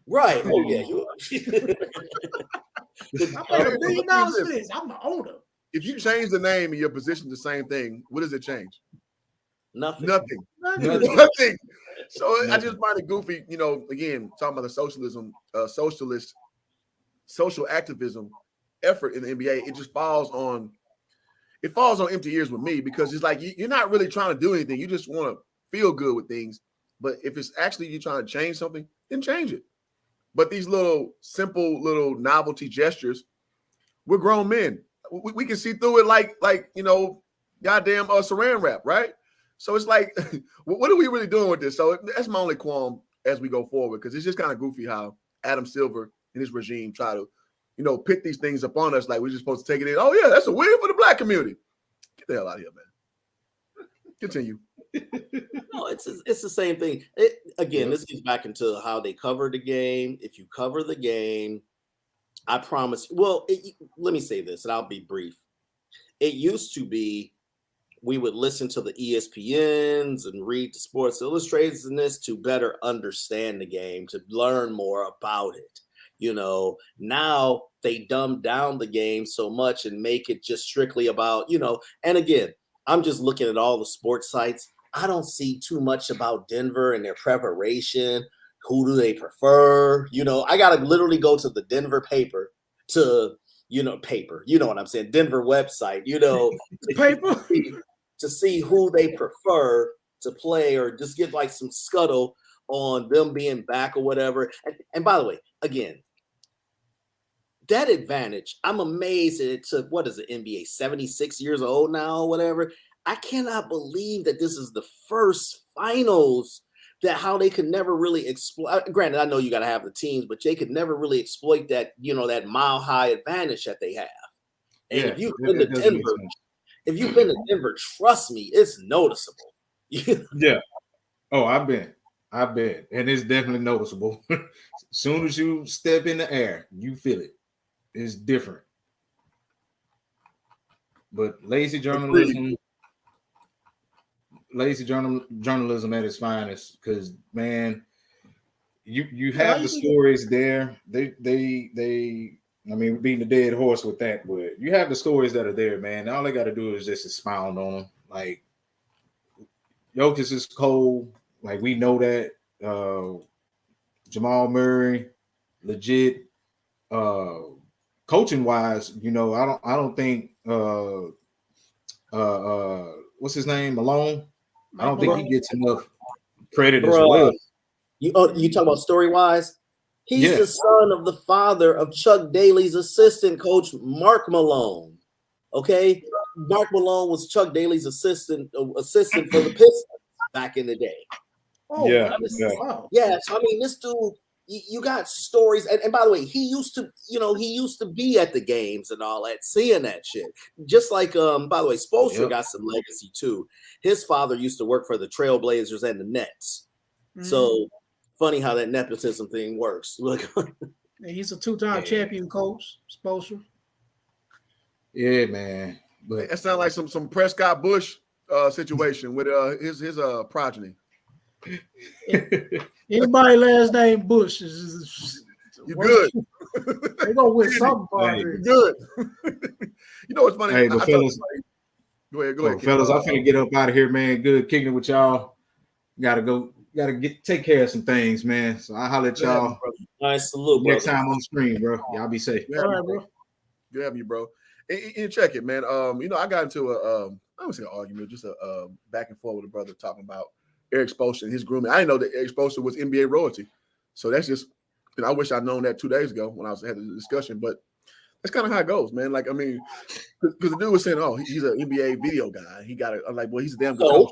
Right. Oh, yeah. I paid $1 billion for this. I'm the owner. If you change the name and your position the same thing, what does it change? Nothing. So I just find it goofy, again, talking about the social activism effort in the NBA. It just falls on empty ears with me, because it's like you're not really trying to do anything. You just want to feel good with things. But if it's actually you trying to change something, then change it. But these little simple little novelty gestures, we're grown men. We can see through it like goddamn saran wrap, right? So it's like, what are we really doing with this? So that's my only qualm as we go forward, because it's just kind of goofy how Adam Silver and his regime try to, pit these things upon us like we're just supposed to take it in. Oh yeah, that's a win for the black community. Get the hell out of here, man. Continue. No, it's the same thing. This gets back into how they cover the game. If you cover the game, I promise. Well, let me say this, and I'll be brief. It used to be we would listen to the ESPNs and read the Sports Illustrateds and this to better understand the game, to learn more about it. Now they dumb down the game so much and make it just strictly about, and again, I'm just looking at all the sports sites. I don't see too much about Denver and their preparation. Who do they prefer? I got to literally go to the Denver paper to, paper, what I'm saying? Denver website, Paper to see who they prefer to play, or just get like some scuttle on them being back or whatever. And by the way, again, that advantage, I'm amazed that it took, what is it, NBA, 76 years old now or whatever. I cannot believe that this is the first finals that how they could never really exploit. Granted, I know you got to have the teams, but they could never really exploit that, that mile high advantage that they have. And if you've been to Denver, trust me, it's noticeable. Yeah. Oh, I've been, and it's definitely noticeable. As soon as you step in the air, you feel it. It's different. But lazy journalism at its finest, because man, you have the stories there. They I mean, we're beating the dead horse with that, but you have the stories that are there, man. All they got to do is just expound on them. Like, Jokic is cold. Like, we know that. Jamal Murray, legit. Coaching wise, I don't think what's his name? Malone. I don't think he gets enough credit as well. You talk about story wise? He's the son of the father of Chuck Daly's assistant coach, Mark Malone. Okay, Mark Malone was Chuck Daly's assistant for the Pistons back in the day. Oh, yeah. So I mean, this dude, you got stories, and by the way, he used to be at the games and all that, seeing that shit. Just like by the way, Spoelstra got some legacy too. His father used to work for the Trailblazers and the Nets. So funny how that nepotism thing works. Look, he's a two-time champion coach, Spoelstra. Yeah, man. But that sounds like some Prescott Bush situation with his progeny. Anybody last name Bush is you good. They're gonna win something. You good. You know what's funny? Hey, but fellas, go ahead, fellas. I'm finna get up out of here, man. Good kicking it with y'all. Gotta take care of some things, man. So I'll holler at y'all. Nice salute, next time on the screen, bro. Y'all be safe. All right, bro. Good having you, bro. And check it, man. I got into I don't say an argument, just a back and forth with a brother talking about Eric Spoelstra and his grooming. I didn't know that Eric Spoelstra was NBA royalty. So that's just, I wish I'd known that 2 days ago when I had the discussion, but that's kind of how it goes, man. Like, I mean, because the dude was saying, oh, he's an NBA video guy. He got it. I'm like, well, he's a damn good coach.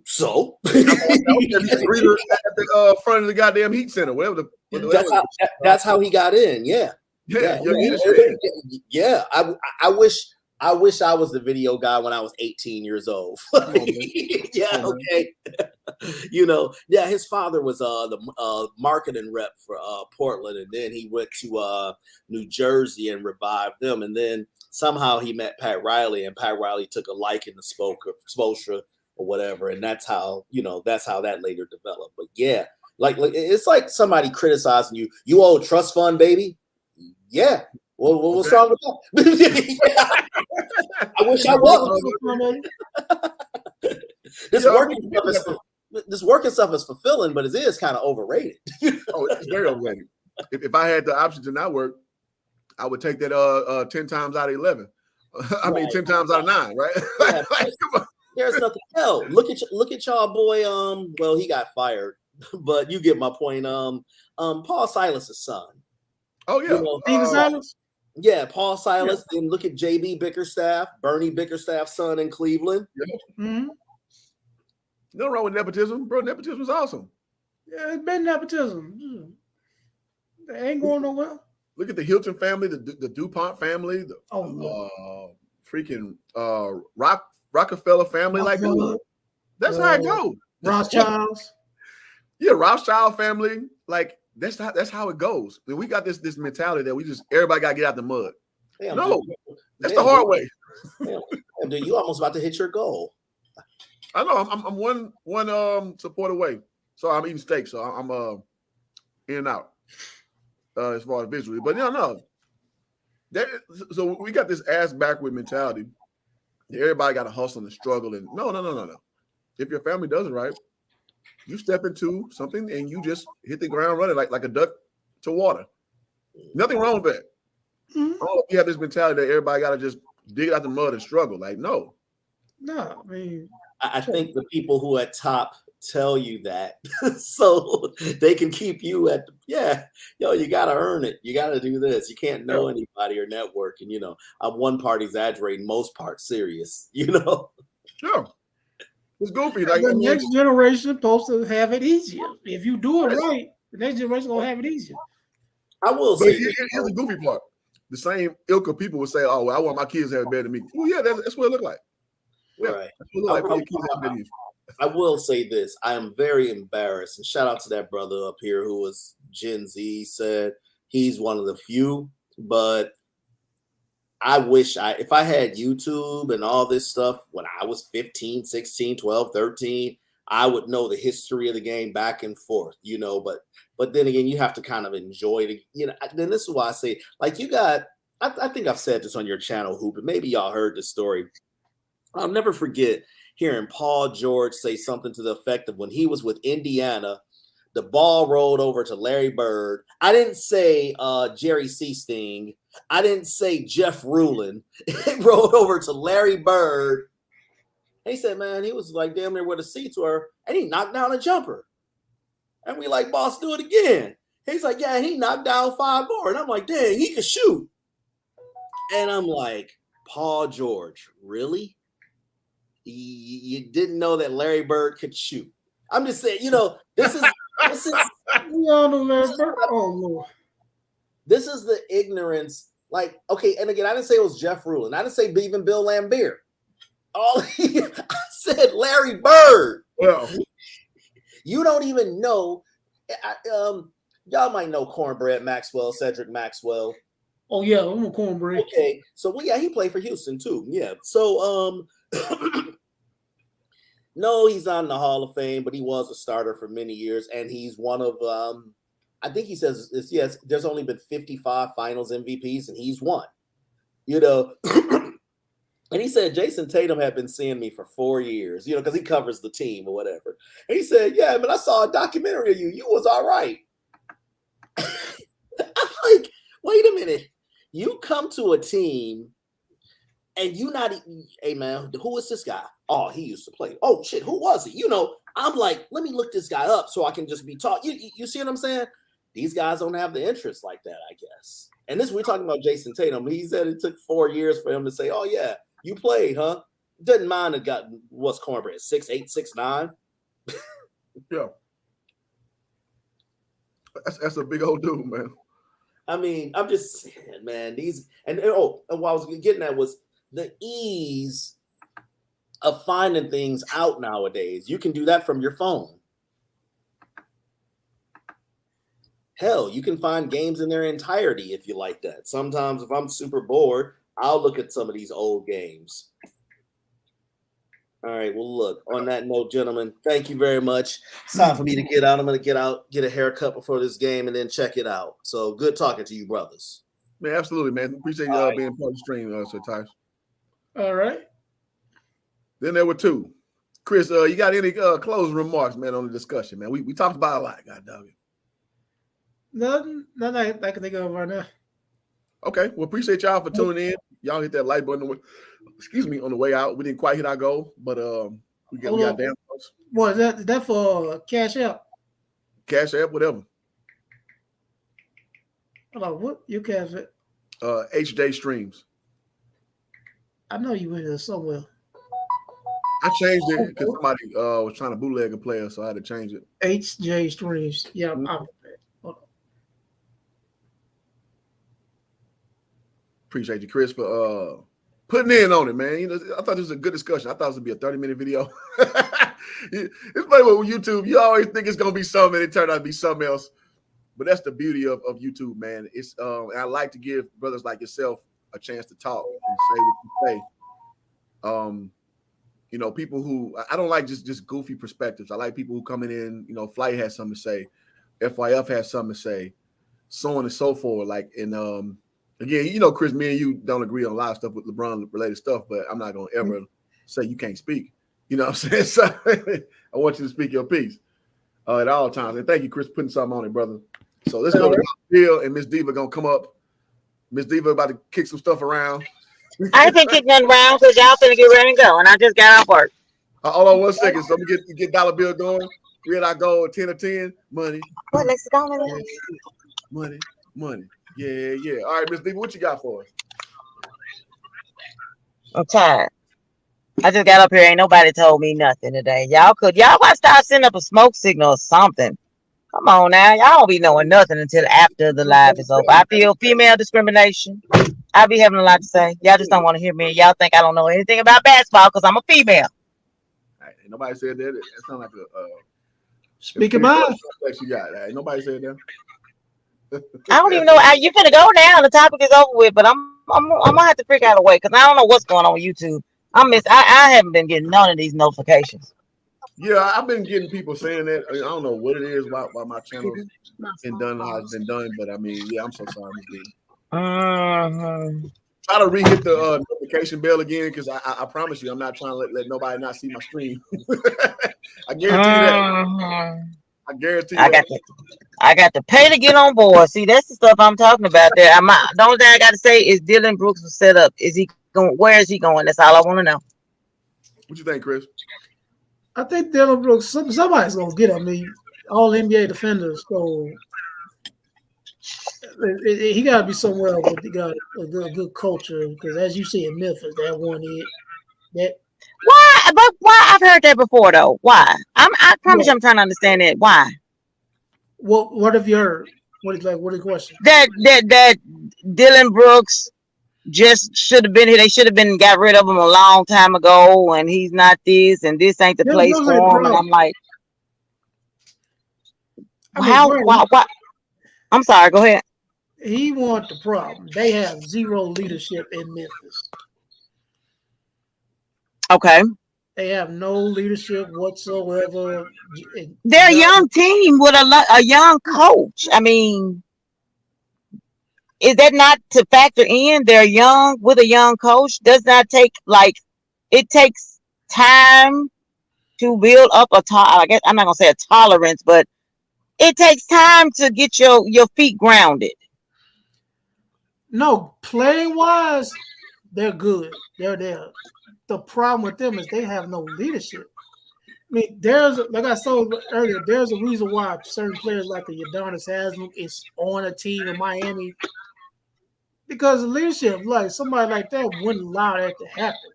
So he's a reader at the front of the goddamn Heat Center, whatever. That's how he got in. Yeah. I wish I was the video guy when I was 18 years old. His father was the marketing rep for Portland, and then he went to New Jersey and revived them, and then somehow he met Pat Riley, and Pat Riley took a liking to Spoelstra or whatever, and that's how that later developed. But yeah, like it's like somebody criticizing you owe trust fund, baby. Yeah. Well, what's wrong with that? I wish I was. This working stuff is fulfilling, but it is kind of overrated. Oh, it's very overrated. If I had the option to not work, I would take that 10 times out of 11. I mean, 10 times out of 9, right? Yeah, come on. There's nothing else. Look at y'all boy. Well, he got fired, but you get my point. Paul Silas's son. Oh yeah, Steven Silas. Yeah, Paul Silas. Then look at JB Bickerstaff, Bernie Bickerstaff's son in Cleveland. Yeah. Mm-hmm. Nothing wrong with nepotism, bro. Nepotism is awesome. Yeah, it's been nepotism. They ain't going nowhere. Look at the Hilton family, the DuPont family, freaking Rockefeller family. Like, that's how it goes. Rothschilds. Yeah, Rothschild family. Like, that's how it goes. We got this mentality that we just everybody got to get out the mud. Damn, that's the hard way. Damn, dude, you almost about to hit your goal. I know I'm one support away. So I'm eating steak, so I'm in and out as far as visually. But no. So we got this ass backward mentality. Everybody got to hustle and struggle. And no. If your family does it right, you step into something and you just hit the ground running like a duck to water. Nothing wrong with that. Mhm. Oh, you have this mentality that everybody got to just dig out the mud and struggle. Like, no. No, I mean, I think the people who at top tell you that so they can keep you at you got to earn it. You got to do this. You can't know anybody or network. And I'm one part exaggerating, most part serious. Sure. It's goofy. Like, the next generation supposed to have it easier. If you do it Yes. right, the next generation gonna have it easier. I will But say here's the goofy part. The same ilk of people would say, "Oh, well, I want my kids to have it better than me." Well, yeah, that's what it look like. Yeah, right. that's what it look like for your kids to have better than you. I will say this. I am very embarrassed. And shout out to that brother up here who was Gen Z, said he's one of the few. But I wish if I had YouTube and all this stuff when I was 15, 16, 12, 13, I would know the history of the game back and forth, but then again, you have to kind of enjoy it. Then this is why I say, like, you got, I think I've said this on your channel, Hoop, and maybe y'all heard the story. I'll never forget hearing Paul George say something to the effect of when he was with Indiana, the ball rolled over to Larry Bird. I didn't say Jerry Seasting. I didn't say Jeff Rulin. It rolled over to Larry Bird. He said, man, he was like damn near where the seats were, and he knocked down a jumper. And we like, boss, do it again. He's like, yeah, he knocked down 5 more. And I'm like, dang, he could shoot. And I'm like, Paul George, really? You didn't know that Larry Bird could shoot? I'm just saying, this is We all know Larry Bird. Oh Lord. This is the ignorance. Like, okay, and again, I didn't say it was Jeff Rulin. I didn't say even Bill Laimbeer. I said Larry Bird. Well, you don't even know. Y'all might know Cornbread Maxwell, Cedric Maxwell. Oh yeah, I'm a Cornbread. Okay, so he played for Houston too. Yeah, so no, he's not in the Hall of Fame, but he was a starter for many years, and he's one of I think he says yes. There's only been 55 Finals MVPs, and he's one. And he said Jason Tatum had been seeing me for 4 years, because he covers the team or whatever. And he said, yeah, man, I saw a documentary of you. You was all right. I'm like, wait a minute. You come to a team and you not, hey, man, who is this guy? Oh, he used to play. Oh, shit, who was he? I'm like, let me look this guy up so I can just be taught. You see what I'm saying? These guys don't have the interest like that, I guess. And we're talking about Jason Tatum. He said it took 4 years for him to say, oh, yeah. You played, huh? Doesn't mind it got what's Cornbread, 6'8", 6'9". Yeah. That's a big old dude, man. I mean, I'm just saying, man, and what I was getting at was the ease of finding things out nowadays. You can do that from your phone. Hell, you can find games in their entirety if you like that. Sometimes if I'm super bored, I'll look at some of these old games. All right. Well, look, on that note, gentlemen, thank you very much. It's time for me to get out. I'm going to get a haircut before this game and then check it out. So good talking to you, brothers. Man, absolutely, man. Appreciate you being part of the stream, Sir Tice. All right. Then there were 2. Chris, you got any closing remarks, man, on the discussion, man? We talked about a lot, God dog it. Nothing I can think of right now. Okay, well, appreciate y'all for tuning in. Y'all hit that like button on the way out. We didn't quite hit our goal, but we got damn close. What is that for Cash App? Cash App, whatever. Hold on, what you Cash App? HJ Streams. I know you in there somewhere. I changed it because somebody was trying to bootleg a player, so I had to change it. HJ Streams. Yeah, Hold on. Appreciate you, Chris, for putting in on it, man. I thought this was a good discussion. I thought this would be a 30-minute video. It's funny with YouTube. You always think it's gonna be something, and it turned out to be something else. But that's the beauty of YouTube, man. It's and I like to give brothers like yourself a chance to talk and say what you say. You know, people who I don't like just goofy perspectives. I like people who coming in. You know, Flight has something to say, FYF has something to say, so on and so forth. Like, and again, you know, Chris, me and you don't agree on a lot of stuff with LeBron related stuff, but I'm not gonna ever say you can't speak. You know what I'm saying? So I want you to speak your piece at all times. And thank you, Chris, for putting something on it, brother. So let's go to Bill and Miss Diva gonna come up. Miss Diva about to kick some stuff around. I ain't been kicking nothing around because y'all finna get ready and go, and I just got off work. Hold on 1 second. So we get dollar bill going. We had our goal 10 of 10. Money. What, let's go. Money. Yeah. All right, Miss Diva, what you got for us? I'm tired. I just got up here. Ain't nobody told me nothing today. Y'all might start sending up a smoke signal or something. Come on now. Y'all don't be knowing nothing until after the live is over. I feel female discrimination. I be having a lot to say. Y'all just don't want to hear me. Y'all think I don't know anything about basketball because I'm a female. Right, ain't nobody said that. That sounds like a speaking about you got. Ain't nobody said that. I don't even know. You finna go now. The topic is over with, but I'm gonna have to figure out a way because I don't know what's going on with YouTube. I haven't been getting none of these notifications. Yeah, I've been getting people saying that. I don't know what it is why my channel's been done how it's been done, but I mean, yeah, I'm so sorry, Ms. D. Try to re-hit the notification bell again because I promise you, I'm not trying to let nobody not see my stream. I guarantee that. I guarantee I got to pay to get on board. See, that's the stuff I'm talking about there. The only thing I got to say is Dylan Brooks was set up. Is he going? Where is he going? That's all I want to know. What you think, Chris? I think Dylan Brooks, somebody's gonna get him. All NBA defenders, so he got to be somewhere else. But he got a good culture because, as you see in Memphis, that one that. Why? But why? I've heard that before, though. Why? I promise you, I'm trying to understand it. Why? What have you heard? What is the question? That Dylan Brooks just should have been here. They should have got rid of him a long time ago, and he's not this, and this ain't the place for him. And I'm like, why? I'm sorry. Go ahead. He want the problem. They have zero leadership in Memphis. Okay. They have no leadership whatsoever. They're a young team with a young coach. I mean, is that not to factor in? They're young with a young coach. Does not take it takes time to build up I guess I'm not gonna say a tolerance, but it takes time to get your feet grounded. No, playing wise, they're good. They're there. The problem with them is they have no leadership. I mean, like I said earlier, there's a reason why certain players like the Udonis Haslam is on a team in Miami. Because of leadership, like somebody like that wouldn't allow that to happen.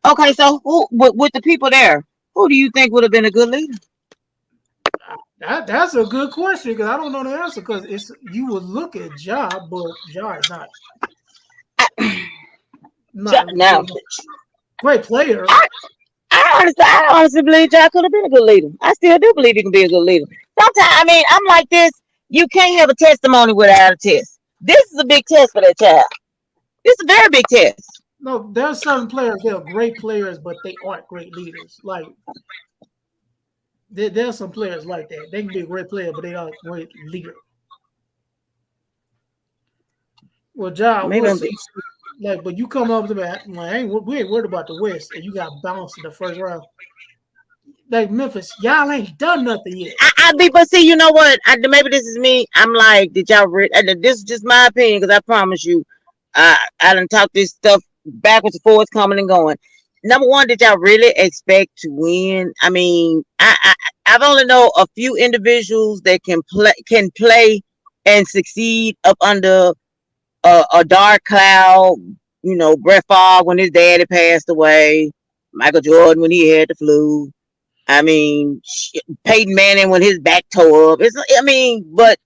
Okay, so who with the people there, who do you think would have been a good leader? That's a good question because I don't know the answer because you would look at Ja, but Ja is not now. Great player. I honestly believe Ja could have been a good leader. I still do believe he can be a good leader. Sometimes, I mean, I'm like this. You can't have a testimony without a test. This is a big test for that child. This is a very big test. No, there are certain players that are great players, but they aren't great leaders. Like there are some players like that. They can be a great player, but they aren't a great leader. Well, Ja, but you come up to that, we ain't worried about the West, and you got bounced in the first round. Like Memphis, y'all ain't done nothing yet. But see, you know what? Maybe this is me. I'm like, did y'all read? This is just my opinion because I promise you, I done talk this stuff backwards and forwards, coming and going. Number one, did y'all really expect to win? I mean, I've only know a few individuals that can play and succeed up under a dark cloud. You know, Brett Favre when his daddy passed away, Michael Jordan when he had the flu. I mean, Peyton Manning when his back tore up. But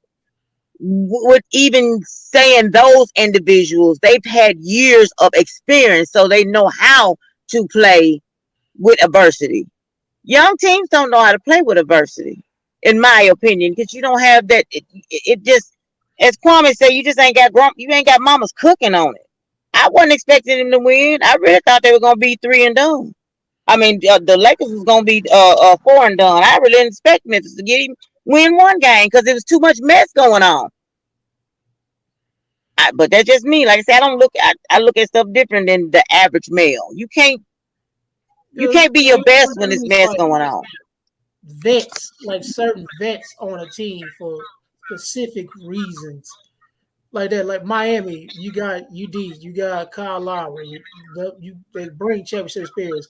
with even saying those individuals, they've had years of experience, so they know how to play with adversity. Young teams don't know how to play with adversity, in my opinion, because you don't have that. It just, as Kwame said, you just ain't got mama's cooking on it. I wasn't expecting them to win. I really thought they were gonna be 3 and done. I mean, the Lakers was gonna be 4 and done. I really didn't expect Memphis to win one game because there was too much mess going on. But that's just me. Like I said, I look at stuff different than the average male. You can't be your best when there's mess going on. Vets, like certain vets on a team for specific reasons. Like that, like Miami, you got UD, you got Kyle Lowry, they bring championship experience.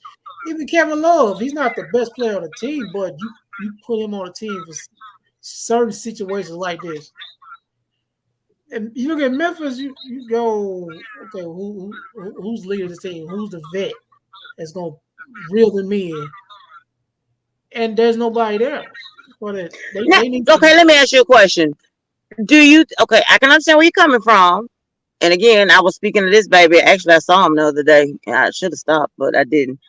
Even Kevin Love, he's not the best player on the team, but you put him on a team for certain situations like this. And you look at Memphis, you go, okay, who's leading the team? Who's the vet that's gonna reel them in? And there's nobody there. They need okay, let me ask you a question. I can understand where you're coming from. And again, I was speaking to this baby. Actually, I saw him the other day. I should have stopped, but I didn't.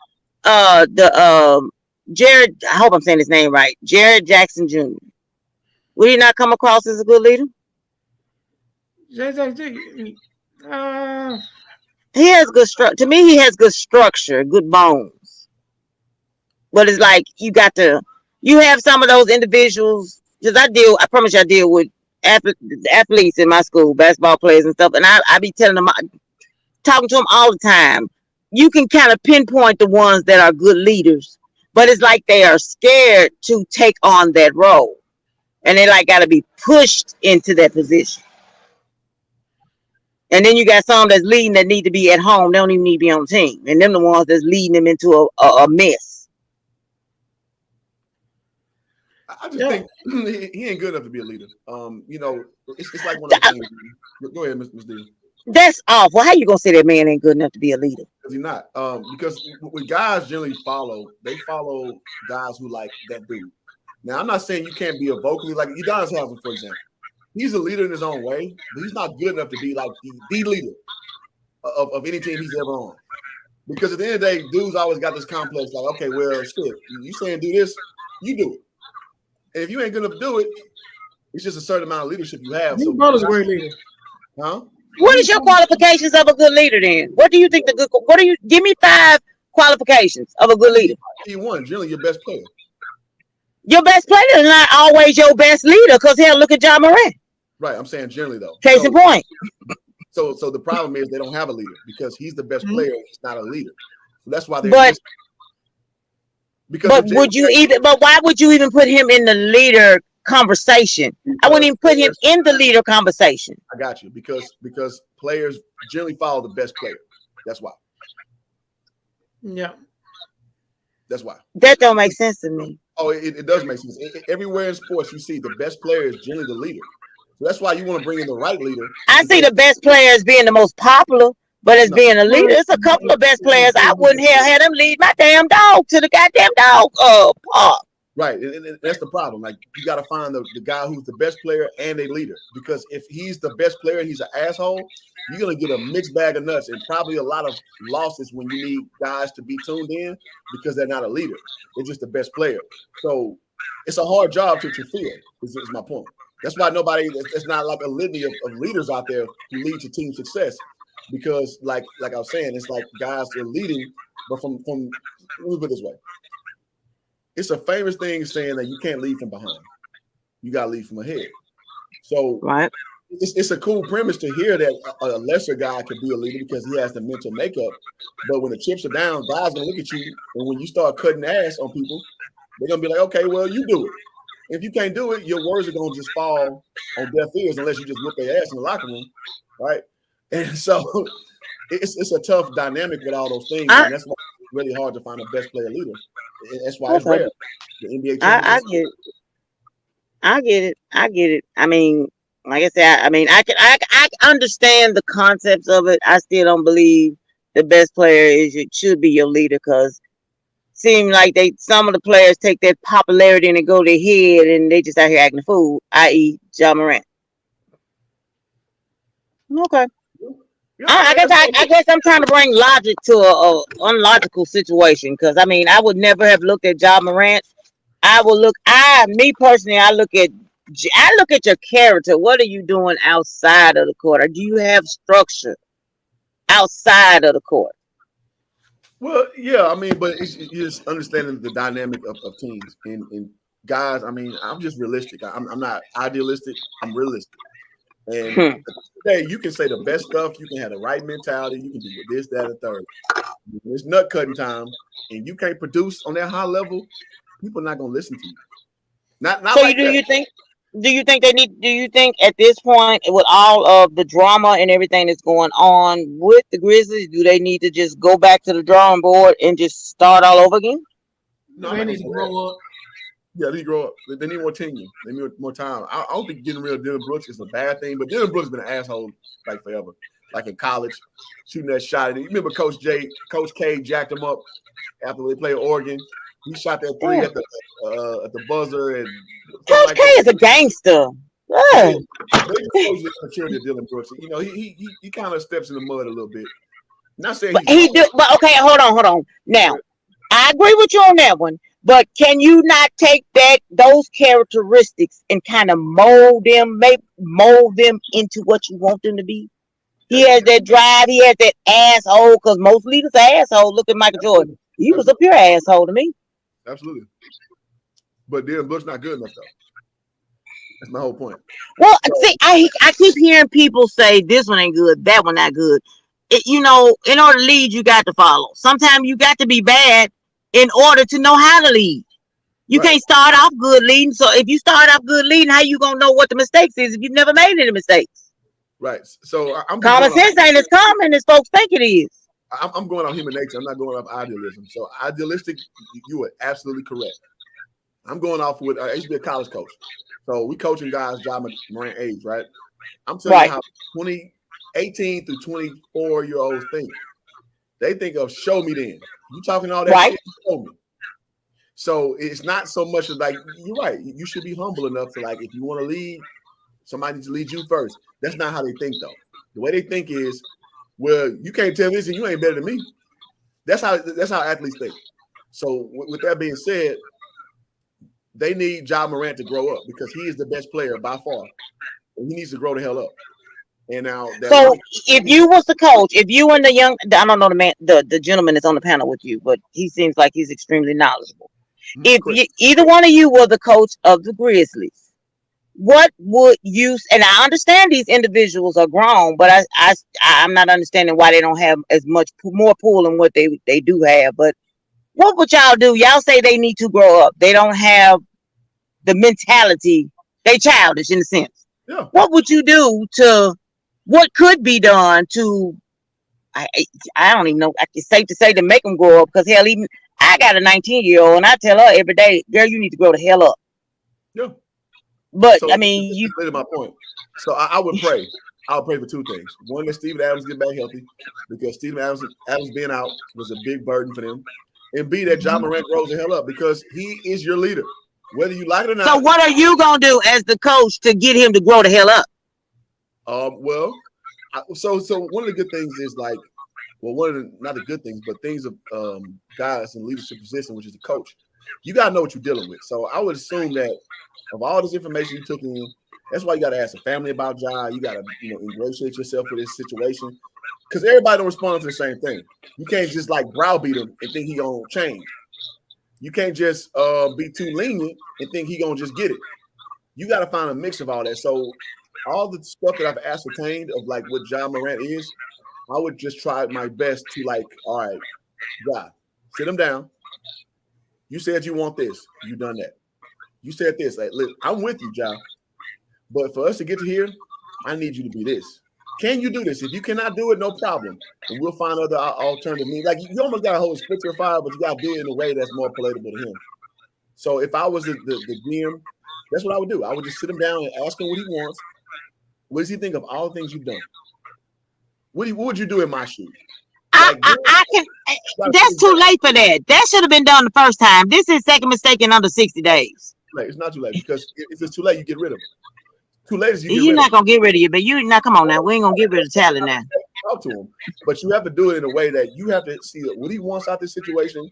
Jared, I hope I'm saying his name right. Jared Jackson Jr. Will you not come across as a good leader? He has good structure. To me, he has good structure, good bones. But it's like you have some of those individuals. Because I promise you, I deal with athletes in my school, basketball players and stuff, and I be telling them, talking to them all the time. You can kind of pinpoint the ones that are good leaders, but it's like they are scared to take on that role, and they like got to be pushed into that position. And then you got some that's leading that need to be at home. They don't even need to be on the team, and them the ones that's leading them into a mess. I just think he ain't good enough to be a leader. It's like one of the things. Go ahead, Ms. D. That's awful. How you gonna say that man ain't good enough to be a leader? Because he's not. Because when guys generally follow guys who like that dude. Now, I'm not saying you can't be a vocally like Udonis Haslem, for example. He's a leader in his own way, but he's not good enough to be like the leader of any team he's ever on. Because at the end of the day, dudes always got this complex like, okay, well, shit, you saying do this, you do it. And if you ain't gonna do it, it's just a certain amount of leadership you have. Your brother's a great leader. Huh? What is your qualifications of a good leader then? What do you think give me 5 qualifications of a good leader? One, generally your best player. Your best player is not always your best leader, because hell, look at John Morant. Right, I'm saying generally though. Case in point. So the problem is they don't have a leader because he's the best player. He's not a leader. So that's why they're But why would you even put him in the leader conversation? I wouldn't even put him in the leader conversation. I got you because players generally follow the best player. That's why. Yeah. That's why. That don't make sense to me. Oh, it does make sense. Everywhere in sports, you see the best player is generally the leader. So that's why you want to bring in the right leader. I see the best player as being the most popular, but as being a leader, it's a couple of best players. I wouldn't have them lead my damn dog to the goddamn dog park. Right, and that's the problem. Like, you got to find the guy who's the best player and a leader. Because if he's the best player and he's an asshole, you're going to get a mixed bag of nuts and probably a lot of losses when you need guys to be tuned in because they're not a leader. They're just the best player. So it's a hard job to fill, is my point. That's why there's not like a litany of leaders out there who lead to team success. Because like I was saying, it's like guys are leading, but from let me put it this way. It's a famous thing saying that you can't lead from behind. You got to lead from ahead. So right. It's a cool premise to hear that a lesser guy can be a leader because he has the mental makeup. But when the chips are down, guys going to look at you. And when you start cutting ass on people, they're going to be like, okay, well, you do it. If you can't do it, your words are going to just fall on deaf ears unless you just whip their ass in the locker room. Right. And so it's a tough dynamic with all those things. And that's why it's really hard to find a best player leader. That's why it's rare. The NBA I get it. I get it. I mean, like I said, I understand the concepts of it. I still don't believe the best player should be your leader, because seem like some of the players take that popularity and they go to their head and they just out here acting a fool, i.e. John Morant. Okay. I guess I'm trying to bring logic to a unlogical situation, because I mean I would never have looked at John Morant. I look at your character. What are you doing outside of the court? Or do you have structure outside of the court? Well, yeah, I mean, but it's just understanding the dynamic of teams and guys. I mean, I'm just realistic. I'm not idealistic. I'm realistic. And today, you can say the best stuff. You can have the right mentality. You can do this, that, and third. When it's nut cutting time, and you can't produce on that high level, people are not going to listen to you. Not So like that. do you think do you think at this point, with all of the drama and everything that's going on with the Grizzlies, do they need to just go back to the drawing board and just start all over again? No, I'm They not need gonna to say grow that. up. Yeah, they grow up. They need more tenure. They need more time. I don't think getting rid of Dylan Brooks is a bad thing, but Dylan Brooks has been an asshole like forever. Like in college, shooting that shot. You remember Coach K jacked him up after they played Oregon. He shot that three at the buzzer and Coach like K is a gangster. yeah. Yeah. But it shows you the maturity of Dylan Brooks. You know, he kind of steps in the mud a little bit. Not saying he's wrong. But okay, hold on. Now, I agree with you on that one, but can you not take those characteristics and kind of mold them into what you want them to be? He has that drive, he has that asshole, because most leaders are assholes. Look at Michael Jordan. He was a pure asshole to me. Absolutely. But Dylan Brooks not good enough though. That's my whole point. Well, see, I keep hearing people say this one ain't good, that one not good. In order to lead, you got to follow. Sometimes you got to be bad in order to know how to lead. You can't start off good leading. So if you start off good leading, how you gonna know what the mistakes is if you've never made any mistakes? Right. So I'm common sense ain't as common as folks think it is. I'm going off human nature. I'm not going off idealism. So idealistic, you are absolutely correct. I'm going off with I used to be a college coach. So we coaching guys Ja Morant age, right? I'm telling you how 18 through 24-year-olds think. They think of show me then. You talking all that shit, show me. So it's not so much as like, you're right. You should be humble enough to, like, if you want to lead, somebody needs to lead you first. That's not how they think though. The way they think is, well, you can't tell me this and you ain't better than me. That's how athletes think. So with that being said, they need Ja Morant to grow up because he is the best player by far. And he needs to grow the hell up. And now, so if you was the coach, if you and I don't know the gentleman that's on the panel with you, but he seems like he's extremely knowledgeable. If either one of you were the coach of the Grizzlies, what would you? And I understand these individuals are grown, but I'm not understanding why they don't have as much more pull than what they do have. But what would y'all do? Y'all say they need to grow up. They don't have the mentality. They childish in a sense. Yeah. What would you do to? What could be done to? I don't even know. It's safe to say to make them grow up because hell, even I got a 19-year-old and I tell her every day, girl, you need to grow the hell up. Yeah. But so, I mean, you. That's my point. So I would pray. I would pray for two things. One, that Steven Adams get back healthy because Steven Adams being out was a big burden for them. And B, that Ja Morant grows the hell up because he is your leader, whether you like it or not. So what are you gonna do as the coach to get him to grow the hell up? So one of the good things is like, well, not the good things, but things of guys in leadership position, which is the coach. You gotta know what you're dealing with. So I would assume that of all this information you took in, that's why you gotta ask the family about Ja. You gotta ingratiate yourself with this situation because everybody don't respond to the same thing. You can't just like browbeat him and think he gonna change. You can't just be too lenient and think he gonna just get it. You gotta find a mix of all that. So all the stuff that I've ascertained of like what Ja Morant is, I would just try my best to like, all right, Ja, sit him down. You said you want this. You done that. You said this. Like, look, I'm with you, Ja. But for us to get to here, I need you to be this. Can you do this? If you cannot do it, no problem. And we'll find other alternative means. Like you almost got to hold his foot to the fire, but you got to do it in a way that's more palatable to him. So if I was the GM, that's what I would do. I would just sit him down and ask him what he wants. What does he think of all the things you've done? What would you do in my shoes? Like, that's too late for that. That should have been done the first time. This is second mistake in under 60 days. It's not too late because if it's too late, you get rid of him. Too late is you're not gonna get rid of you, but you now come on now. We ain't gonna get rid of talent now. Talk to him, but you have to do it in a way that you have to see what he wants out of this situation.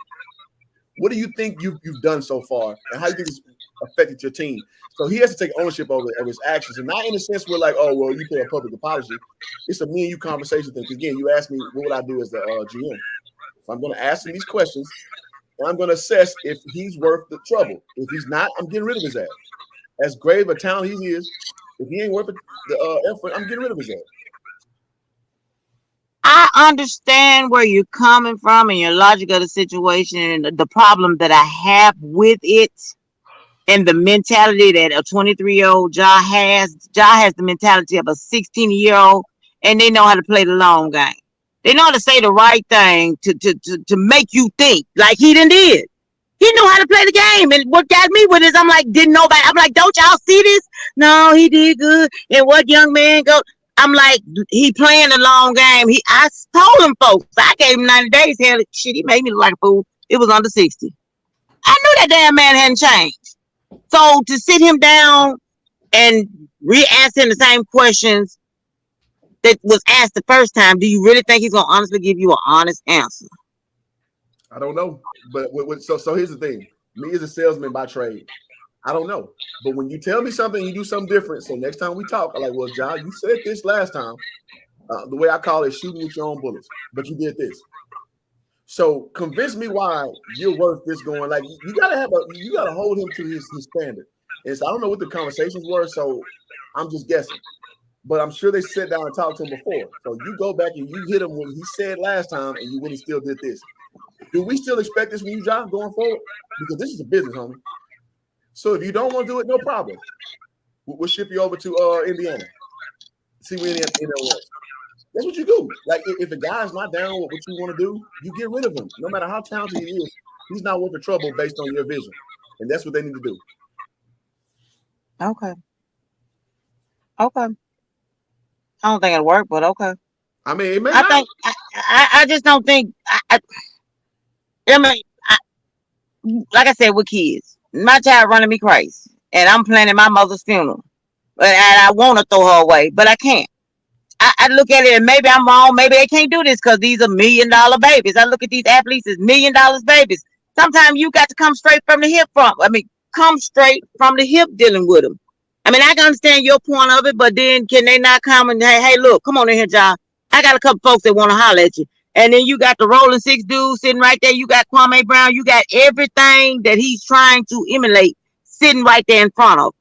What do you think you've done so far, and how you think it's affected your team. So he has to take ownership of his actions, and not in a sense where like, oh, well, you pay a public apology. It's a me and you conversation thing. Because again, you asked me what would I do as the GM. So I'm going to ask him these questions, and I'm going to assess if he's worth the trouble. If he's not, I'm getting rid of his ass. As grave a talent he is, if he ain't worth the effort, I'm getting rid of his ass. I understand where you're coming from and your logic of the situation and the problem that I have with it and the mentality that a 23-year-old Ja has. Ja has the mentality of a 16-year-old, and they know how to play the long game. They know how to say the right thing to make you think like he done did. He knew how to play the game. And what got me with this, I'm like, didn't nobody, I'm like, don't y'all see this? No, he did good. And what young man go? I'm like, he playing the long game. I told him, folks, I gave him 90 days. Hell, shit, he made me look like a fool. It was under 60. I knew that damn man hadn't changed. So to sit him down and re-ask him the same questions that was asked the first time, do you really think he's going to honestly give you an honest answer? I don't know. But so here's the thing. Me as a salesman by trade, I don't know. But when you tell me something, you do something different. So next time we talk, I'm like, well, John, you said this last time. The way I call it, shooting with your own bullets. But you did this. So convince me why you're worth this going. Like you gotta hold him to his standard. And so I don't know what the conversations were, so I'm just guessing. But I'm sure they sat down and talked to him before. So you go back and you hit him what he said last time, and you wouldn't still did this. Do we still expect this from you, John, going forward? Because this is a business, homie. So if you don't want to do it, no problem. We'll ship you over to Indiana. See where Indiana was. That's what you do. Like if a guy's not down with what you want to do, you get rid of him. No matter how talented he is, he's not worth the trouble based on your vision. And that's what they need to do. Okay. I don't think it'll work, but okay. I mean, it may I think I just don't think. Like I said, with kids, my child running me crazy, and I'm planning my mother's funeral, and I want to throw her away, but I can't. I look at it, and maybe I'm wrong. Maybe they can't do this because these are $1 million babies. I look at these athletes as $1 million babies. Sometimes you got to come straight from the hip come straight from the hip dealing with them. I mean, I can understand your point of it, but then can they not come and hey, look, come on in here, John. I got a couple folks that want to holler at you. And then you got the Rolling Six dude sitting right there. You got Kwame Brown. You got everything that he's trying to emulate sitting right there in front of him.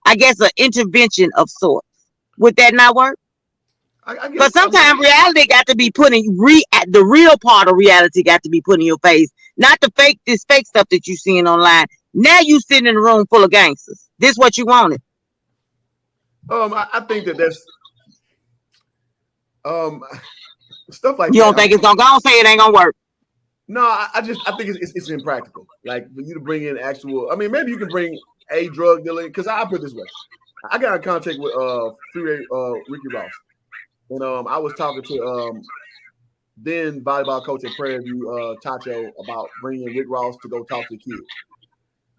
I guess an intervention of sorts. Would that not work? But sometimes reality got to be put in the real part of reality got to be put in your face, not this fake stuff that you seeing online. Now you sitting in a room full of gangsters. This what you wanted. I think that's stuff like you don't think it's gonna go? Say it ain't gonna work. No, I think it's impractical. Like for you to bring in actual. I mean, maybe you can bring a drug dealer because I put it this way. I got in contact with Ricky Ross, and I was talking to then volleyball coach at Prairie View, Tacho, about bringing Rick Ross to go talk to the kids.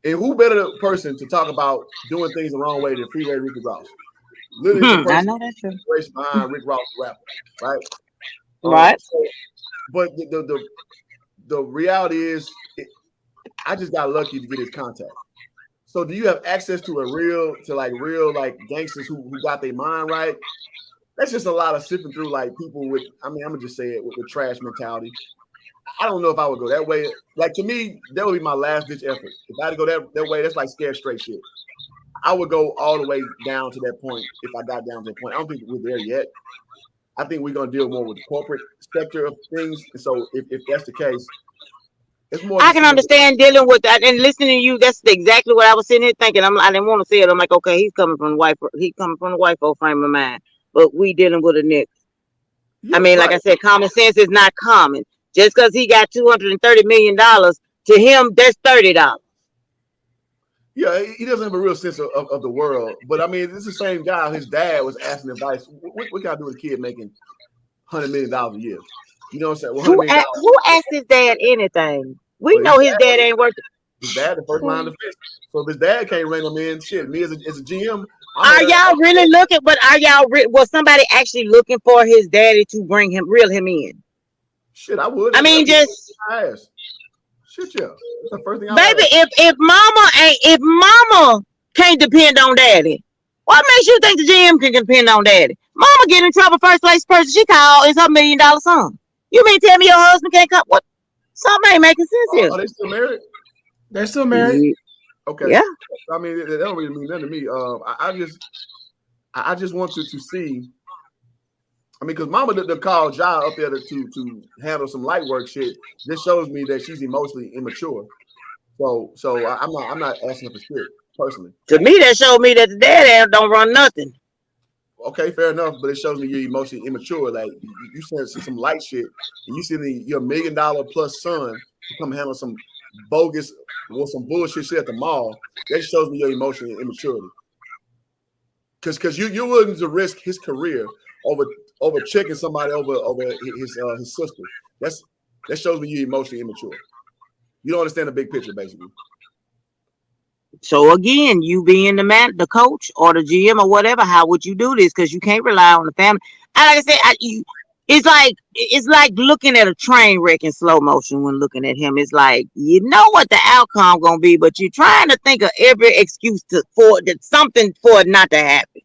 And who better person to talk about doing things the wrong way than Freeway Ricky Ross? Literally, I know that's true. Behind Rick Ross rapper, right? Right. But the reality is, I just got lucky to get his contact. So, do you have access to real gangsters who got their mind right? That's just a lot of sifting through like people with. I mean, I'm gonna just say it with trash mentality. I don't know if I would go that way. Like to me, that would be my last ditch effort. If I had to go that way, that's like scared straight shit. I would go all the way down to that point if I got down to that point. I don't think we're there yet. I think we're gonna deal more with the corporate sector of things. So if that's the case, it's more. I can understand dealing with that and listening to you. That's exactly what I was sitting here thinking. I didn't want to say it. I'm like, okay, he's coming from the white folk frame of mind, but we dealing with a nigga. Yeah, I mean, right. Like I said, common sense is not common. Just because he got $230 million, to him, that's $30. Yeah, he doesn't have a real sense of the world. But I mean, this is the same guy. His dad was asking advice. What can I do with a kid making $100 million a year? You know what I'm saying? Who asked his dad anything? We know his dad ain't worth it. His dad, the first line of defense. So if his dad can't rein him in, shit, me as a GM. Are y'all really looking? But are y'all? Was somebody actually looking for his daddy to reel him in? Shit, I would. I mean, just. Shit, yeah. That's the first thing I Baby, ask. if mama can't depend on daddy, what makes you think the GM can depend on daddy? Mama get in trouble first place person she called is her $1 million son. You mean tell me your husband can't come? What? Something ain't making sense here. Are they still married? They're still married. Okay. Yeah. I mean, that don't really mean nothing to me. I just want to see. I mean, because Mama did call Ja up there to handle some light work shit. This shows me that she's emotionally immature. So I'm not asking her for shit personally. To me, that showed me that the daddy don't run nothing. Okay, fair enough, but it shows me you're emotionally immature. Like you said some light shit, and you see your $1 million plus son come handle some bogus or some bullshit shit at the mall. That shows me your emotional immaturity. Because you're willing to risk his career over checking somebody over his sister. That shows me you're emotionally immature. You don't understand the big picture, basically. So again, you being the coach or the GM or whatever, how would you do this? Because you can't rely on the family. Like I said, it's like looking at a train wreck in slow motion when looking at him. It's like you know what the outcome gonna be, but you're trying to think of every excuse for something for it not to happen.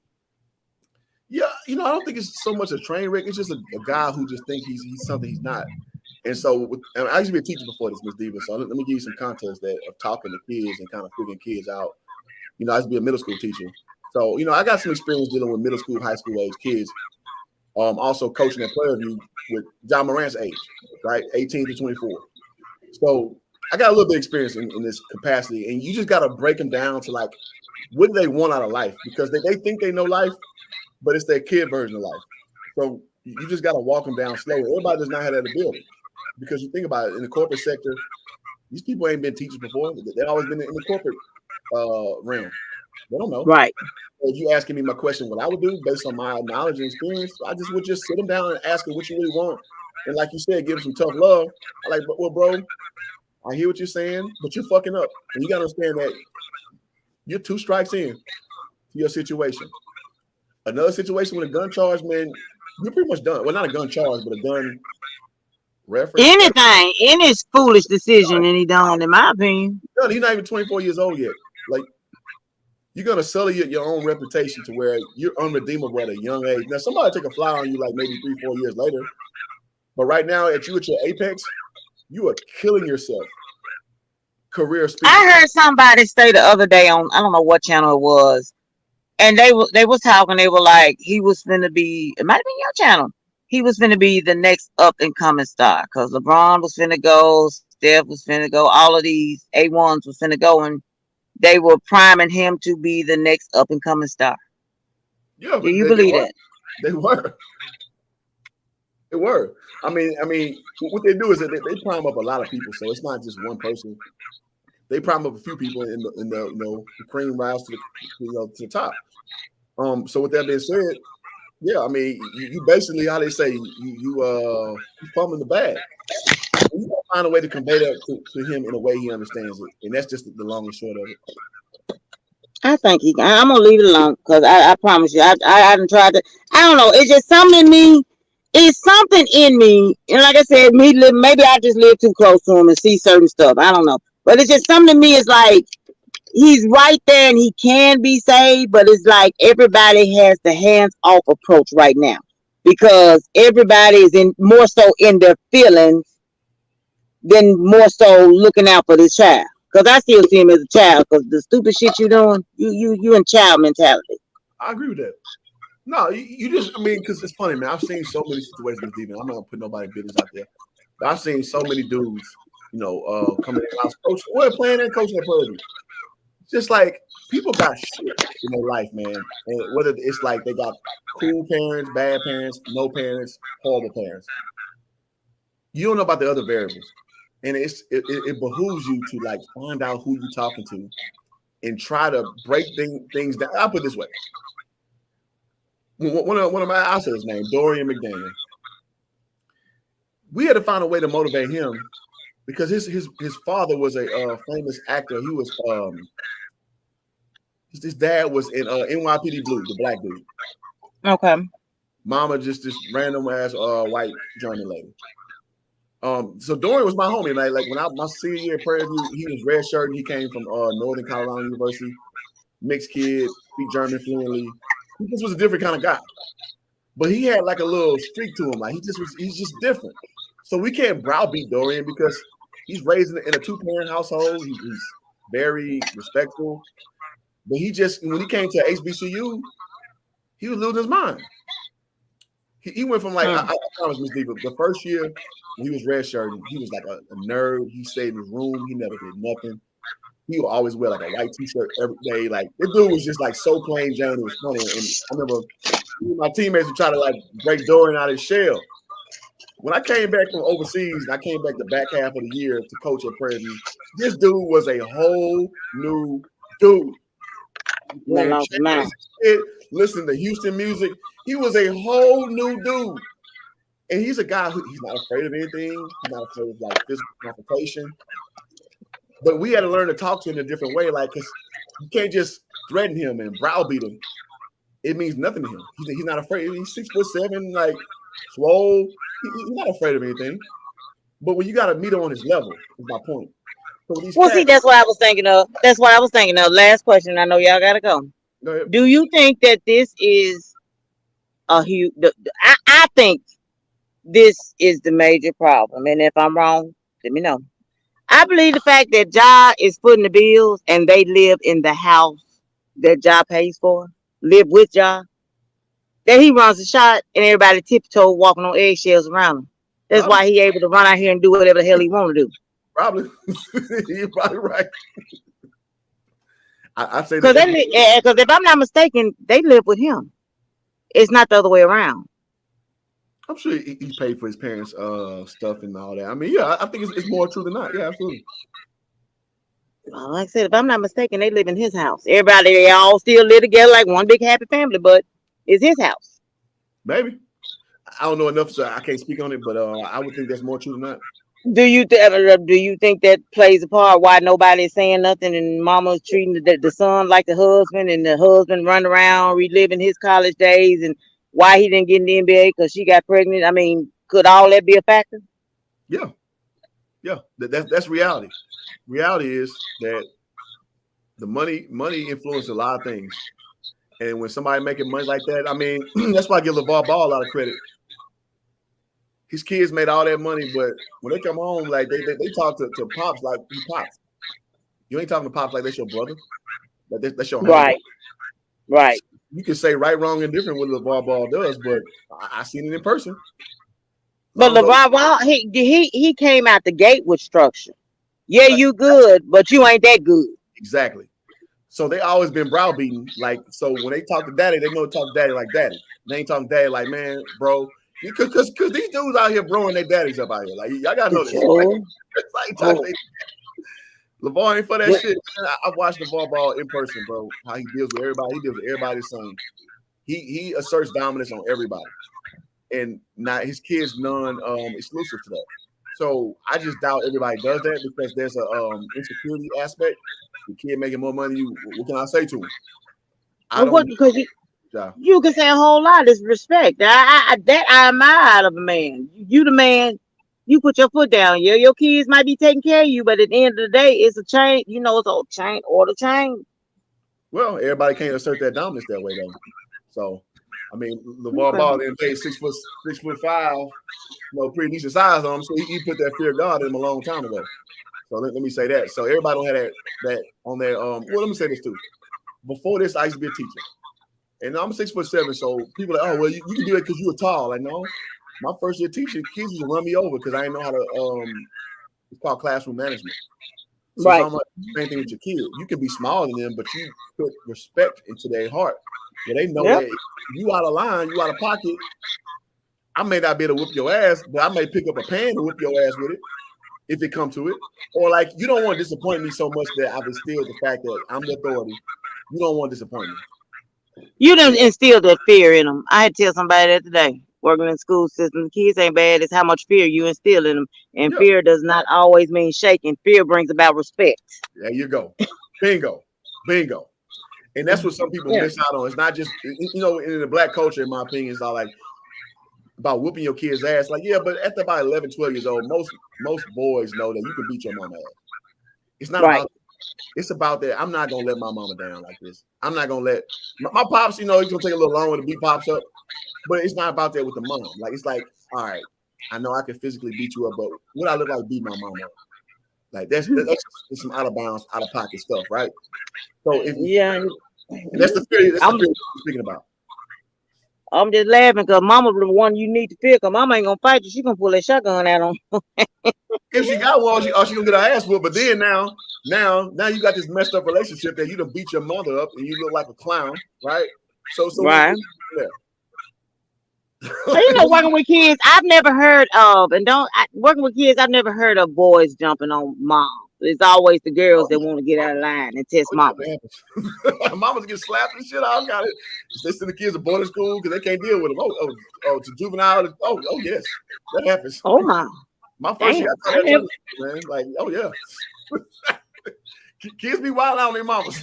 Yeah, I don't think it's so much a train wreck. It's just a guy who just thinks he's something he's not. And so, I used to be a teacher before this, Miss Diva. So let me give you some context of talking to kids and kind of figuring kids out. I used to be a middle school teacher. So, I got some experience dealing with middle school, high school age kids. Also coaching at Prairie View with John Morant's age, right? 18 to 24. So I got a little bit of experience in this capacity. And you just got to break them down to like, what do they want out of life? Because they think they know life, but it's their kid version of life. So you just got to walk them down slowly. Everybody does not have that ability. Because you think about it, in the corporate sector, these people ain't been teachers before. They've always been in the corporate realm. They don't know. Right. So if you asking me my question, what I would do based on my knowledge and experience, I just would sit them down and ask them what you really want. And like you said, give them some tough love. I like, well, bro, I hear what you're saying, but you're fucking up. And you got to understand that you're 2 strikes in to your situation. Another situation with a gun charge, man, you're pretty much done. Well, not a gun charge, but a gun reference. Any foolish decision any done, in my opinion. No, he's not even 24 years old yet. Like, you're gonna sully your own reputation to where you're unredeemable at a young age. Now, somebody take a fly on you like maybe 3-4 years later, but right now, at your apex, you are killing yourself. Career speed. I heard somebody say the other day on I don't know what channel it was, and they was talking. They were like, he was finna be. It might have been your channel. He was finna be the next up and coming star because LeBron was finna go, Steph was finna go, all of these A1s was finna go, and they were priming him to be the next up and coming star. Yeah, do you believe that? They were. They were. I mean, what they do is that they prime up a lot of people, so it's not just one person. They prime up a few people in the cream rise to the top. So with that being said, yeah, I mean, you basically, how they say, you fumbling the bag. You gotta find a way to convey that to him in a way he understands it, and that's just the long and short of it. I think I'm gonna leave it alone because I promise you, I haven't tried to. I don't know. It's just something in me. It's something in me, and like I said, maybe I just live too close to him and see certain stuff. I don't know, but it's just something in me. Is like he's right there and he can be saved, but it's like everybody has the hands-off approach right now because everybody is more so in their feelings than more so looking out for this child. Because I still see him as a child. Because the stupid shit you doing, you in child mentality. I agree with that. No, you just, I mean, because it's funny, man. I've seen so many situations, even. I'm not gonna put nobody's business out there. But I've seen so many dudes, coming in house coaching, playing and coaching at Prairie View. Just like people got shit in their life, man. And whether it's like they got cool parents, bad parents, no parents, horrible parents. You don't know about the other variables. And it behooves you to like find out who you're talking to and try to break things down. I'll put it this way. One of my, I'll say his name, Dorian McDaniel. We had to find a way to motivate him because his father was a famous actor. He was his dad was in NYPD Blue, the black dude. Okay. Mama just this random ass white German lady. So Dorian was my homie. Like when my senior year at Prairie View, he was red shirt and he came from Northern Colorado University, mixed kid, speak German fluently. He just was a different kind of guy. But he had like a little streak to him. Like he's just different. So we can't browbeat Dorian because he's raised in a 2-parent household. He's very respectful. But he just, when he came to HBCU, he was losing his mind. He went from like, I promise Ms. Diva, the first year when he was redshirting, he was like a nerd. He stayed in his room. He never did nothing. He would always wear like a white t-shirt every day. Like this dude was just like so plain Jane. It was funny. And I remember my teammates would try to like break Dorian out of his shell. When I came back from overseas, and I came back the back half of the year to coach at Prairie View, this dude was a whole new dude. Listen to Houston music. He was a whole new dude. And he's a guy who he's not afraid of anything. He's not afraid of like physical confrontation. But we had to learn to talk to him in a different way, like because you can't just threaten him and browbeat him. It means nothing to him. He's not afraid. He's 6'7", like swole. He's not afraid of anything. But when you got to meet him on his level, is my point. So see, that's what I was thinking of. That's what I was thinking of. Last question. I know y'all gotta go. Go ahead. Do you think that this is a huge? I think this is the major problem. And if I'm wrong, let me know. I believe the fact that Ja is footing the bills and they live in the house that Ja pays for, live with Ja, that he runs a shot and everybody tiptoe walking on eggshells around him. That's why he able to run out here and do whatever the hell he want to do. Probably. You're probably right. I say because if I'm not mistaken, they live with him. It's not the other way around. I'm sure he paid for his parents' stuff and all that. I mean, yeah, I think it's more true than not. Yeah, absolutely. Well, like I said, if I'm not mistaken, they live in his house. Everybody, they all still live together like one big happy family, but it's his house. Maybe. I don't know enough, so I can't speak on it, but I would think that's more true than not. Do you think that plays a part why nobody is saying nothing and mama's treating the son like the husband and the husband running around reliving his college days and why he didn't get in the NBA because she got pregnant? I mean, could all that be a factor? Yeah. That's reality. Reality is that the money influences a lot of things. And when somebody making money like that, I mean, that's why I give LeVar Ball a lot of credit. His kids made all that money, but when they come home, like they talk to Pops like he Pops. You ain't talking to Pops like that's your brother. Like that's your homie. Right. You can say right, wrong, and different what LeVar Ball does, but I seen it in person. But LeVar Ball, he came out the gate with structure. Yeah, you good, but you ain't that good. Exactly. So they always been browbeaten. Like, so when they talk to daddy, they know to talk to daddy like daddy. They ain't talking to daddy like, man, bro. Because these dudes out here blowing their daddies up out here. Like, y'all gotta know this. LeVar ain't for that shit. I watched LeVar Ball in person, bro. How he deals with everybody. He deals with everybody's son. He asserts dominance on everybody. And not his kids exclusive to that. So I just doubt everybody does that because there's a insecurity aspect. The kid making more money, what can I say to him? Because you can say a whole lot of respect. I admire out of a man. You the man, you put your foot down. Yeah, your kids might be taking care of you, but at the end of the day, it's a chain, it's a chain or the chain. Well, everybody can't assert that dominance that way though. So I mean, LeVar Ball didn't pay 6'5", pretty decent size on him. So he put that fear of God in him a long time ago. So let me say that. So everybody don't have that on their well, let me say this too. Before this, I used to be a teacher. And I'm 6'7", so people are like, oh well, you can do it because you were tall. Like, no, my first year teaching, kids used to run me over because I didn't know how to it's called classroom management. So right. it's almost the same thing with your kids. You can be smaller than them, but you put respect into their heart. Where they know that if you out of line, you out of pocket. I may not be able to whoop your ass, but I may pick up a pan and whoop your ass with it if it comes to it. Or like, you don't want to disappoint me so much that I've instilled the fact that I'm the authority. You don't want to disappoint me. You done instilled that fear in them. I had to tell somebody that today, working in the school system. The kids ain't bad. It's how much fear you instill in them. And fear does not always mean shaking. Fear brings about respect. There you go. Bingo. And that's what some people miss out on. It's not just, in the black culture, in my opinion, it's all like about whooping your kid's ass. Like, yeah, but at about 11, 12 years old, most boys know that you can beat your mama ass. It's not Right. about. It's about that. I'm not gonna let my mama down like this. I'm not gonna let my pops. You know, he's gonna take a little longer to beat pops up, but it's not about that with the mom. Like, it's like, all right, I know I can physically beat you up, but what I look like beat my mama up. Like that's some out of bounds, out of pocket stuff, right? So if Yeah. that's the fear. That's the I'm fear I'm speaking about. I'm just laughing because Mama the one you need to pick. Cause Mama ain't gonna fight you. She gonna pull that shotgun out on. If she got one, she gonna get her ass whooped. But then now you got this messed up relationship that you done beat your mother up and you look like a clown, right? So Right. yeah. So, working with kids, I've never heard of, working with kids, I've never heard of boys jumping on moms. It's always the girls that want to get out of line and test mama. Mamas get slapped and shit. I got it. They send the kids to boarding school because they can't deal with them. To juvenile. Oh, yes, that happens. Oh my! My first year, Damn, I thought that man. Like, oh yeah, kids be wild out on their mamas.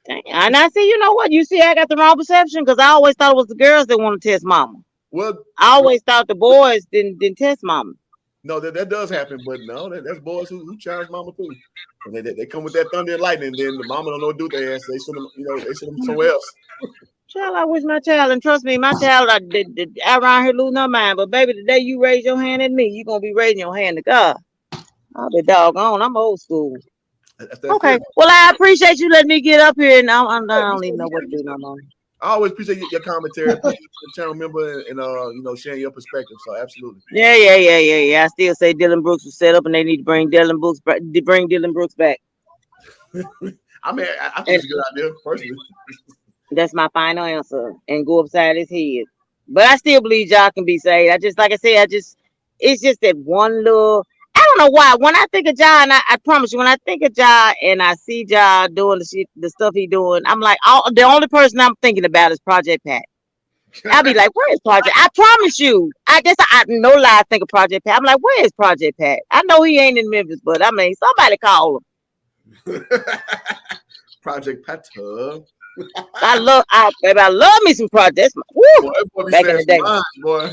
And I see, you know what? You see, I got the wrong perception because I always thought it was the girls that want to test mama. Well, I always thought the boys didn't test mama. No, that does happen, but no, that's boys who challenge mama too. And they come with that thunder and lightning, then the mama don't know what to do with their ass. They send them somewhere else. Child, I wish my child, and trust me, my child out around here losing her mind. But baby, the day you raise your hand at me, you're gonna be raising your hand to God. I'll be doggone. I'm old school. Okay. Well, I appreciate you letting me get up here, and I don't even know what to do no more. I always appreciate your commentary, appreciate the channel member, and sharing your perspective. So absolutely. Yeah. I still say Dylan Brooks was set up, and they need to bring Dylan Brooks back. I mean, I think it's a good idea, personally. That's my final answer, and go upside his head. But I still believe y'all can be saved. It's just that one little. I don't know why. When I think of Ja, and I promise you, when I think of Ja and I see Ja doing the stuff he doing, I'm like, the only person I'm thinking about is Project Pat. I'll be like, where is Project? I promise you. I no lie, I think of Project Pat. I'm like, where is Project Pat? I know he ain't in Memphis, but I mean, somebody call him. Project Pat. I love me some projects. Woo! Boy, back in the day. Boy.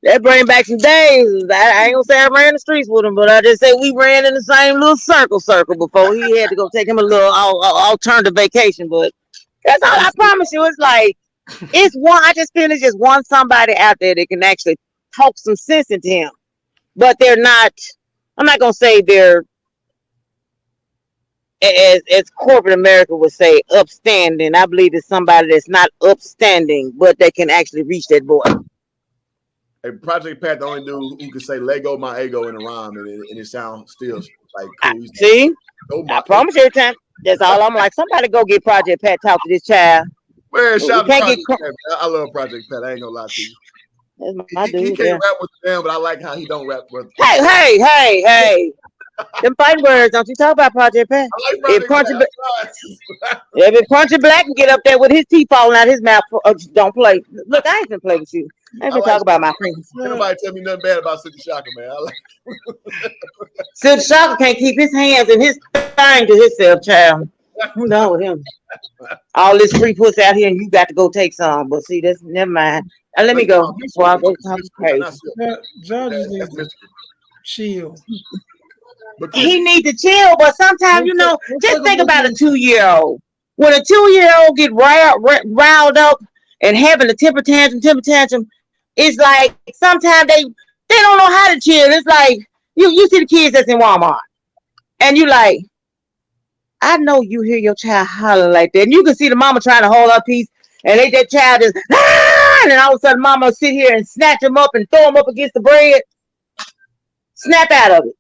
that bring back some days. I ain't gonna say I ran the streets with him, but I just say we ran in the same little circle before he had to go take him a little alternative vacation. But that's all I promise you. It's like it's one. I just feel it's just one somebody out there that can actually talk some sense into him. But they're not. I'm not gonna say they're. As corporate America would say, upstanding. I believe it's somebody that's not upstanding, but they can actually reach that boy. Hey, Project Pat, the only dude who can say "Lego my ego" in a rhyme, and it sounds still like cool. See, I promise you every time. That's all I'm like. Somebody go get Project Pat. Talk to this child. Man, shout out to Project Pat. I love Project Pat. I ain't gonna lie to you. That's my dude. He can't rap with them, but I like how he don't rap with. Hey. Them fighting words, don't you talk about Project Pat? If Punchy Black can get up there with his teeth falling out his mouth, don't play. Look, I ain't gonna play with you. I ain't gonna talk about my friends. Nobody tell me nothing bad about Silky Shocker, man. I like Silky Shocker can't keep his hands and his thing to himself, child. Who knows with him? All this free pussy out here, and you got to go take some. But see, that's never mind. Let me go before I go talk crazy. Judges need to chill. He needs to chill, but sometimes, just think about a 2-year-old. When a 2-year-old get riled up and having a temper tantrum, it's like sometimes they don't know how to chill. It's like you see the kids that's in Walmart, and you like, I know you hear your child holler like that, and you can see the mama trying to hold her peace, and that child is, and then all of a sudden mama sit here and snatch him up and throw him up against the bread, snap out of it.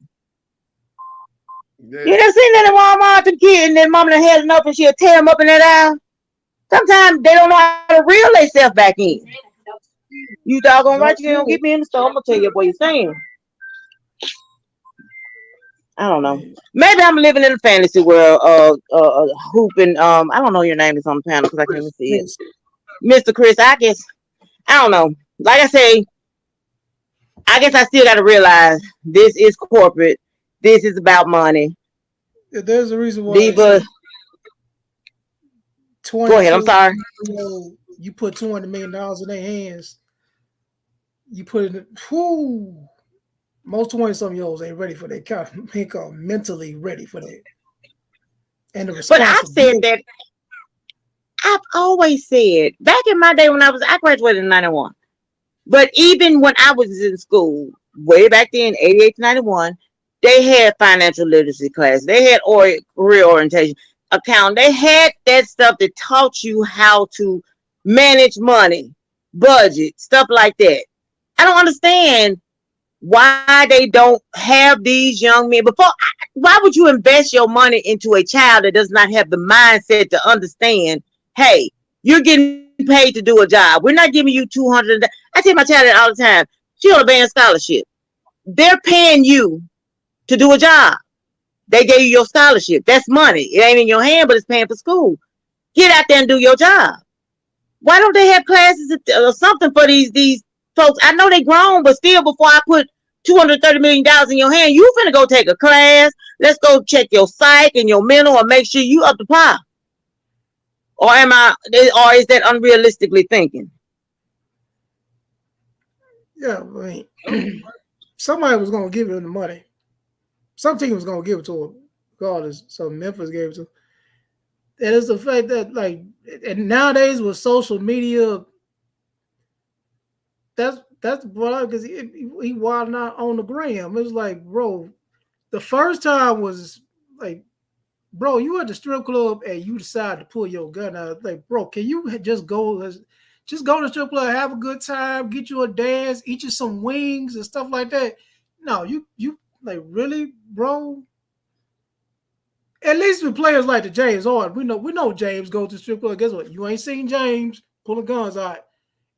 Yeah. You done seen that in Walmart, the kid, and then mama done held him up and she'll tear him up in that aisle. Sometimes they don't know how to reel themselves back in. You doggone right, you don't get me in the store. I'm gonna tell you what you're saying. I don't know. Maybe I'm living in a fantasy world hooping. I don't know your name is on the panel because I can't even see it. Mr. Chris, I guess I don't know. Like I say, I guess I still gotta realize this is corporate. This is about money. There's a reason why. Go ahead. I'm sorry. You put $200 million in their hands. you put it. Whoo, most 20-some-year-olds ain't ready for that. Ain't mentally ready for that. And the But I've said responsibility. that. I've always said back in my day when I graduated in 91. But even when I was in school, way back then, 88 to 91, they had financial literacy class. They had career orientation account. They had that stuff that taught you how to manage money, budget, stuff like that. I don't understand why they don't have these young men why would you invest your money into a child that does not have the mindset to understand, hey, you're getting paid to do a job. We're not giving you 200. I tell my child that all the time. She on a band scholarship. They're paying you to do a job. They gave you your scholarship. That's money. It ain't in your hand, but it's paying for school. Get out there and do your job. Why don't they have classes or something for these folks? I know they grown, but still, before I put $230 million in your hand, you finna go take a class. Let's go check your psych and your mental and make sure you up to par. Or is that unrealistically thinking? Yeah, I mean, somebody was gonna give him the money. Some team was gonna give it to him, regardless. So Memphis gave it to him. And it's the fact that, like, and nowadays with social media, that's bro, because he wilding out on the gram. It was like, bro, the first time was like, bro, you at the strip club and you decide to pull your gun out. Like, bro, can you just go to the strip club, have a good time, get you a dance, eat you some wings and stuff like that? No, you like, really, bro? At least with players like the James Harden, we know James goes to the strip club. Guess what? You ain't seen James pulling guns out.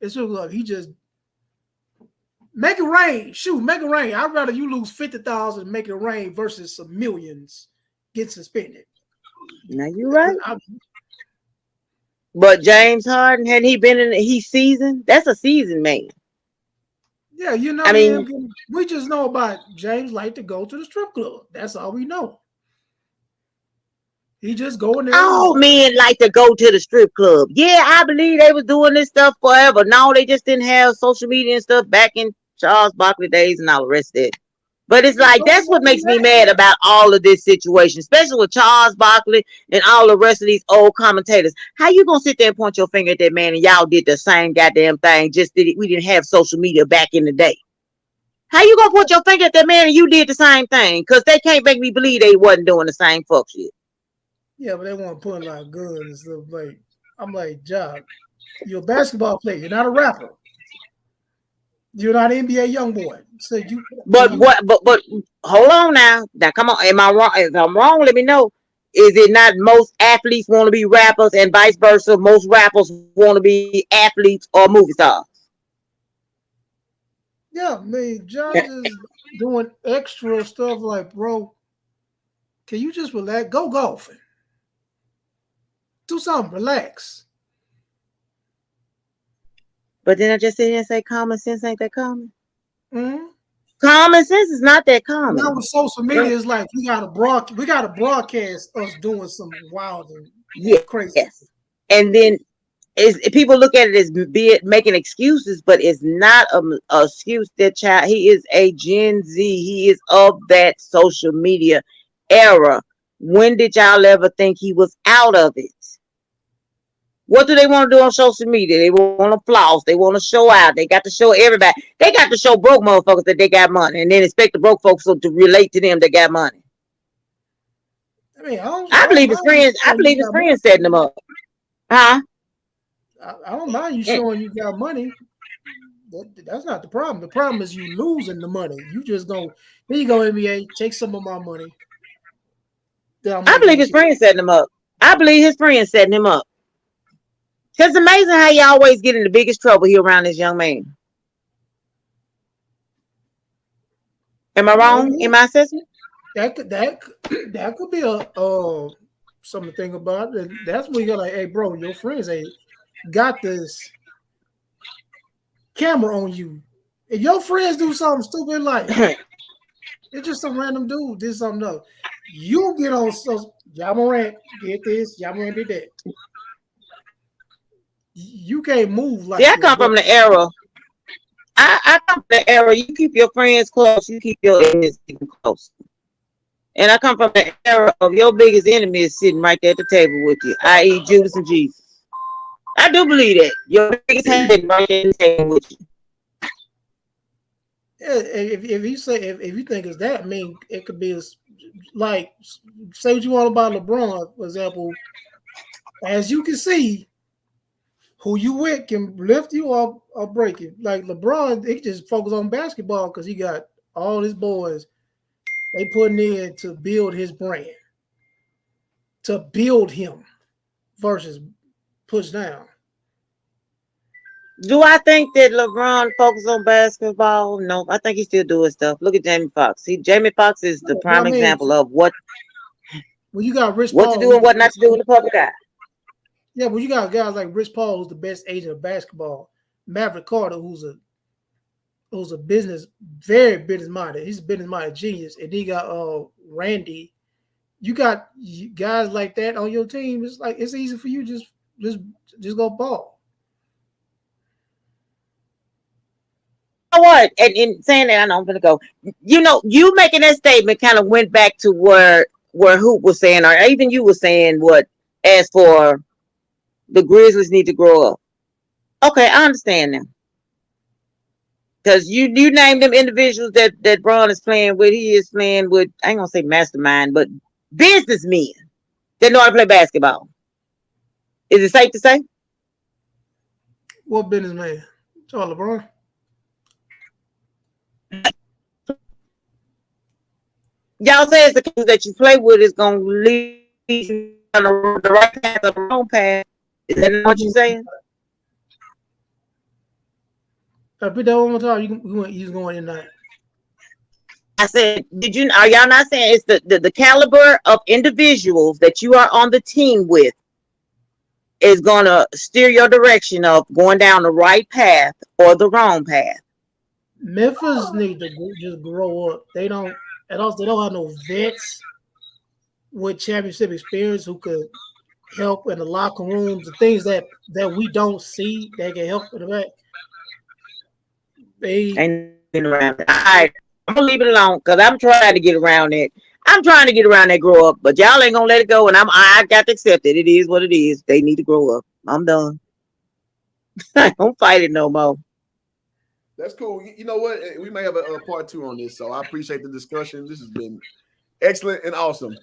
It's strip club. He just make it rain. Shoot, make it rain. I'd rather you lose 50,000 and make it rain versus some millions get suspended. Now you're right. But James Harden, had he been he's seasoned? That's a seasoned man. Yeah, you know, I mean, we just know about James like to go to the strip club. That's all we know. He just going there. All men like to go to the strip club. Yeah, I believe they was doing this stuff forever. No, they just didn't have social media and stuff back in Charles Barkley days and all the rest of it. But it's like, that's what makes me mad about all of this situation, especially with Charles Barkley and all the rest of these old commentators. How you gonna sit there and point your finger at that man and y'all did the same goddamn thing, just that we didn't have social media back in the day? How you gonna point your finger at that man and you did the same thing? Because they can't make me believe they wasn't doing the same fuck shit. Yeah, but they want to put a lot of guns and stuff. Like, I'm like, Job, you're a basketball player. You're not a rapper. You're not an NBA young boy. So But hold on now. Now come on. Am I wrong? If I'm wrong, let me know. Is it not most athletes want to be rappers and vice versa? Most rappers want to be athletes or movie stars. Yeah, I mean, Job is doing extra stuff like, bro, can you just relax? Go golfing. Do something, relax. But then I just sit here and say common sense ain't that common. Mm-hmm. Common sense is not that common. Now with social media, it's like we gotta broadcast us doing some wild and crazy. Yes. And then people look at it as making excuses, but it's not an excuse. That child, he is a Gen Z. He is of that social media era. When did y'all ever think he was out of it? What do they want to do on social media? They want to floss. They want to show out. They got to show everybody. They got to show broke motherfuckers that they got money, and then expect the broke folks to relate to them that got money. I mean, I believe his friends. I believe his friends setting them up. Huh? I don't mind you showing you got money. That's not the problem. The problem is you losing the money. You just go, here you go, NBA, take some of my money. I believe his friends setting him up. I believe his friends setting him up. It's amazing how you always get in the biggest trouble here around this young man. Am I wrong in my assessment? That could be something to think about. That's when you're like, hey, bro, your friends ain't got this camera on you. If your friends do something stupid, like it's just some random dude did something else, you get on Ja Morant did this, Ja Morant did that. You can't move like I come from the era. I come from the era you keep your friends close, you keep your enemies close. And I come from the era of your biggest enemy is sitting right there at the table with you, i.e., Judas and Jesus. I do believe that your biggest enemy right there at the table with you. Yeah, if you say if you think it's that, I mean, it could be like say what you want about LeBron, for example. As you can see, who you with can lift you up or break you. Like LeBron, he just focus on basketball because he got all his boys they putting in to build his brand, to build him versus push down. Do I think that LeBron focused on basketball? No, I think he's still doing stuff. Look at Jamie Foxx. Jamie Foxx is the But I prime mean, example of what when you got Rich to Paul, do and what not to do in the public eye. yeah, when you got guys like Rich Paul, who's the best agent of basketball, Maverick Carter, who's a business, very business minded. He's a business minded genius, and then you got Randy. You got guys like that on your team. It's like it's easy for you just go ball. You know what? And in saying that, I know I'm gonna go. You know, you making that statement kind of went back to where Hoop was saying, or even you were saying what as for the Grizzlies need to grow up. Okay, I understand now. Because you named them individuals that Braun is playing with. He is playing with, I ain't gonna say mastermind, but businessmen that know how to play basketball. Is it safe to say? What business man? Charlie LeBron. Y'all say it's the kids that you play with is gonna lead you on the right path or the wrong path. Is that what you're saying? Repeat that one more time. You going in there. I said, are y'all not saying it's the caliber of individuals that you are on the team with is gonna steer your direction of going down the right path or the wrong path? Memphis need to just grow up. They don't have no vets with championship experience who could help in the locker rooms, the things that we don't see that can help in the back. Ain't around it. All right, I'm gonna leave it alone because I'm trying to get around it. I'm trying to get around that grow up, but y'all ain't gonna let it go, and I got to accept it. It is what it is. They need to grow up. I'm done. I don't fight it no more. That's cool. You know what? We may have a part 2 on this, so I appreciate the discussion. This has been excellent and awesome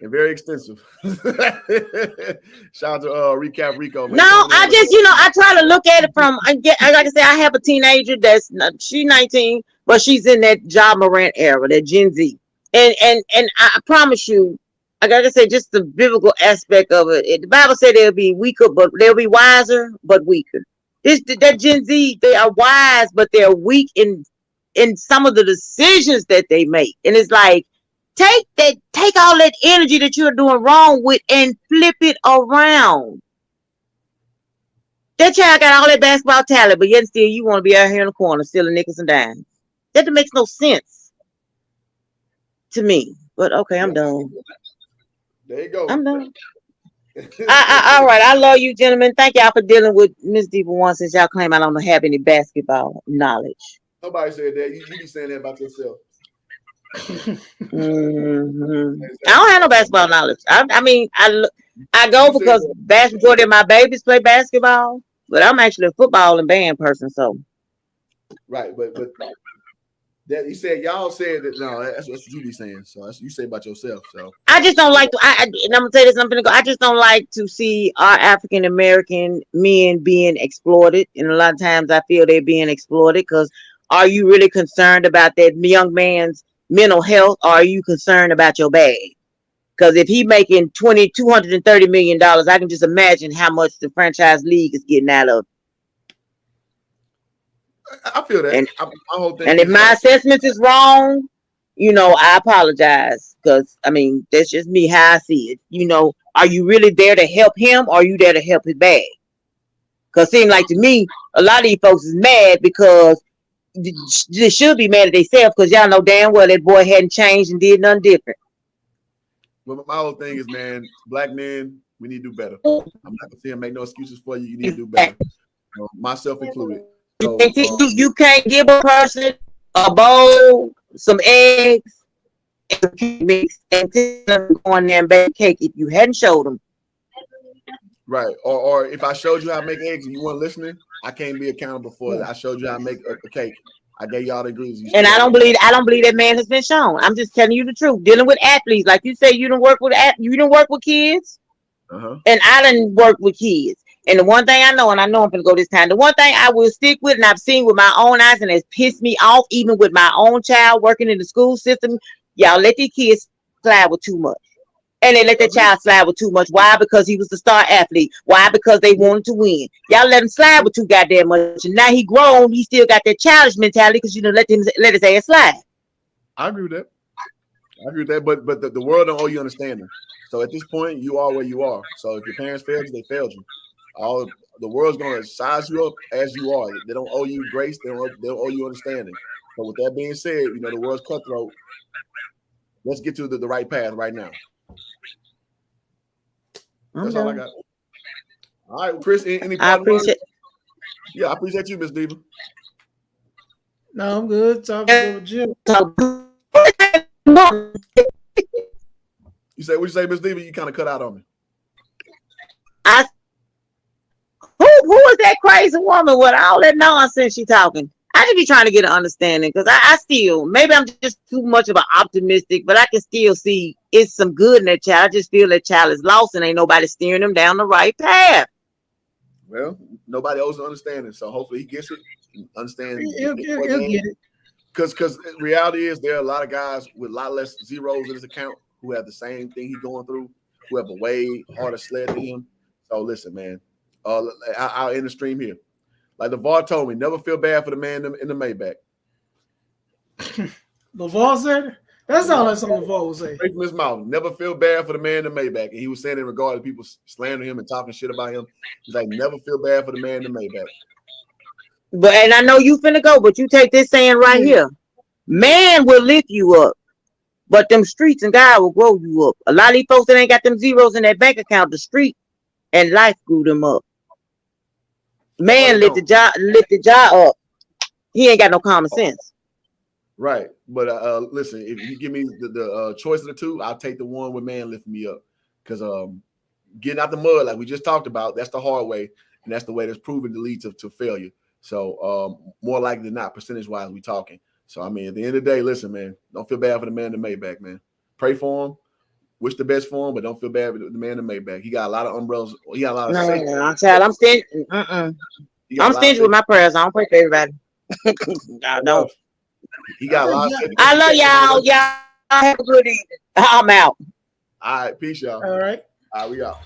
and very extensive. Shout out to Recap Rico. Man. No, I just, I try to look at it from, like I said, I have a teenager she's 19, but she's in that Ja Morant era, that Gen Z. And I promise you, I gotta say, just the biblical aspect of it. The Bible said they'll be weaker, but they'll be wiser, but weaker. That Gen Z, they are wise, but they're weak in some of the decisions that they make. And it's like, take all that energy that you're doing wrong with and flip it around. That child got all that basketball talent, but yet still you want to be out here in the corner stealing nickels and dimes. That makes no sense to me. But okay, I'm done. There you go. I'm done. All right. I love you, gentlemen. Thank y'all for dealing with Miss Diva One, since y'all claim I don't have any basketball knowledge. Nobody said that. You be saying that about yourself. Mm-hmm. I don't have no basketball knowledge. I mean, I go because vast majority of my babies play basketball, but I'm actually a football and band person. So right, but that you said y'all said that no, that's what you be saying. So that's you say about yourself. So I just don't like to. And I'm gonna tell you this. I'm gonna go. I just don't like to see our African American men being exploited, and a lot of times I feel they're being exploited. Because are you really concerned about that young man's mental health, or are you concerned about your bag? Because if he making $230 million, I can just imagine how much the franchise league is getting out of. I feel that. And, my whole thing and if my assessment is wrong, I apologize. Because I mean, that's just me how I see it. Are you really there to help him, or are you there to help his bag? Because it seems like to me, a lot of these folks is mad because they should be mad at themselves, because y'all know damn well that boy hadn't changed and did nothing different. Well, my whole thing is, man, black men, we need to do better. I'm not gonna say make no excuses for you. You need to do better, myself included. So, You can't give a person a bowl, some eggs, and some cake mix, and tell them to go in there and bake cake if you hadn't showed them. right. Or if I showed you how to make eggs and you weren't listening, I can't be accountable for it. I showed you how to make a cake. I gave y'all the ingredients. You And still I don't believe that man has been shown. I'm just telling you the truth. Dealing with athletes, like you say, you don't work with kids, and I didn't work with kids. And the one thing I know, and I know I'm gonna go this time, the one thing I will stick with, and I've seen with my own eyes, and it's pissed me off, even with my own child working in the school system, y'all let these kids slide with too much. And they let their child slide with too much. Why? Because he was the star athlete. Why? Because they wanted to win. Y'all let him slide with too goddamn much. And now he grown, he still got that childish mentality because you know let his ass slide. I agree with that. But the world don't owe you understanding. So at this point, you are where you are. So if your parents failed you, they failed you. All the world's gonna size you up as you are. They don't owe you grace. They don't owe you understanding. But with that being said, you know the world's cutthroat. Let's get to the right path right now. That's all I got. All right, Chris. Any I appreciate. Yeah, I appreciate you, Miss Diva. No, I'm good. Time to go to gym. You say what you say, Miss Diva? You kind of cut out on me. Who is that crazy woman with all that nonsense she talking? I just be trying to get an understanding because I still, maybe I'm just too much of an optimistic, but I can still see it's some good in that child. I just feel that child is lost and ain't nobody steering him down the right path. Well, nobody owes an understanding, so hopefully he gets it. Understand? He'll get it. Because reality is there are a lot of guys with a lot less zeros in his account who have the same thing he's going through, who have a way harder sled than him. So listen, man, I'll end the stream here. Like LeVar told me, never feel bad for the man in the Maybach. LeVar said that's all that's on LeVar was saying. Straight from his mouth. Never feel bad for the man in the Maybach. And he was saying in regard to people slandering him and talking shit about him. He's like, never feel bad for the man in the Maybach. But and I know you finna go, but you take this saying right here. Man will lift you up, but them streets and God will grow you up. A lot of these folks that ain't got them zeros in their bank account, the street and life grew them up. Man lift the jaw up. He ain't got no common sense. Right. But listen, if you give me the choice of the two, I'll take the one with man lifting me up. Because getting out the mud, like we just talked about, that's the hard way. And that's the way that's proven to lead to failure. So more likely than not, percentage-wise, we talking. So, I mean, at the end of the day, listen, man, don't feel bad for the man in the Maybach, man. Pray for him. Wish the best for him, but don't feel bad for the man in the Maybach. He got a lot of umbrellas. He got a lot of safety. I'm stingy. I'm stingy with my prayers. I don't pray for everybody. I don't. He got a lot of safety. I love y'all. Y'all have a good evening. I'm out. All right. Peace, y'all. All right. We out.